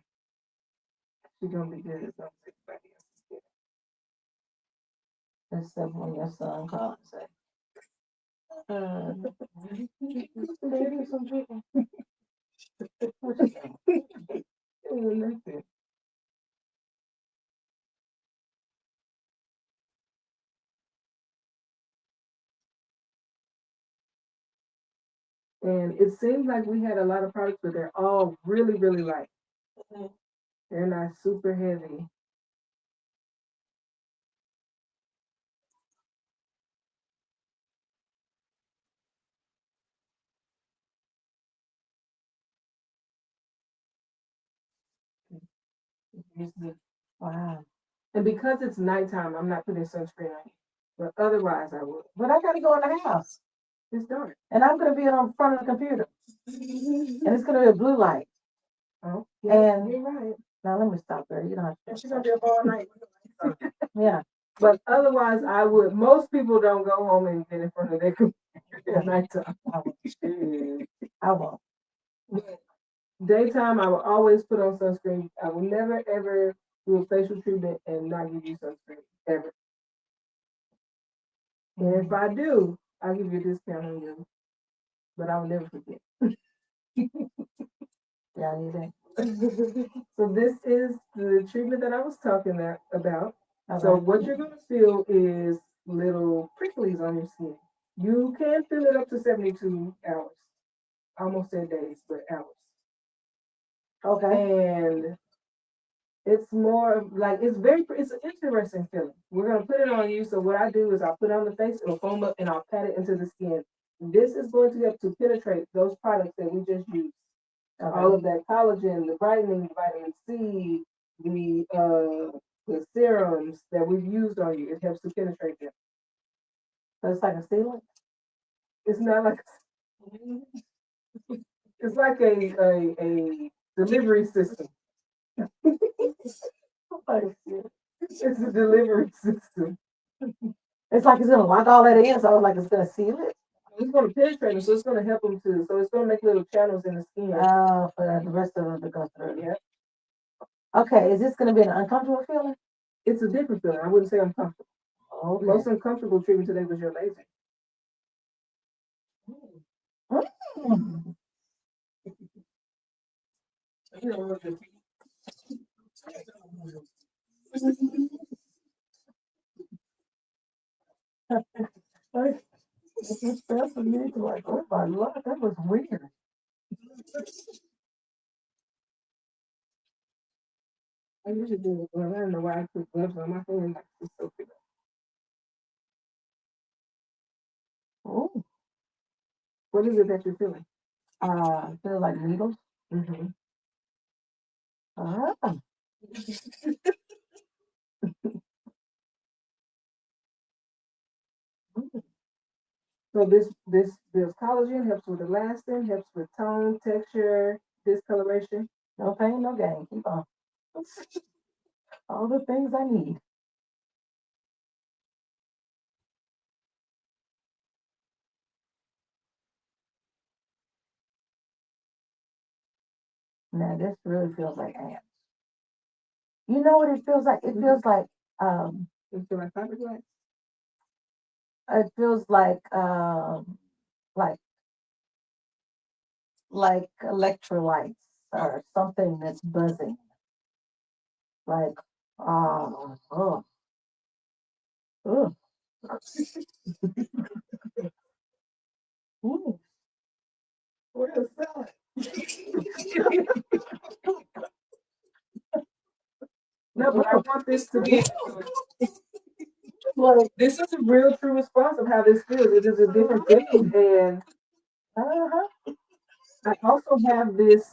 She's gonna be good as long as everybody else is good. Except when your son calls and say, some chicken. Nothing. And it seems like we had a lot of products, but they're all really, really light. They're not super heavy. Wow. And because it's nighttime, I'm not putting sunscreen on you. But otherwise, I would. But I gotta go in the house. It's dark. And I'm gonna be on front of the computer. And it's gonna be a blue light. Oh, yeah, And you're right. now let me stop there. You don't have to. She's gonna be up all night. Yeah. But otherwise, I would. Most people don't go home and get in front of their computer at nighttime. I won't. But daytime, I will always put on sunscreen. I will never ever do a facial treatment and not give you sunscreen ever. And if I do, I'll give you a discount on you. But I will never forget. Yeah, you think. So this is the treatment that I was talking about. Okay. So what you're gonna feel is little pricklies on your skin. You can feel it up to 72 hours. I almost said days, but hours. Okay. And it's more of like it's an interesting feeling. We're gonna put it on you. So what I do is I'll put it on the face, it'll foam up, and I'll pat it into the skin. This is going to help to penetrate those products that we just used. Okay. All of that collagen, the brightening, vitamin C, the serums that we've used on you, it helps to penetrate them. So it's like a sealant? It's not like it's like a delivery system. It's a delivery system. It's like it's gonna lock all that in, so like it's gonna seal it. It's going to penetrate them, so it's going to help them too. So it's going to make little channels in the skin. For the rest of it to go through. Yeah. Okay, is this gonna be an uncomfortable feeling? It's a different feeling. I wouldn't say uncomfortable. Okay. Most uncomfortable treatment today was your laser. Mm. You know what? It's felt for me to like, oh my Lord, that was weird. I usually do it, but I don't know why I put gloves on my hand. Like, it's so big. Oh, What is it that you're feeling? feel like needles. Mm-hmm. Ah. So this collagen helps with elastin, helps with tone, texture, discoloration. No pain, no gain. Keep on. All the things I need. Now this really feels like ants. You know what it feels like? It feels like You feel like fiberglass? it feels like electrolytes or something that's buzzing. Like oh. Ooh. Ooh. Where to sell it? No, but I want this to be. like, this is a real true response of how this feels. It is a different thing. And I also have this,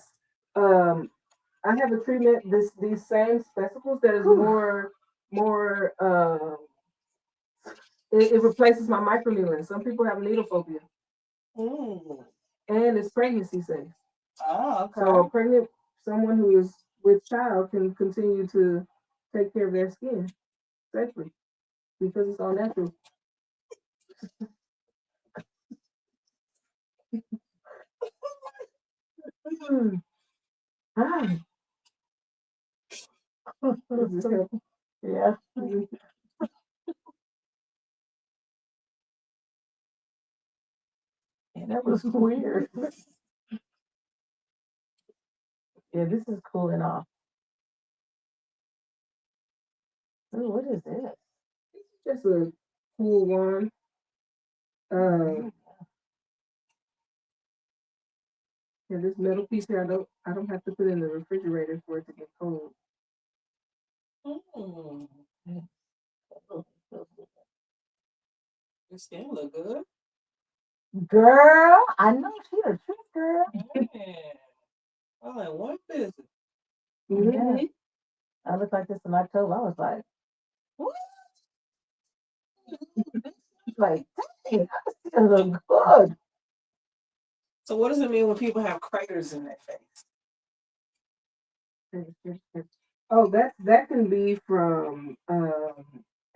I have a treatment, these same spectacles that is more, it replaces my microneedling. Some people have needle phobia. And it's pregnancy safe. Oh, okay. So a pregnant, someone who is with child can continue to take care of their skin safely because it's all natural. Hi. Does this help? Yeah. And that was weird. Yeah, this is cooling off. Ooh, what is this? Just a cool one. Yeah, this metal piece here, I don't have to put it in the refrigerator for it to get cold. Your skin look good. Girl, I know she a truth girl. Yeah. All in one visit. Yeah. I looked like this in October. I was like, what? Like, dang, I still look good. So what does it mean when people have craters in their face? Oh, that can be from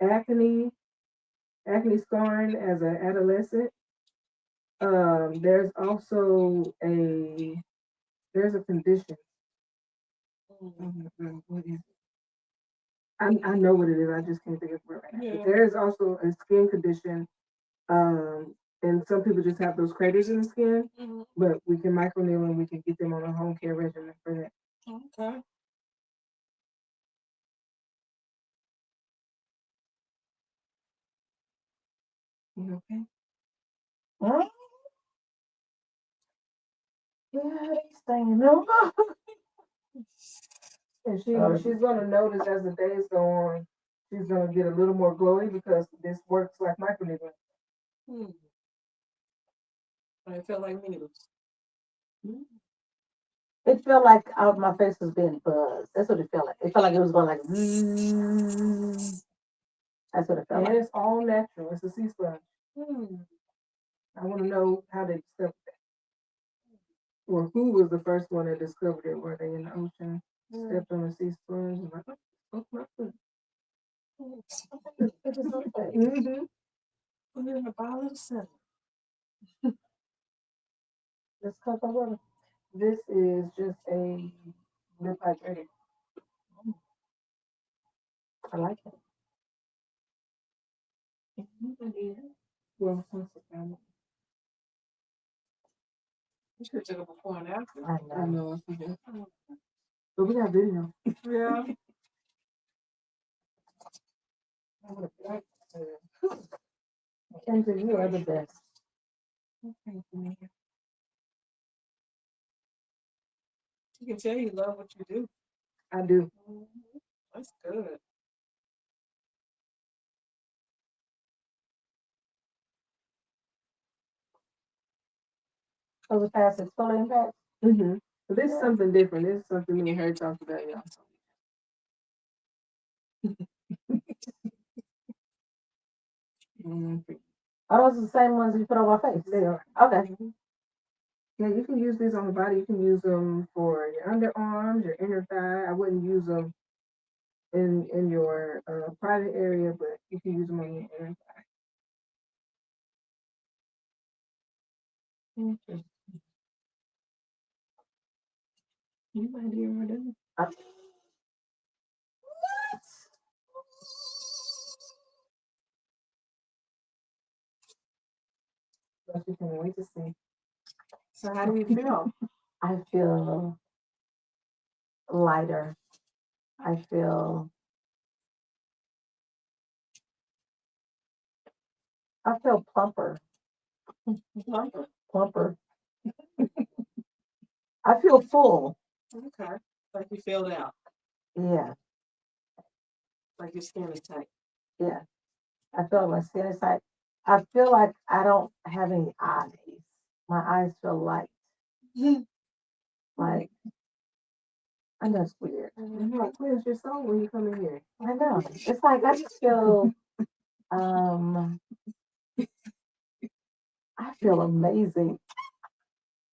acne scarring as an adolescent. There's also there's a condition. What is it? I know what it is. I just can't think of it right now. But there is also a skin condition, and some people just have those craters in the skin. But we can microneedle and we can get them on a home care regimen for that. Okay. You okay? Huh? Yeah, they staying over. And she's gonna notice as the days go on, she's gonna get a little more glowy because this works like microneedling. I feel like needles. It felt like my face was being buzzed. That's what it felt like. It felt like it was going like zzz. That's what it felt And like. it's all natural. It's a sea sponge. I want to know how they discovered that, or who was the first one that discovered it. Were they in the ocean, stepped on a sea sponge, and like, oh, my foot. Mm-hmm. Put it in the bottle of center. This cup of water. This is just a lip hydrator. I like it. Well, since it's down You should have took a before and after. I know. I forget. But we got video. Yeah. Kendra, you are the best. You can tell you love what you do. I do. That's good. Overpass exfoliating patch. Mm-hmm. But this is something different. This is something me and her talked about, y'all. Are those the same ones you put on my face? They are. Okay. Yeah, you can use these on the body. You can use them for your underarms, your inner thigh. I wouldn't use them in your private area, but you can use them on your inner thigh. Interesting. You might hear more than What? but you can wait to see. So how do you feel? I feel lighter. I feel plumper. Plumper. I feel full. Okay. Like you filled out. Yeah. Like your skin is tight. Yeah. I feel like my skin is tight. I feel like I don't have any eyes. My eyes feel light. Like I know it's weird. You're like, where's your soul when you come in here? I know. It's like I just feel um I feel amazing.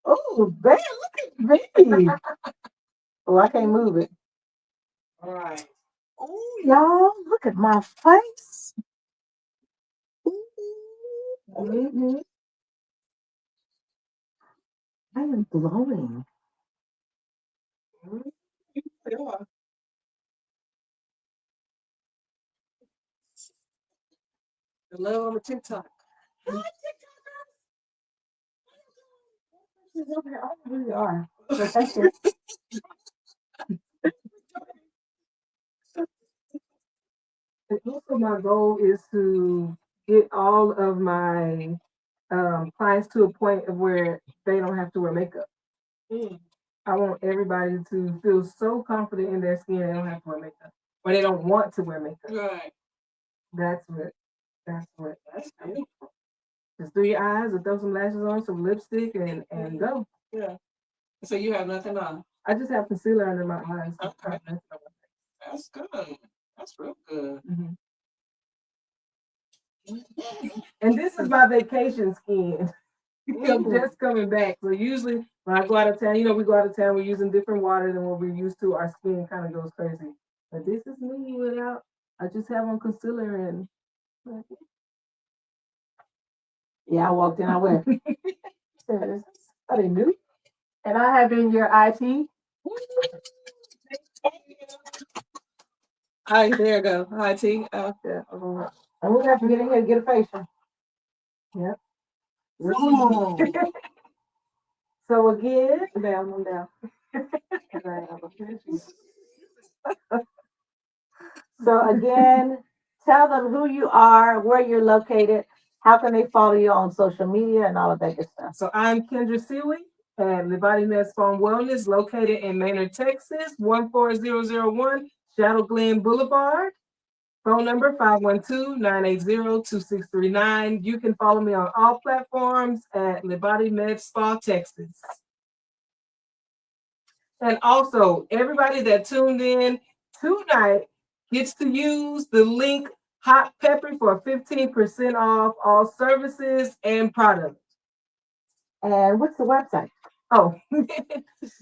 Oh, babe, look at me. Oh, I can't move it. All right. Oh, y'all, look at my face. Mm-hmm. I am glowing. Yeah. The love on the TikTok. She's over here. I don't know who you are. But thank you. And also my goal is to get all of my clients to a point of where they don't have to wear makeup. I want everybody to feel so confident in their skin they don't have to wear makeup. Or they don't want to wear makeup. Right. That's what that's beautiful. Just do your eyes and throw some lashes on, some lipstick and go. Yeah. So you have nothing on. I just have concealer under my eyes. Okay. That's good. That's real good. Mm-hmm. And this is my vacation skin. I'm just coming back. So usually when I go out of town, we go out of town, we're using different water than what we're used to. Our skin kind of goes crazy. But this is me without, I just have on concealer and. Yeah, I walked in, I went. Are they new? And I have in your IT. Hi, there you go. Hi, T. And we have to get in here to get a facial. Yep. So again, Down. so again, tell them who you are, where you're located, how can they follow you on social media and all of that good stuff. So I'm Kendra Seeley at LeBody Med Spa and Wellness, located in Maynard, Texas, 14001 Shadow Glen Boulevard. Phone number 512-980-2639. You can follow me on all platforms at LeBody Med Spa, Texas. And also, everybody that tuned in tonight gets to use the link Hot Pepper for 15% off all services and products. And what's the website? Oh,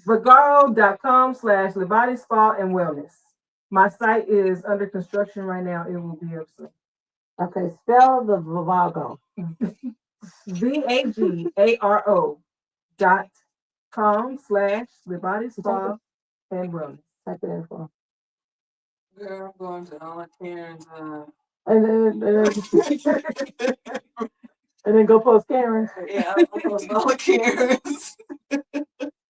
Vagaro.com/LeBody Spa and Wellness. My site is under construction right now. It will be up soon. Okay, spell the Vavago. VAGARO.com/LeBody Spa and Wellness. Type it in for. Girl, I'm going to all Karen's. And then go post Karen. Yeah, I'll post all Karen's.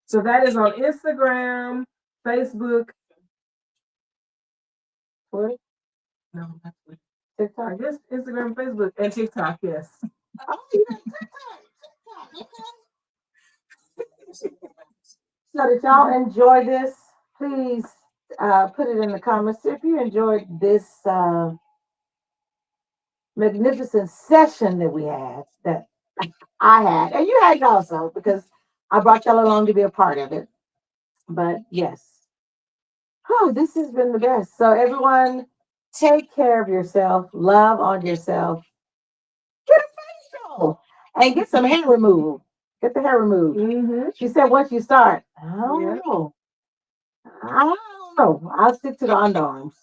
So that is on Instagram, Facebook. Twitter? No, not Twitter. TikTok? I guess Instagram, Facebook, and TikTok, yes. Oh, you got TikTok. So did y'all enjoy this? Please put it in the comments if you enjoyed this magnificent session that we had, that I had, and you had also, because I brought y'all along to be a part of it. But yes, oh, this has been the best. So everyone, take care of yourself, love on yourself, get a facial, and get some hair removal. Get the hair removed. Mm-hmm. She said once you start, I don't know. I'll stick to the underarms.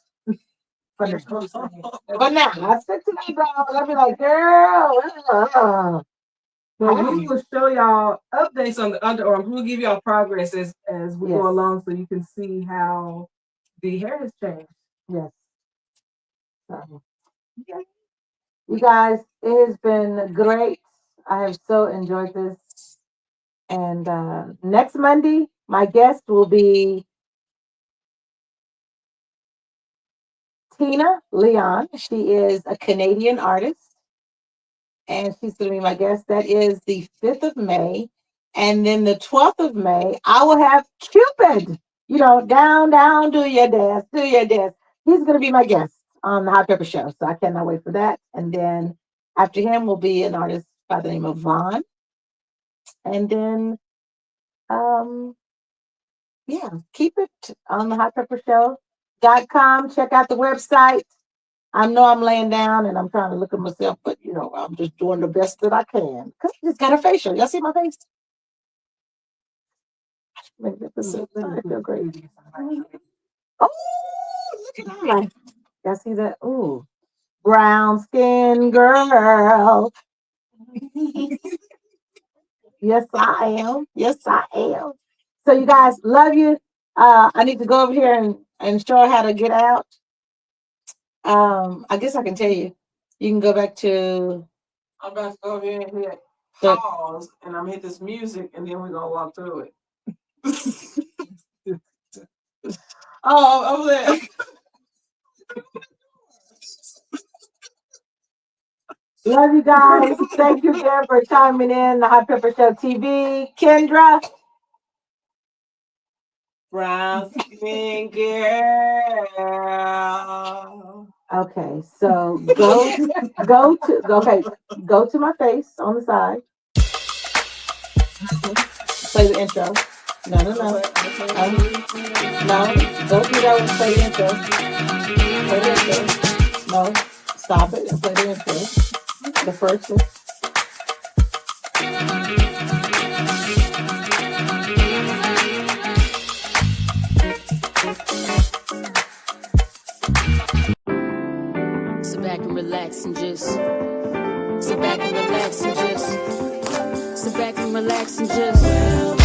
But now, I'll stick to the underarms. I'll be like, girl. Well, we will show y'all updates on the underarms. We'll give y'all progress as we go along, so you can see how the hair has changed. Yes. So, you guys, it has been great. I have so enjoyed this. And next Monday, my guest will be Tina Leon. She is a Canadian artist, and she's going to be my guest. That is the 5th of May. And then the 12th of May, I will have Cupid. Down, do your dance, do your dance. He's going to be my guest. on the Hot Pepper Show. So I cannot wait for that. And then after him will be an artist by the name of Vaughn. And then, yeah, keep it on the Hot Pepper Show.com. Check out the website. I know I'm laying down and I'm trying to look at myself, but you know, I'm just doing the best that I can. Cause I just got a facial. Y'all see my face? I feel great. Oh, look at that. Y'all see that? Ooh, brown skin girl. Yes, I am. Yes, I am. So you guys, love you. I need to go over here and show her how to get out. I guess I can tell you. You can go back to I'm about to go over here and hit the pause, and I'm gonna hit this music, and then we're gonna walk through it. Oh, over there. love you guys. Thank you again for chiming in the Hot Pepper Show TV. Kendra. Brown skin girl. Okay, so go to my face on the side. Play the intro. No. No, go do that and play the intro. Play the intro. No, stop it and play the intro. The first one. Sit back and relax and just sit back and relax and just sit back and relax and just